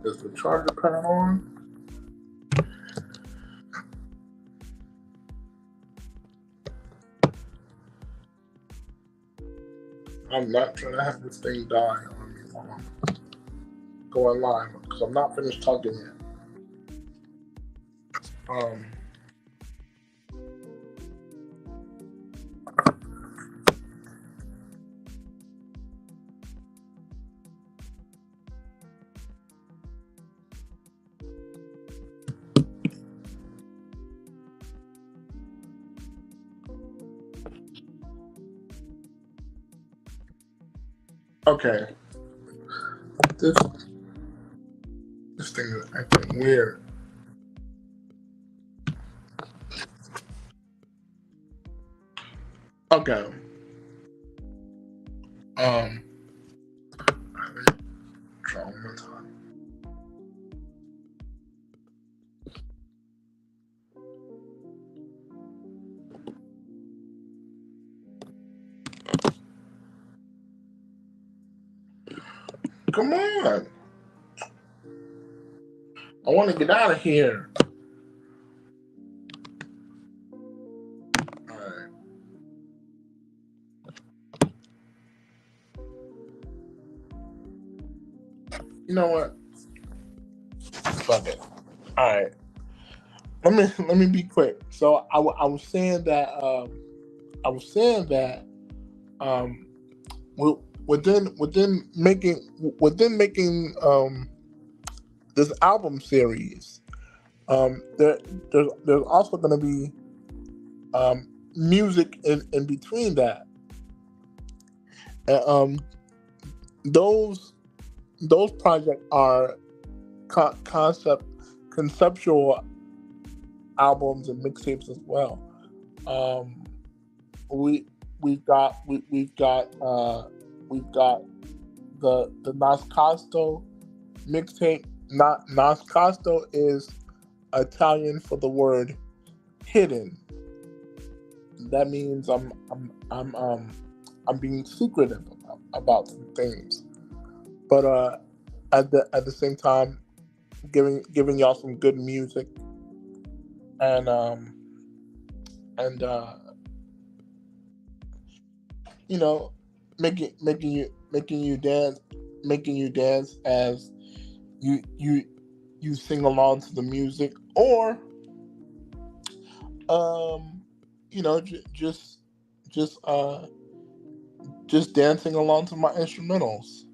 is the charger pad on? I'm not trying to have this thing die on me while I'm going live because I'm not finished talking yet. Um, okay, this this thing is acting weird. Okay, um, let me try one more time. Come on, I want to get out of here. All right. You know what? Fuck it. All right. Let me be quick. So I was saying that I was saying that um within making this album series, there's also going to be music in between that, and those projects are conceptual albums and mixtapes as well. Um, we we've got the Nas Costo mixtape. Not Nas Costo is Italian for the word hidden. That means I'm being secretive about some things, but at the same time giving y'all some good music. and and you know, making you dance as you you you sing along to the music, or um, just just dancing along to my instrumentals.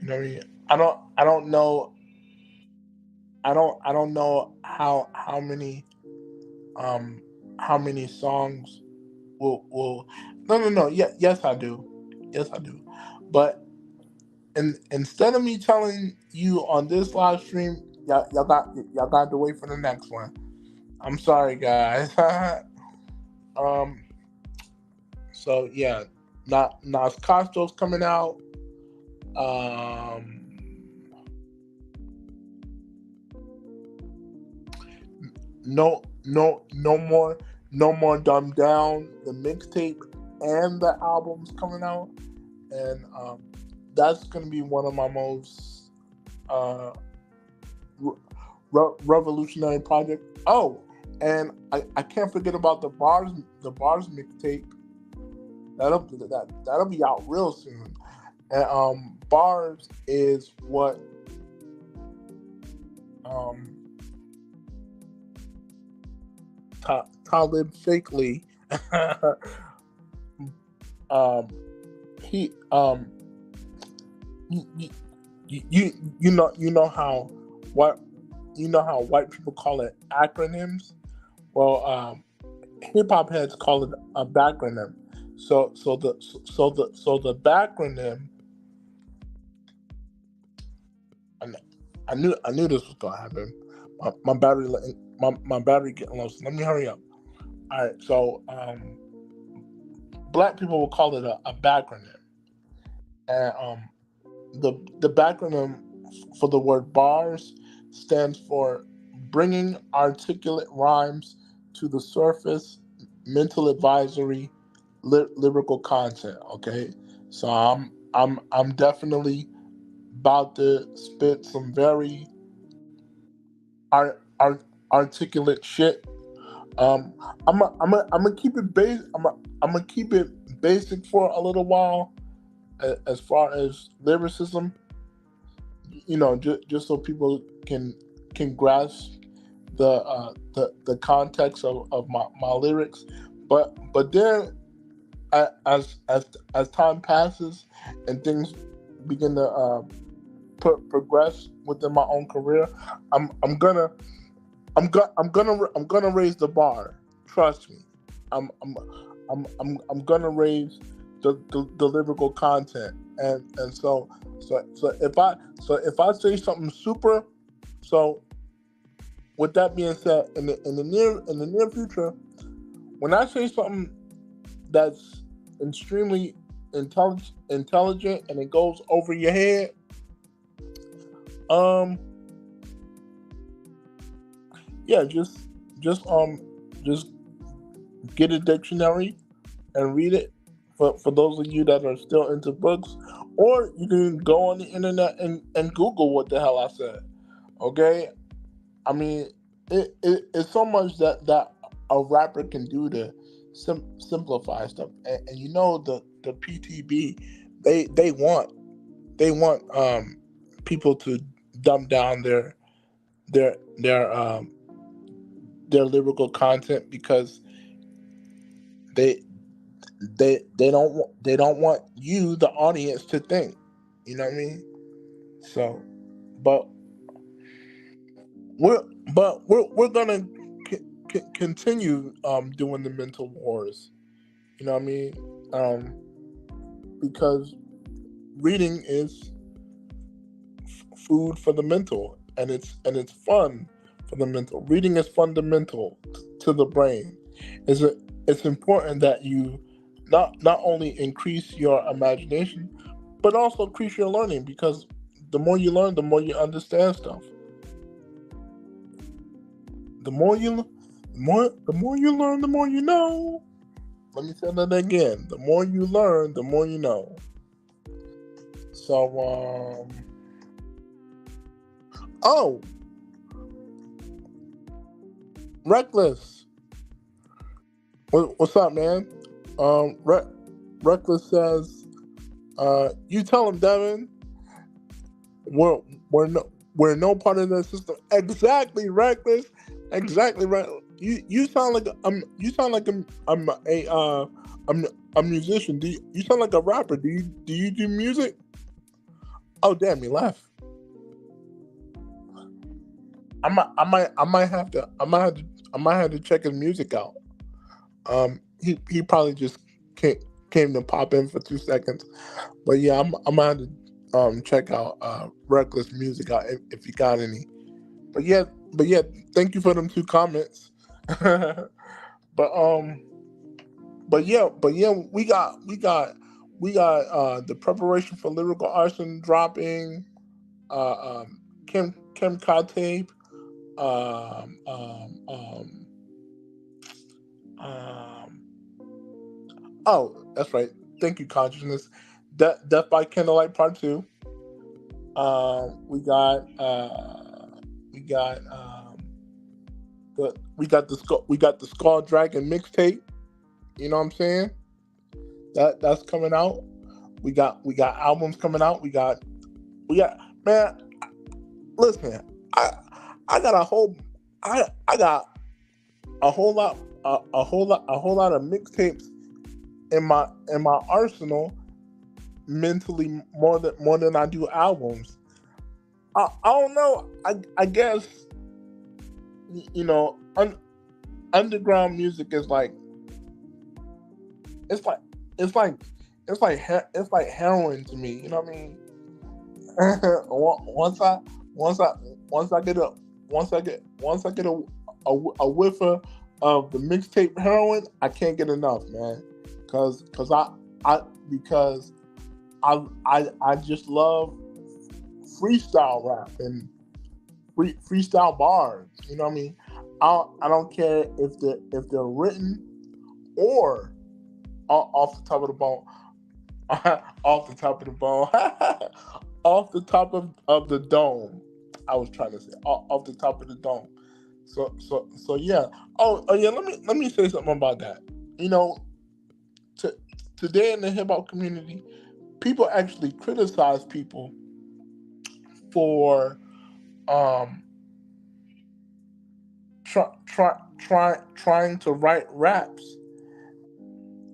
You know what I mean? I don't know I don't know um how many songs will no, yeah, yes I do. Yes I do. But instead of me telling you on this live stream, y'all got to wait for the next one. I'm sorry guys. um so yeah, not Nas Costo's coming out. Um no more dumbed down. The mixtape and the album's coming out, and that's gonna be one of my most uh, revolutionary projects. Oh, and I can't forget about the bars mixtape. That'll be out real soon. And bars is what um Talib Fakely um he you, you you know how what how white people call it acronyms. Well, hip hop heads call it a backronym. So the backronym. I, kn- I knew this was gonna happen. My battery getting low. So let me hurry up. All right. So black people will call it a backronym, and the backronym for the word bars stands for bringing articulate rhymes to the surface, mental advisory, lyrical content. Okay, so I'm definitely about to spit some very articulate shit. Um, I'm gonna keep it I'm gonna keep it basic for a little while, as far as lyricism. Just so people can grasp the context of my lyrics. But then, as time passes and things begin to progress within my own career, I'm gonna I'm gonna raise the bar. Trust me. I'm I'm I'm gonna raise the lyrical content, and so if I say something super, so with that being said, in the near future, when I say something that's extremely intelligent and it goes over your head, um yeah, just get a dictionary and read it. For those of you that are still into books, or you can go on the internet and Google what the hell I said. Okay, I mean, it's so much that a rapper can do to simplify stuff, and the PTB, they want people to dumb down their their um their lyrical content, because they they don't want you, the audience, to think. You know what I mean? So, but we're we're gonna continue doing the mental wars. You know what I mean? Um, because reading is food for the mental, and it's fun for the mental. Reading is fundamental to the brain. It's important that you not only increase your imagination, but also increase your learning, because the more you learn, the more you understand stuff. The more you the more you learn, the more you know. Let me say that again. The more you learn, the more you know. So oh Reckless. What's up, man? Reckless says, you tell him, Devin, we're we're no we're no part of the system. Exactly, Reckless. Exactly right. You sound like I'm a musician. You sound like a rapper? Do you do music? Oh damn, he left. I might have to check his music out. He probably just came came to pop in for 2 seconds. But yeah, I'm gonna have to check out Reckless music out if you got any. But yeah, but yeah, thank you for them two comments. but um, but yeah, we got the preparation for lyrical arson dropping. Kim Kate. Um, um, um, um, oh, that's right. Thank you, consciousness. Death by Candlelight Part Two. We got we got the Skull Dragon mixtape. You know what I'm saying? That's coming out. We got albums coming out. We got man. Listen, I I got a whole I got a whole lot a whole lot of mixtapes in my arsenal mentally more than I do albums. I don't know. I guess you know underground music is like it's like it's like it's like heroin to me. You know what I mean? once I once I once I get a once I get a whiff of the mixtape heroin, I can't get enough, man. Cause I because I just love freestyle rap and freestyle bars. You know what I mean? I don't care if they're written or off the top of the bone, off the top of the bone, off the top of the dome. I was trying to say off the top of the dome. So yeah. Oh yeah. Let me say something about that. You know, to, today in the hip hop community, people actually criticize people for um trying to write raps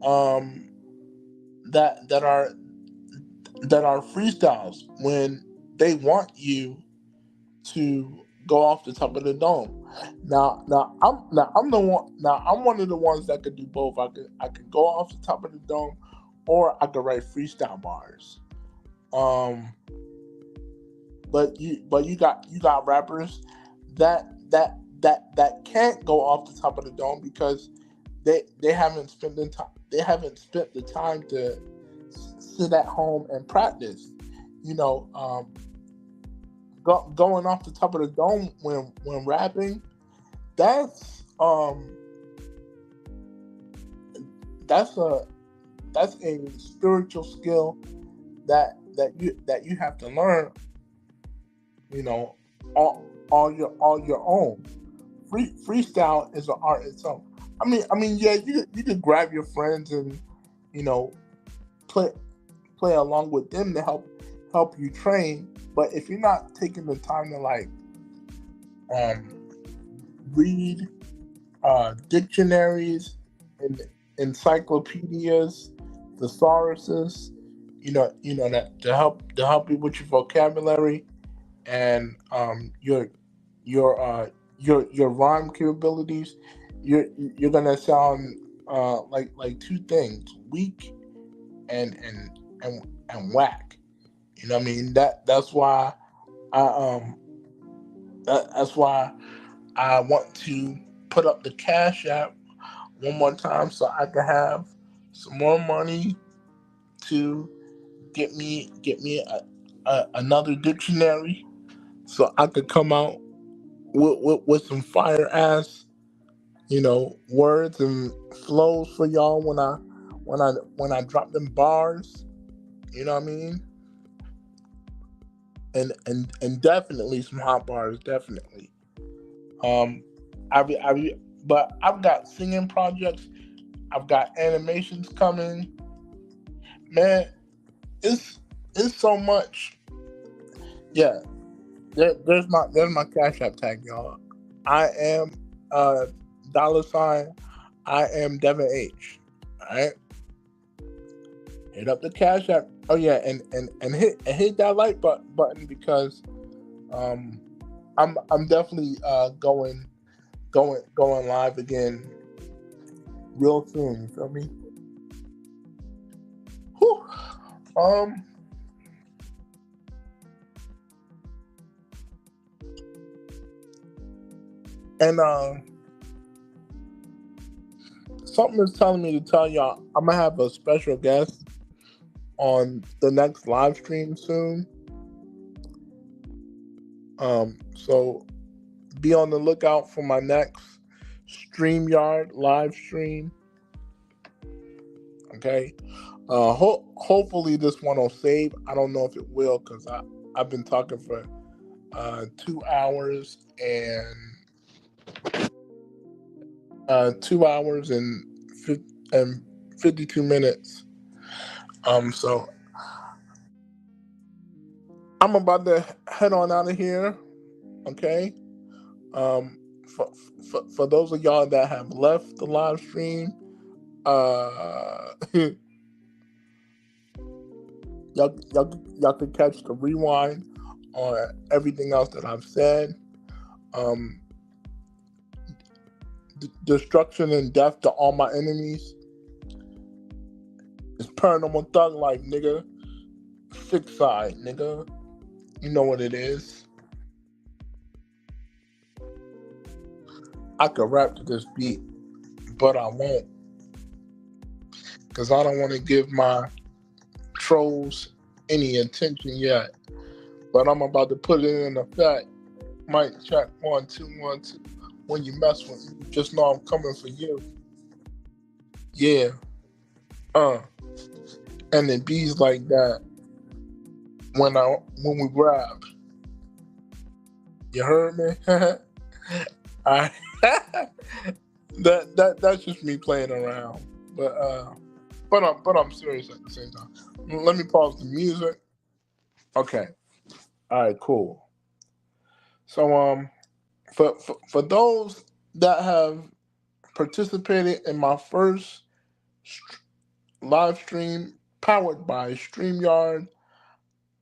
um that that are freestyles when they want you to go off the top of the dome. Now I'm the one. Now I'm one of the ones that could do both. I could go off the top of the dome, or I could write freestyle bars. Um, but you got rappers that can't go off the top of the dome because they haven't spent the time to sit at home and practice. You know, going off the top of the dome when rapping, that's that's a that's a spiritual skill that you have to learn. You know, all your own. Freestyle is an art itself. Yeah, you could grab your friends and you know play along with them to help you train. But if you're not taking the time to like um, read dictionaries and encyclopedias, thesauruses, you know that to help you with your vocabulary and your your rhyme capabilities, you're gonna sound like two things: weak and whack. You know what I mean? That's why I that's why I want to put up the Cash App one more time so I can have some more money to get me another dictionary so I could come out with some fire ass words and flows for y'all when I drop them bars. You know what I mean? And definitely some hot bars, definitely. Um, but I've got singing projects. I've got animations coming. Man, it's it's so much. Yeah, there's my Cash App tag, y'all. I am uh $. I am Devin H. All right, hit up the Cash App. Oh yeah, and hit that like button because um I'm definitely going live again real soon. You feel me? Whew. Um and something is telling me to tell y'all I'm gonna have a special guest on the next live stream soon. So be on the lookout for my next StreamYard live stream. Okay. Hopefully this one will save. I don't know if it will because I've been talking for 2 hours and 2 hours and 52 minutes. So I'm about to head on out of here. Okay. Um, for those of y'all that have left the live stream, y'all can catch the rewind on everything else that I've said. Um, destruction and death to all my enemies. It's paranormal thug life, nigga. Six side, nigga. You know what it is. I could rap to this beat, but I won't, because I don't want to give my trolls any attention yet. But I'm about to put it in effect. Mic check 1 2 1 2. When you mess with me, just know I'm coming for you. Yeah. Uh. And it bees like that when we rap. You heard me? I that's just me playing around. But I'm serious at the same time. Let me pause the music. Okay. All right. Cool. So for those that have participated in my first st- live stream powered by StreamYard,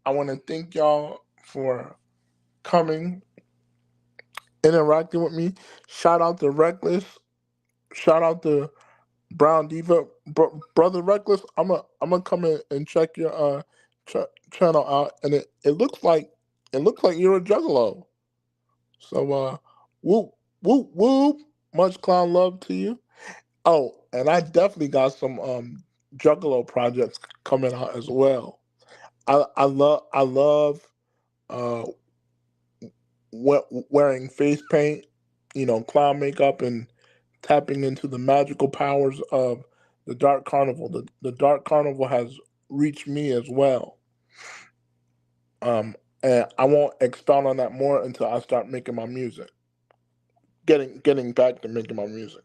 I want to thank y'all for coming, interacting with me. Shout out to Reckless. Shout out to Brown Diva, brother Reckless. I'm gonna come in and check your channel out, and it looks like you're a juggalo. So whoop whoop whoop. Much clown love to you. Oh, and I definitely got some juggalo projects coming out as well. I love uh wearing face paint, clown makeup, and tapping into the magical powers of the Dark Carnival. The Dark Carnival has reached me as well. Um, and I won't expound on that more until I start making my music, getting back to making my music.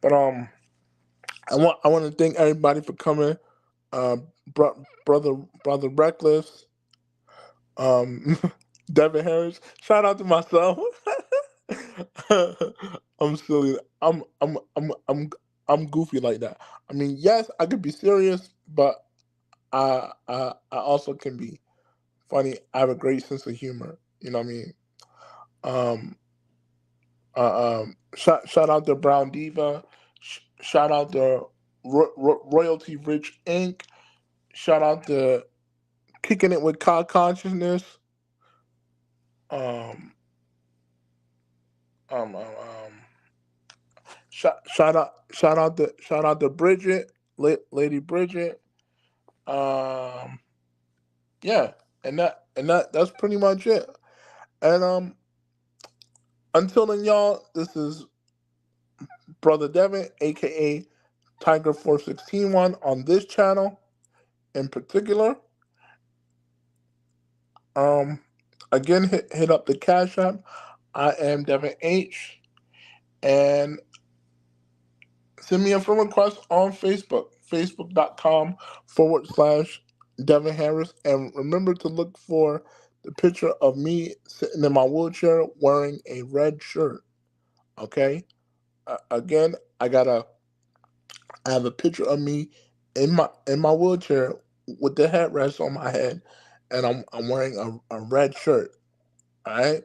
But I want to thank everybody for coming. Uh, brother Reckless, um, Devin Harris. Shout out to myself. I'm silly. I'm goofy like that. I mean, yes, I could be serious, but I also can be funny. I have a great sense of humor. You know what I mean? Um, shout out to Brown Diva. Shout out to Royalty Rich Inc. Shout out to Kicking It with Cog Consciousness. Um, um, um, um, shout out to Bridget, Lady Bridget. Um, yeah, and that's pretty much it. And until then, y'all, this is Brother Devin, aka Tiger 4161 on this channel in particular. Um, again, hit up the Cash App. I am Devin H. and send me a friend request on Facebook, facebook.com/. Devin Harris. And remember to look for the picture of me sitting in my wheelchair wearing a red shirt. Okay? Again, I have a picture of me in my wheelchair with the headrest on my head, and I'm wearing a red shirt. All right.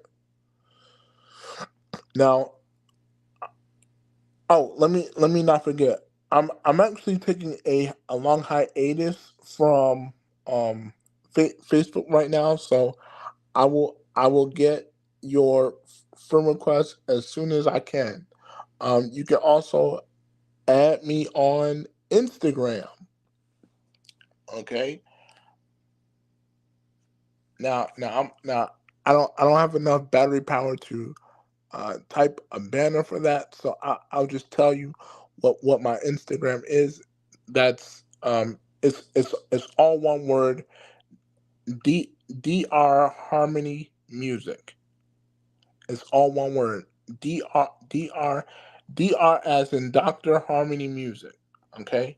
Now, oh, let me not forget. I'm actually taking a long hiatus from um Facebook right now, so I will get your friend request as soon as I can. You can also add me on Instagram. Okay. Now I don't have enough battery power to type a banner for that, so I'll just tell you what my Instagram is. That's it's all one word. Dr Harmony Music. It's all one word. Dr as in Doctor Harmony Music. Okay.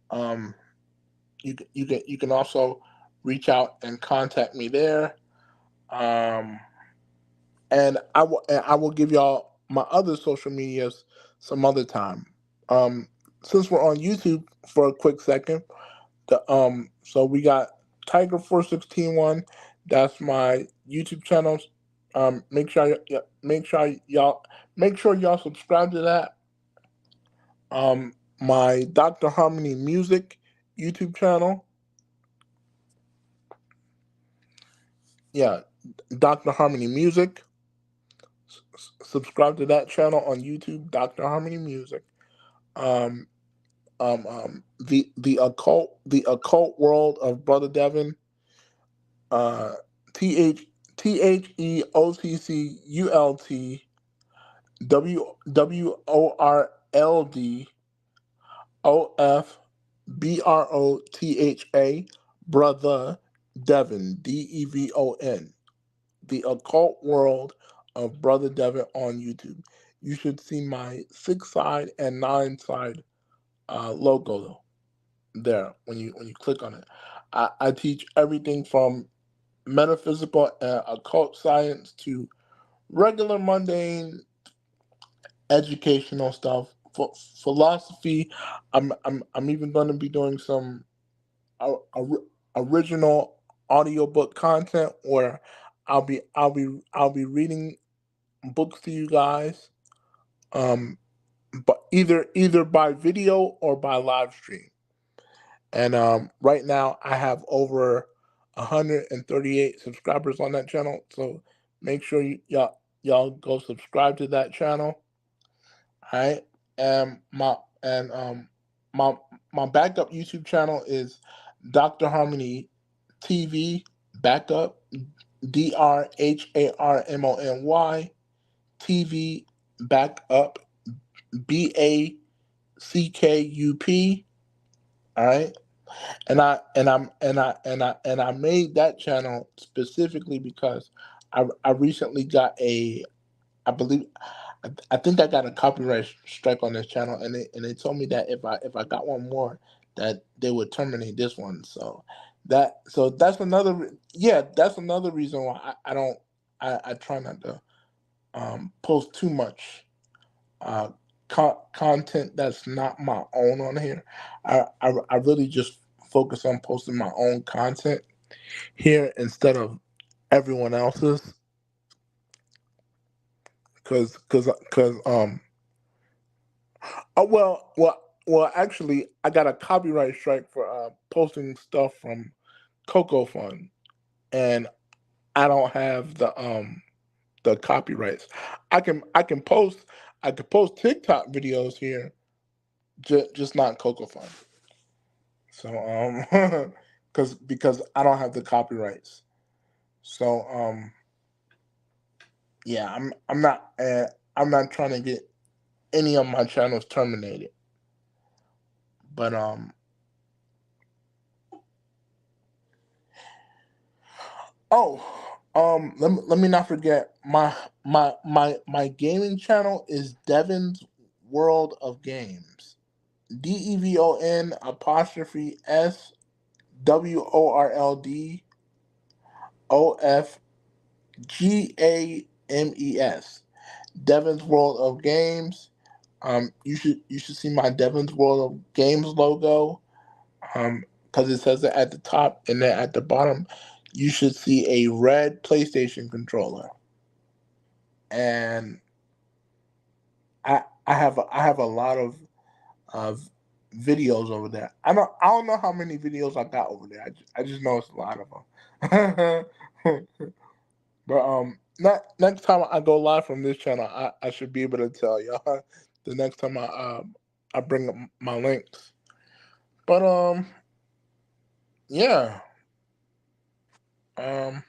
Um, you can also reach out and contact me there. Um, and I will give y'all my other social medias some other time. Um, since we're on YouTube for a quick second, so we got Tiger 416 1. That's my YouTube channel. Make sure y'all subscribe to that. My Dr. Harmony Music YouTube channel. Yeah, Dr. Harmony Music. Subscribe to that channel on YouTube, Dr. Harmony Music. Um, the occult world of Brother Devin. Uh, T H TheOccultWorldOfBrotha Brother Devin Devon. The occult world of Brother Devin on YouTube. You should see my 6 side and 9 side logo there when you click on it. I teach everything from metaphysical and occult science to regular mundane educational stuff. For philosophy, I'm even going to be doing some uh, or- original audiobook content where I'll be reading books to you guys, um, but either by video or by live stream. And right now I have over 138 subscribers on that channel. So make sure y'all go subscribe to that channel. All right. And and my my backup YouTube channel is Dr. Harmony TV backup. DrHarmony TV backup. BACKUP. All right. And I made that channel specifically because I recently got I believe I think I got a copyright strike on this channel, and they told me that if I got one more, that they would terminate this one. So that's that's another reason why I don't I try not to post too much uh content that's not my own on here. I really just focus on posting my own content here instead of everyone else's, because oh actually I got a copyright strike for posting stuff from Coco Fun, and I don't have the copyrights. I can post TikTok videos here, just not Coco Fun. So because I don't have the copyrights. So yeah, I'm not trying to get any of my channels terminated. But oh Let me not forget my gaming channel is Devin's World of Games. DEVON apostrophe SWORLDOFGAMES. Devin's World of Games. You should see my Devin's World of Games logo. Because it says it at the top, and then at the bottom, you should see a red PlayStation controller. And I have a lot of videos over there. I don't know how many videos I got over there. I just know it's a lot of them. But next time I go live from this channel, I should be able to tell y'all the next time I bring up my links. But yeah. Um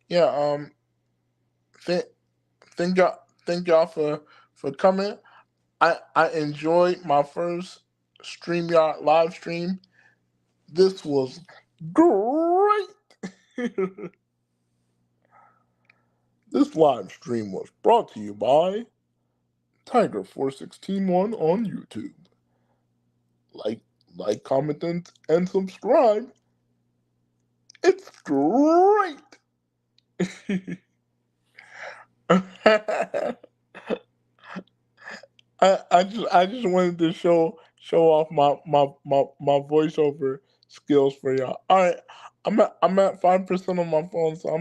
yeah, th- thank y'all for coming. I enjoyed my first StreamYard live stream. This was great. This live stream was brought to you by Tiger4161 on YouTube. Like, comment, and subscribe. It's great. I just wanted to show off my voiceover skills for y'all. All right, I'm at 5% on my phone, so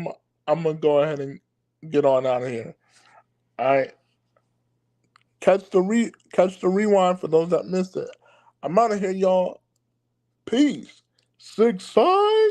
I'm gonna go ahead and get on out of here. All right, catch the rewind for those that missed it. I'm out of here, y'all. Peace. Six side.